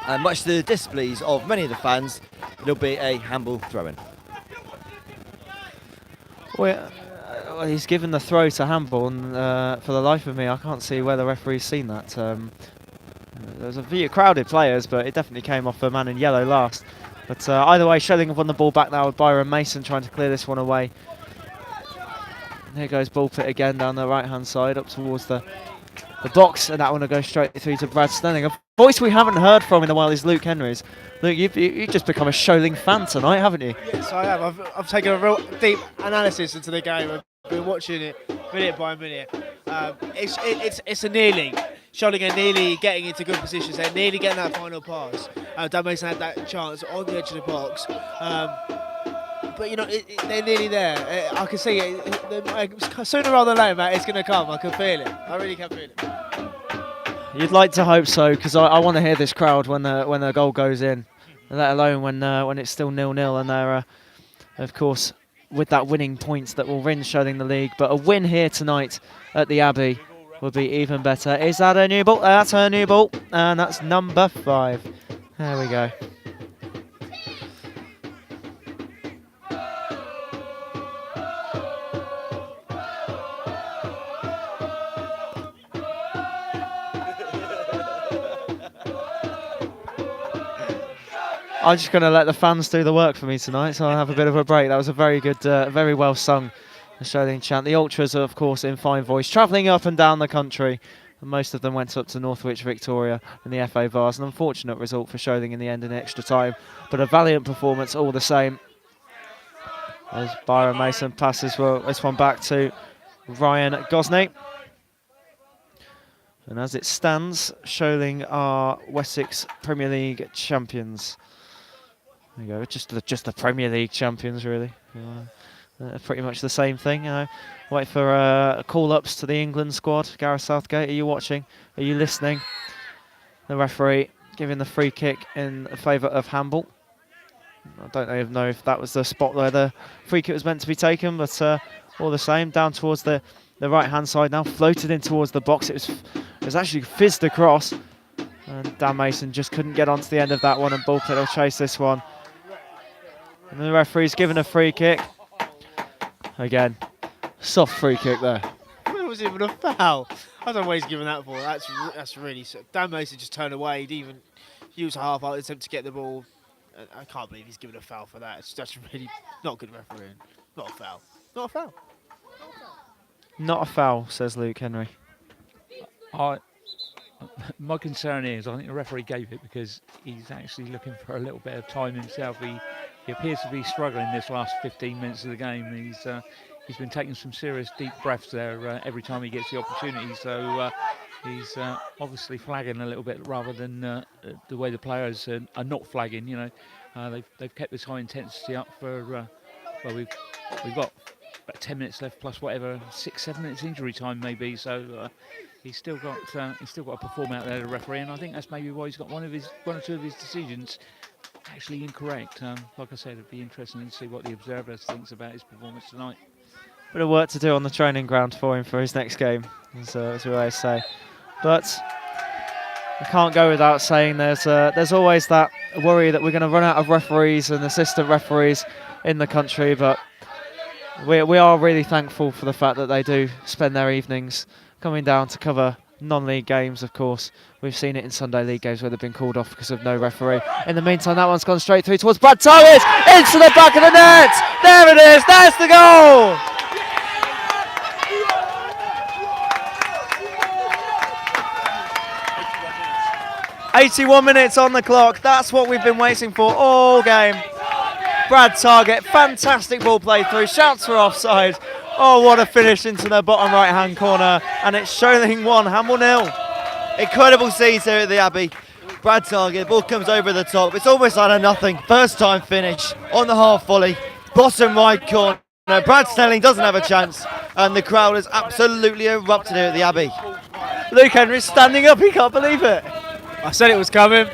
And much to the displease of many of the fans, it'll be a Hamble throw-in. Well, he's given the throw to Hamble, and for the life of me, I can't see where the referee's seen that. There's a few crowded players, but it definitely came off the man in yellow last. But either way, Sholing have won the ball back now with Byron Mason trying to clear this one away. And here goes Ball Pit again down the right-hand side up towards the box, and that one will go straight through to Brad Stenning. A voice we haven't heard from in a while is Luke Henry's. Luke, you've just become a Sholing fan tonight, haven't you? Yes, I have. I've taken a real deep analysis into the game. I've been watching it minute by minute. It's a nearly. Sholing are nearly getting into good positions. They're nearly getting that final pass. Dan Mason had that chance on the edge of the box. But, you know, they're nearly there. I can see it. Sooner rather than later, Matt, it's going to come. I can feel it. I really can feel it. You'd like to hope so, because I want to hear this crowd when the goal goes in, let alone when it's still 0-0 and they're, of course, with that winning points that will win Sholing the league. But a win here tonight at the Abbey would be even better. Is that a new ball? That's a new ball, and that's number 5. There we go. I'm just going to let the fans do the work for me tonight, so I'll have a bit of a break. That was a very good, very well sung Sholing chant. The Ultras are, of course, in fine voice, travelling up and down the country. And most of them went up to Northwich Victoria in the FA Vars. An unfortunate result for Sholing in the end in extra time, but a valiant performance all the same. As Byron Mason passes this one back to Ryan Gosney. And as it stands, Sholing are Wessex Premier League champions. There you go, just the Premier League champions, really. Pretty much the same thing. Wait for call-ups to the England squad. Gareth Southgate, are you watching? Are you listening? The referee giving the free kick in favour of Hamble. I don't even know if that was the spot where the free kick was meant to be taken, but all the same, down towards the right-hand side now, floated in towards the box. It was actually fizzed across, and Dan Mason just couldn't get onto the end of that one, and Ball Pit will chase this one. And the referee's given a free kick. Again, soft free kick there. It was even a foul. I don't know what he's giving that for. That's really Dan Mason just turned away. He didn't even use a half attempt to get the ball. I can't believe he's given a foul for that. That's really not good refereeing. Not a foul. Not a foul. Not a foul, says Luke Henry. My concern is I think the referee gave it because he's actually looking for a little bit of time himself. He appears to be struggling this last 15 minutes of the game. He's been taking some serious deep breaths there every time he gets the opportunity. So he's obviously flagging a little bit rather than the way the players are not flagging. You know, they've kept this high intensity up for well, we've got about 10 minutes left plus whatever 6-7 minutes injury time maybe. So he's still got to perform out there, the referee, and I think that's maybe why he's got one or two of his decisions actually incorrect. Like I said, it'd be interesting to see what the observers thinks about his performance tonight. Bit of work to do on the training ground for him for his next game, as we always say. But I can't go without saying there's always that worry that we're going to run out of referees and assistant referees in the country. But we are really thankful for the fact that they do spend their evenings coming down to cover non-league games. Of course, we've seen it in Sunday league games where they've been called off because of no referee. In the meantime, that one's gone straight through towards Brad Target, into the back of the net. There it is. There's the goal. "81 minutes on the clock." That's what we've been waiting for all game. Brad Target, fantastic ball played through. Shouts for offside. Oh, what a finish into the bottom right-hand corner. And it's Sholing 1, Hamble 0. Incredible scenes here at the Abbey. Brad Target, ball comes over the top. It's almost out of nothing. First time finish on the half volley. Bottom right corner. Brad Snelling doesn't have a chance. And the crowd has absolutely erupted here at the Abbey. Luke Henry standing up, he can't believe it. I said it was coming.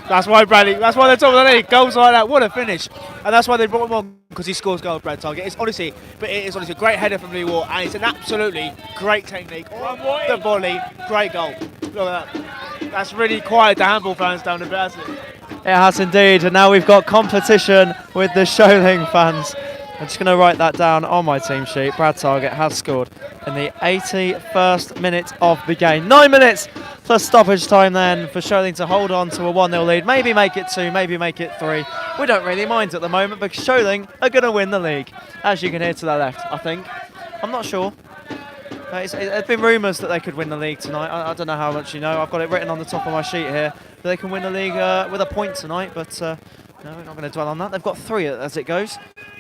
That's why they're top of the league. Goals like that, what a finish. And that's why they brought him on, because he scores goals, Brad Target. It is honestly a great header from Lee Ward, and it's an absolutely great technique. The volley, great goal. Look at that. That's really quieted the handball fans down a bit, hasn't it? It has indeed, and now we've got competition with the Sholing fans. I'm just going to write that down on my team sheet. Brad Target has scored in the 81st minute of the game. 9 minutes plus stoppage time then for Sholing to hold on to a 1-0 lead. Maybe make it 2, maybe make it 3. We don't really mind at the moment because Sholing are going to win the league. As you can hear to the left, I think. I'm not sure. There's been rumours that they could win the league tonight. I don't know how much you know. I've got it written on the top of my sheet here that they can win the league with a point tonight, but no, we're not going to dwell on that. They've got 3 as it goes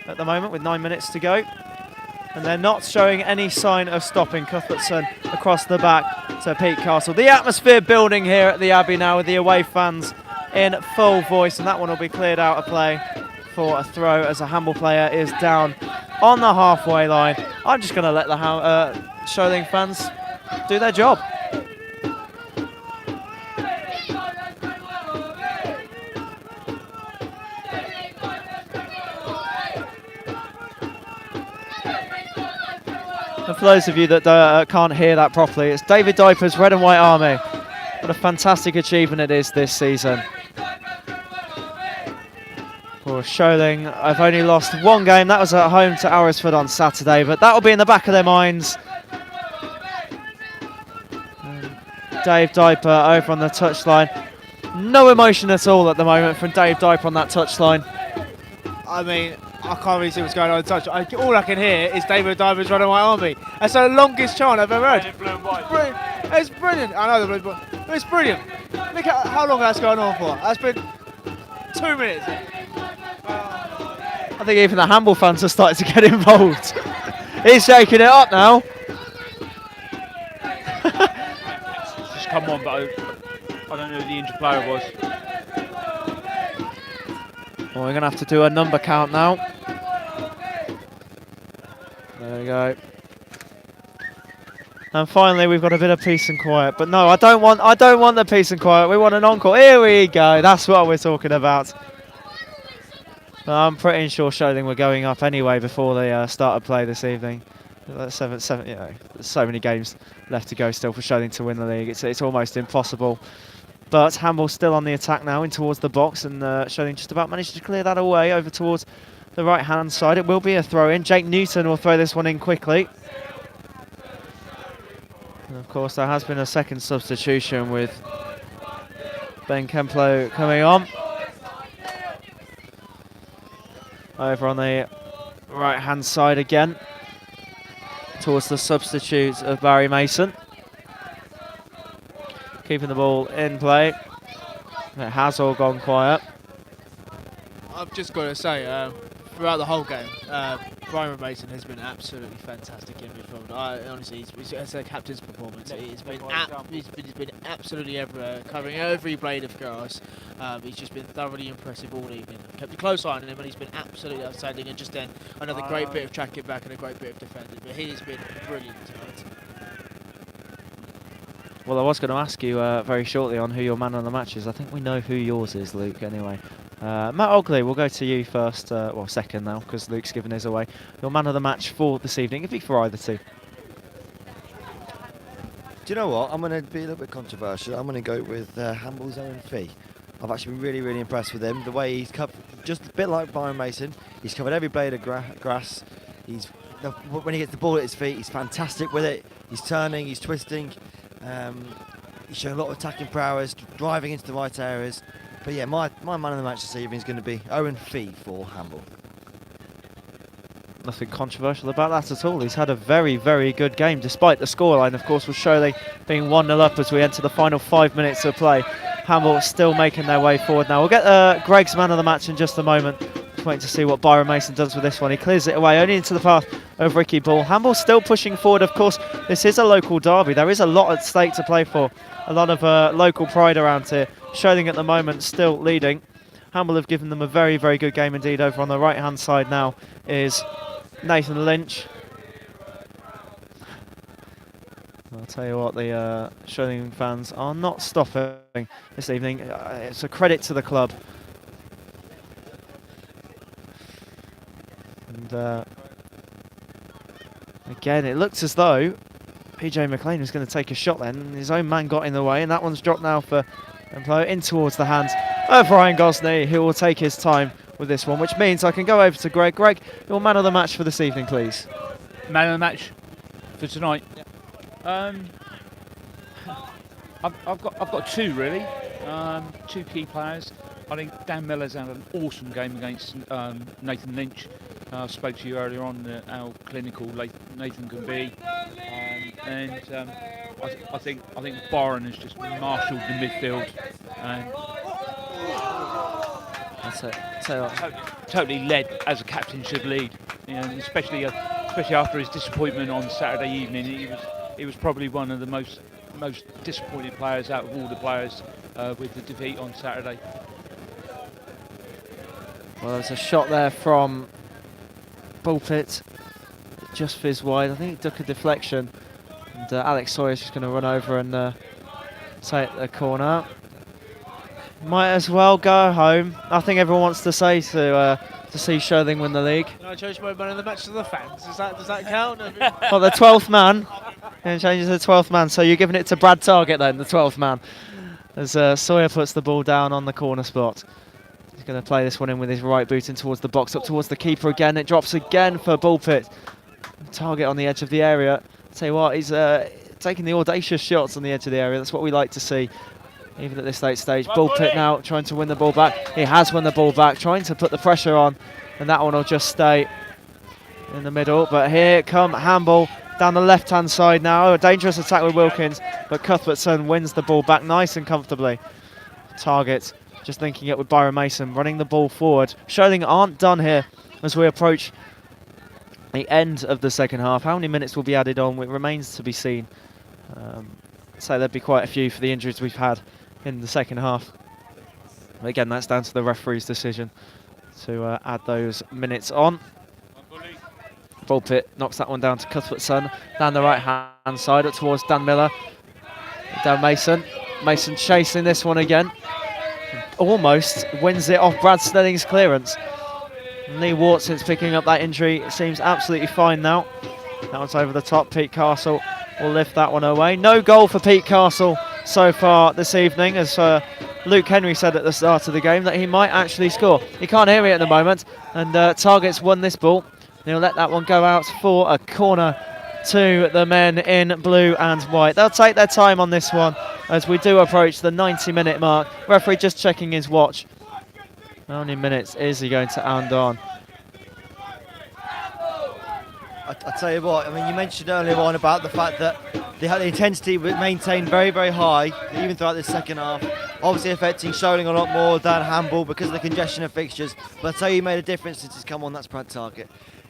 at the moment with 9 minutes to go. And they're not showing any sign of stopping. Cuthbertson across the back to Pete Castle. The atmosphere building here at the Abbey now with the away fans in full voice, and that one will be cleared out of play for a throw as a Hamble player is down on the halfway line. I'm just going to let the Sholing fans do their job. And for those of you that can't hear that properly, it's David Diper's Red and White Army. What a fantastic achievement it is this season. For Sholing, I've only lost 1 game. That was at home to Arisford on Saturday, but that will be in the back of their minds. Dave Diper over on the touchline. No emotion at all at the moment from Dave Diper on that touchline. I mean, I can't really see what's going on in touch. All I can hear is David Diver's Red and White Army. That's the longest chant I've ever heard. It's brilliant. I know the blue, but it's brilliant. Look at how long that's going on for. That's been 2 minutes. I think even the Hamble fans have started to get involved. He's shaking it up now. Just come on, but I don't know who the injured player was. Well, we're going to have to do a number count now. There we go. And finally, we've got a bit of peace and quiet. But no, I don't want the peace and quiet. We want an encore. Here we go. That's what we're talking about. I'm pretty sure Sholing were going up anyway before they started play this evening. Seven, you know, there's so many games left to go still for Sholing to win the league. It's almost impossible. But Hamble's still on the attack now in towards the box, and Sholing just about managed to clear that away over towards the right-hand side. It will be a throw-in. Jake Newton will throw this one in quickly. And of course, there has been a second substitution with Ben Kemplo coming on. Over on the right-hand side again, towards the substitute of Barry Mason. Keeping the ball in play. It has all gone quiet. I've just got to say, throughout the whole game, Brian Mason has been absolutely fantastic in midfield. Honestly, it's a captain's performance. He's been absolutely everywhere, covering every blade of grass. He's just been thoroughly impressive all evening. Kept a close eye on him, and he's been absolutely outstanding. And just then, another great bit of tracking back and a great bit of defending. But he has been brilliant tonight. Well, I was going to ask you very shortly on who your man of the match is. I think we know who yours is, Luke, anyway. Matt Ogley, we'll go to you first, well, second now, because Luke's given his away. Your man of the match for this evening, if he for either two. Do you know what? I'm going to be a little bit controversial. I'm going to go with Hamble's own Fee. I've actually been really, really impressed with him. The way he's covered, just a bit like Byron Mason, he's covered every blade of grass. When he gets the ball at his feet, he's fantastic with it. He's turning, he's twisting. He's shown a lot of attacking prowess, driving into the right areas. But yeah, my man of the match this evening is going to be Owen Fee for Hamble. Nothing controversial about that at all. He's had a very, very good game, despite the scoreline, of course, with Sholing being 1-0 up as we enter the final 5 minutes of play. Hamble still making their way forward now. We'll get Greg's man of the match in just a moment. Just waiting to see what Byron Mason does with this one. He clears it away, only into the path of Ricky Ball. Hamble still pushing forward, of course. This is a local derby. There is a lot at stake to play for. A lot of local pride around here. Sholing at the moment still leading. Hamble have given them a very, very good game indeed. Over on the right-hand side now is Nathan Lynch. I'll tell you what, the Sholing fans are not stopping this evening. It's a credit to the club. And again, it looks as though PJ McLean was going to take a shot then, and his own man got in the way, and that one's dropped now for Emplo in towards the hands of Ryan Gosney, who will take his time with this one, which means I can go over to Greg. Greg, your man of the match for this evening, please. Man of the match for tonight. Yeah. I've got two really, two key players. I think Dan Miller's had an awesome game against Nathan Lynch. I spoke to you earlier on how clinical Nathan can be, and I think Byron has just marshalled the midfield. That's it. Totally led as a captain should lead, you know, especially after his disappointment on Saturday evening. He was probably one of the most disappointed players out of all the players with the defeat on Saturday. Well, there's a shot there from Bullpit, just fizzed wide. I think it took a deflection, and Alex Sawyer's just going to run over and take the corner. Might as well go home. Nothing everyone wants to say to see Sholing win the league. Can I change my man of the match to the fans? Does that count? Well, the 12th man. And changes to the 12th man. So you're giving it to Brad Target then, the 12th man, as Sawyer puts the ball down on the corner spot. He's going to play this one in with his right boot in towards the box, up towards the keeper again. It drops again for Bullpit. Target on the edge of the area. I'll tell you what, he's taking the audacious shots on the edge of the area. That's what we like to see, even at this late stage. Bullpit now trying to win the ball back. He has won the ball back, trying to put the pressure on, and that one will just stay in the middle. But here come Hamble down the left-hand side now. A dangerous attack with Wilkins, but Cuthbertson wins the ball back nice and comfortably. Target just linking it with Byron Mason, running the ball forward. Sholing aren't done here as we approach the end of the second half. How many minutes will be added on? It remains to be seen. So there'd be quite a few for the injuries we've had in the second half. But again, that's down to the referee's decision to add those minutes on. Bullpit knocks that one down to Cuthbertson, down the right-hand side up towards Dan Miller. Down Mason. Mason chasing this one again. Almost wins it off Brad Snelling's clearance. Lee Watson's picking up that injury. It seems absolutely fine now. That one's over the top. Pete Castle will lift that one away. No goal for Pete Castle so far this evening, as Luke Henry said at the start of the game that he might actually score. He can't hear me at the moment, and Target's won this ball. He'll let that one go out for a corner to the men in blue and white. They'll take their time on this one as we do approach the 90-minute mark. Referee just checking his watch. How many minutes is he going to end on? I tell you what, I mean, you mentioned earlier on about the fact that the intensity was maintained very, very high, even throughout the second half. Obviously affecting Sholing a lot more than Hamble because of the congestion of fixtures. But I tell you, he made a difference since he's come on, that's Brad Target.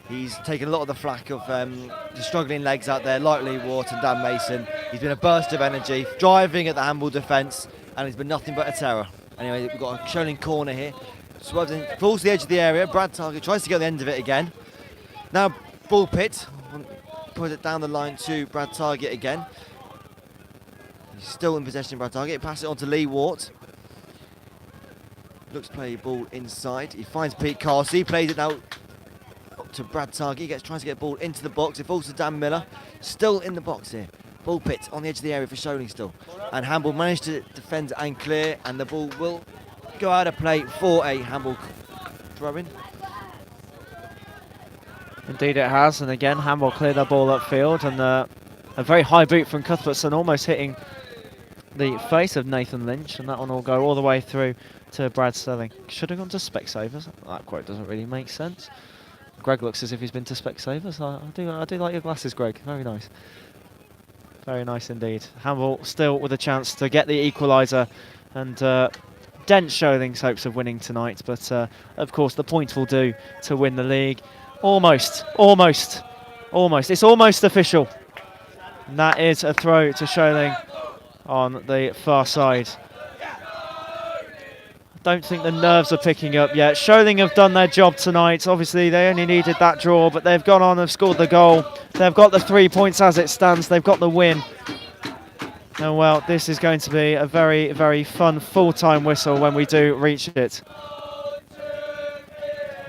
He's taken a lot of the flack of the struggling legs out there, like Lee Wart and Dan Mason. He's been a burst of energy, driving at the Hamble defence, and he's been nothing but a terror. Anyway, we've got a Sholing corner here. Swerves in, falls to the edge of the area. Brad Target tries to get the end of it again. Now, ball pit. Put it down the line to Brad Target again. He's still in possession, Brad Target. Pass it on to Lee Wart. Looks to play ball inside. He finds Pete Carsey. He plays it now up to Brad Target. He tries to get ball into the box. It falls to Dan Miller. Still in the box here. Ball pit on the edge of the area for Sholing still. And Hamble managed to defend and clear, and the ball will go out of play for a Hamble throw-in. Indeed it has, and again Hamble cleared the ball upfield, and a very high boot from Cuthbertson, almost hitting the face of Nathan Lynch, and that one will go all the way through to Brad Sterling. Should have gone to Specsavers. That quote doesn't really make sense. Greg looks as if he's been to Specsavers. I do like your glasses, Greg. Very nice. Very nice indeed. Hamble still with a chance to get the equaliser and dent Sholing's hopes of winning tonight, but of course the point will do to win the league. Almost. It's almost official. And that is a throw to Sholing on the far side. I don't think the nerves are picking up yet. Sholing have done their job tonight. Obviously, they only needed that draw, but they've gone on and scored the goal. They've got the 3 points as it stands. They've got the win. And well, this is going to be a very, very fun full-time whistle when we do reach it.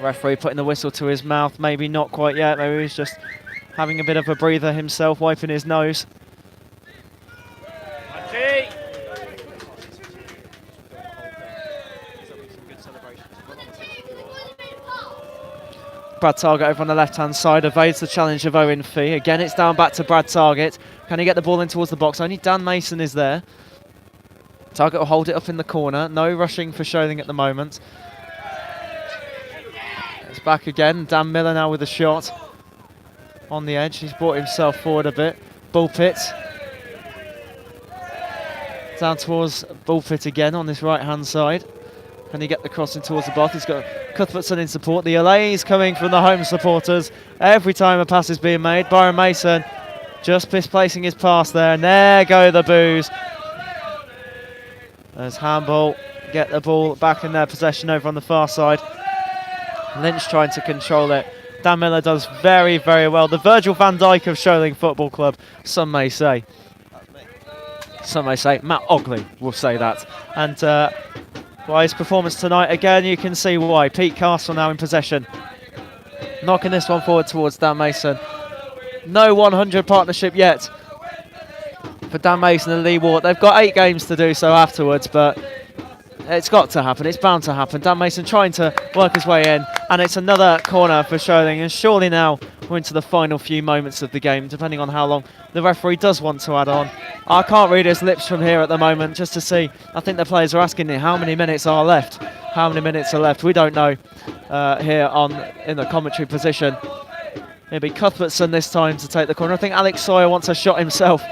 Referee putting the whistle to his mouth, maybe not quite yet, maybe he's just having a bit of a breather himself, wiping his nose. Brad Target over on the left-hand side evades the challenge of Owen Fee. Again, it's down back to Brad Target. Can he get the ball in towards the box? Only Dan Mason is there. Target will hold it up in the corner. No rushing for Sholing at the moment. It's back again. Dan Miller now with a shot on the edge. He's brought himself forward a bit. Ball pit. Down towards ball pit again on this right-hand side. Can he get the crossing towards the box? He's got Cuthbertson in support. The allays coming from the home supporters. Every time a pass is being made. Byron Mason just misplacing his pass there. And there go the boos. As Hamble get the ball back in their possession over on the far side. Lynch trying to control it. Dan Miller does very, very well. The Virgil van Dijk of Sholing Football Club, some may say. Some may say. Matt Ogley will say that. And by his performance tonight, again, you can see why. Pete Castle now in possession. Knocking this one forward towards Dan Mason. No 100 partnership yet for Dan Mason and Lee Wart. They've got 8 games to do so afterwards, but it's got to happen. It's bound to happen. Dan Mason trying to work his way in, and it's another corner for Sholing. And surely now we're into the final few moments of the game, depending on how long the referee does want to add on. I can't read his lips from here at the moment, just to see. I think the players are asking me how many minutes are left. How many minutes are left? We don't know here in the commentary position. Maybe Cuthbertson this time to take the corner. I think Alex Sawyer wants a shot himself,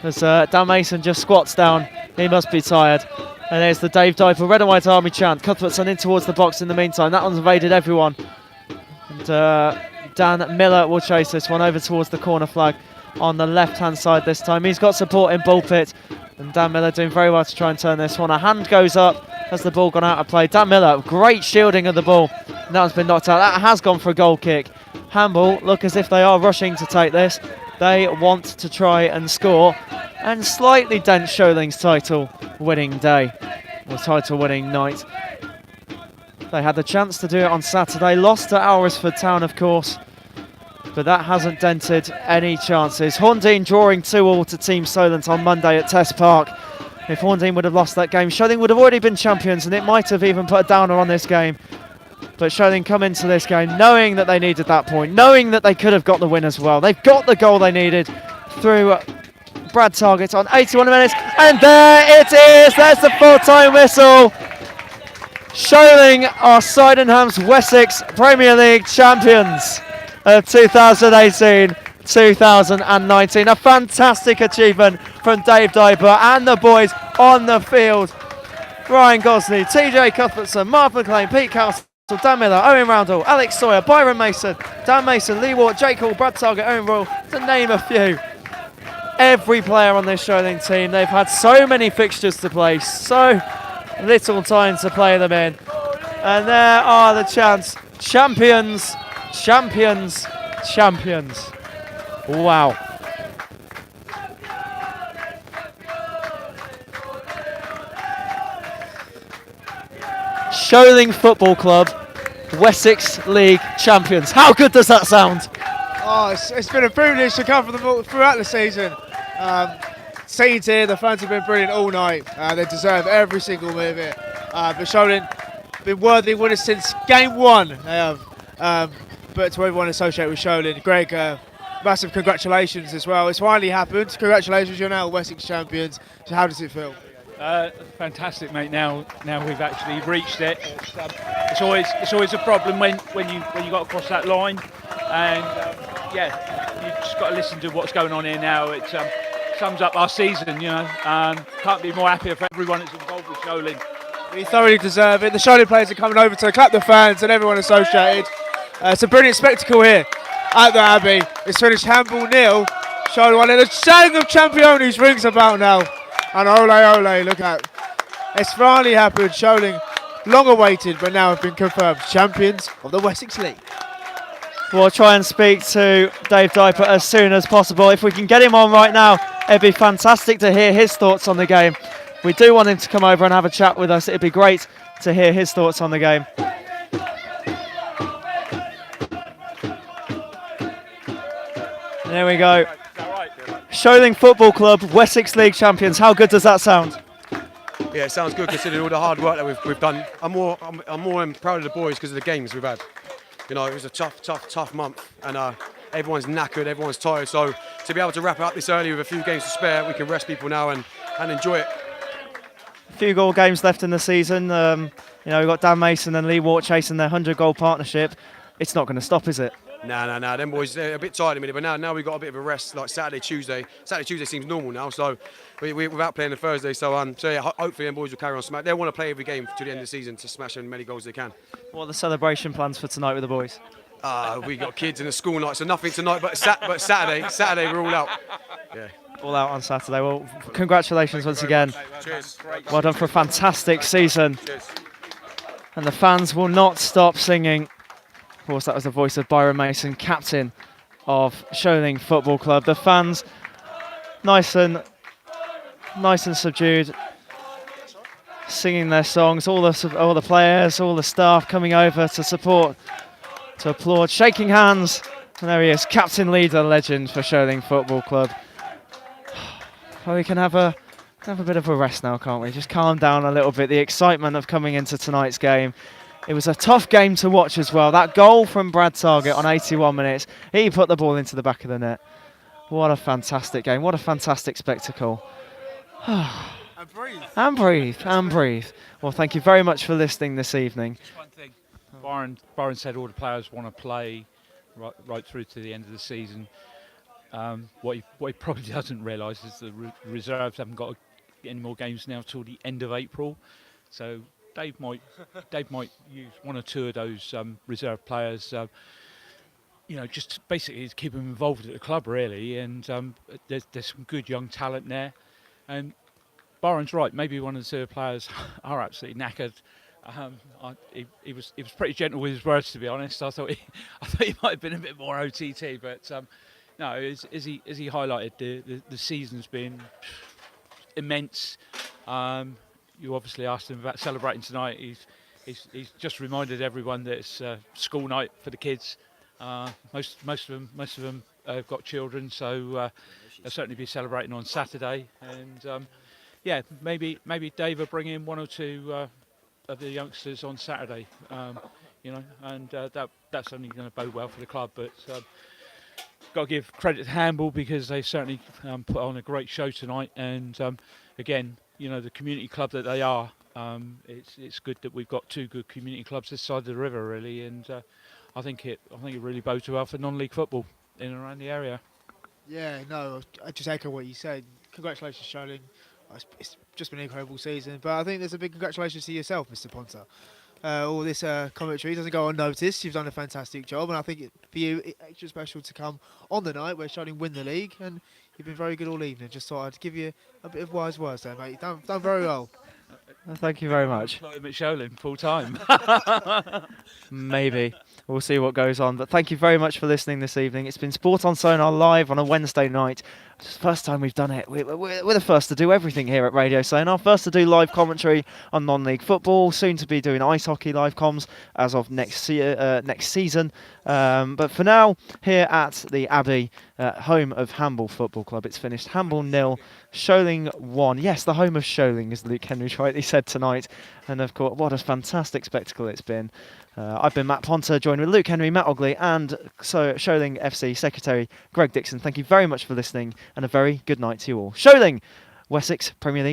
as Dan Mason just squats down. He must be tired. And there's the Dave Diper Red and White Army chant. Cuthbertson in towards the box in the meantime. That one's evaded everyone. And Dan Miller will chase this one over towards the corner flag on the left-hand side this time. He's got support in ball pit. And Dan Miller doing very well to try and turn this one. A hand goes up as the ball gone out of play. Dan Miller, great shielding of the ball. And that one's been knocked out. That has gone for a goal kick. Hamble look as if they are rushing to take this. They want to try and score and slightly dent Sholing's title winning day, or title winning night. They had the chance to do it on Saturday, lost to Alresford Town of course, but that hasn't dented any chances. Horndean drawing 2-2 to Team Solent on Monday at Test Park. If Horndean would have lost that game, Sholing would have already been champions, and it might have even put a downer on this game. But Sholing come into this game knowing that they needed that point, knowing that they could have got the win as well. They've got the goal they needed through Brad Target on 81 minutes, and there it is. There's the full-time whistle. Sholing are Sydenham's Wessex Premier League champions of 2018-2019. A fantastic achievement from Dave Diper and the boys on the field. Ryan Gosley, TJ Cuthbertson, Mark McLean, Pete Castle, Dan Miller, Owen Roundell, Alex Sawyer, Byron Mason, Dan Mason, Lee Ward, Jake Hall, Brad Target, Owen Royal, to name a few. Every player on this Sholing team, they've had so many fixtures to play, so little time to play them in. And there are the chants. Champions, champions, champions. Wow. Sholing Football Club, Wessex League champions. How good does that sound? Oh, it's been a privilege to come throughout the season. Scenes here, the fans have been brilliant all night. They deserve every single minute of it. But Sholing been worthy winners since game one. They have. But to everyone associated with Sholing, Greg, massive congratulations as well. It's finally happened. Congratulations, you're now Wessex champions. So how does it feel? Fantastic, mate. Now we've actually reached it. It's always a problem when you got to cross that line, and you just got to listen to what's going on here now. It sums up our season, you know. Can't be more happier for everyone that's involved with Sholing. We thoroughly deserve it. The Sholing players are coming over to clap the fans and everyone associated. It's a brilliant spectacle here at the Abbey. It's finished Hamble 0, Sholing 1, and the Sang of Championes rings about now. And ole, ole, look at. It's finally happened. Sholing, long awaited, but now have been confirmed champions of the Wessex League. We'll try and speak to Dave Diper as soon as possible. If we can get him on right now, it'd be fantastic to hear his thoughts on the game. We do want him to come over and have a chat with us. It'd be great to hear his thoughts on the game. There we go. Sholing Football Club, Wessex League champions. How good does that sound? Yeah, it sounds good considering all the hard work that we've done. I'm more proud of the boys because of the games we've had. You know, it was a tough month, and everyone's knackered, everyone's tired. So to be able to wrap it up this early with a few games to spare, we can rest people now and enjoy it. A few goal games left in the season. We've got Dan Mason and Lee Wart chasing their 100-goal partnership. It's not going to stop, is it? No. Them boys, they're a bit tired in a minute, but now we've got a bit of a rest, like Saturday, Tuesday. Saturday, Tuesday seems normal now, so we're without playing on Thursday. So yeah, hopefully them boys will carry on smash. They want to play every game to the end of the season to smash as many goals as they can. What are the celebration plans for tonight with the boys? We got kids in a school night, so nothing tonight, but Saturday we're all out. Yeah. All out on Saturday. Well, congratulations once again. Cheers. Well done for a fantastic season. Cheers. And the fans will not stop singing. Of course, that was the voice of Byron Mason, captain of Sholing Football Club. The fans, nice and subdued, singing their songs. All the players, all the staff coming over to support, to applaud, shaking hands. And there he is, captain, leader, legend for Sholing Football Club. Well, we can have a bit of a rest now, can't we? Just calm down a little bit. The excitement of coming into tonight's game. It was a tough game to watch as well. That goal from Brad Target on 81 minutes, he put the ball into the back of the net. What a fantastic game. What a fantastic spectacle. And breathe. Well, thank you very much for listening this evening. Just one thing. Byron said all the players want to play right through to the end of the season. What he probably doesn't realise is the reserves haven't got any more games now till the end of April. So Dave might use one or two of those reserve players, just basically to keep them involved at the club, really. And there's some good young talent there. And Byron's right. Maybe one or two of the players are absolutely knackered. He was pretty gentle with his words, to be honest. I thought he might have been a bit more OTT, but no, as he highlighted, the season's been immense. You obviously asked him about celebrating tonight. He's just reminded everyone that it's school night for the kids. Most of them have got children, so they'll certainly be celebrating on Saturday. And maybe Dave will bring in one or two of the youngsters on Saturday. And that's only going to bode well for the club. But got to give credit to Hamble because they certainly put on a great show tonight. And again, the community club that they are, it's good that we've got two good community clubs this side of the river, really. And I think it really bodes well for non-league football in and around the area. Yeah, no, I just echo what you said. Congratulations, Sholing. It's just been an incredible season, but I think there's a big congratulations to yourself, Mr. Ponter. All this commentary doesn't go unnoticed. You've done a fantastic job, and I think for you, it's extra special to come on the night where Sholing win the league, and you've been very good all evening. Just thought I'd give you a bit of wise words there, mate. You've done very well. Thank you very much. Employ him at Sholing full time. Maybe. We'll see what goes on. But thank you very much for listening this evening. It's been Sport on Sonar live on a Wednesday night. It's the first time we've done it. We're the first to do everything here at Radio Sonar. First to do live commentary on non-league football. Soon to be doing ice hockey live comms as of next season. But for now, here at the Abbey, home of Hamble Football Club, it's finished Hamble 0, Sholing 1. Yes, the home of Sholing, as Luke Henry rightly said tonight. And of course, what a fantastic spectacle it's been. I've been Matt Ponter, joined with Luke Henry, Mat Ogley, and Sholing FC Secretary Greg Dixon. Thank you very much for listening, and a very good night to you all. Sholing, Wessex Premier League.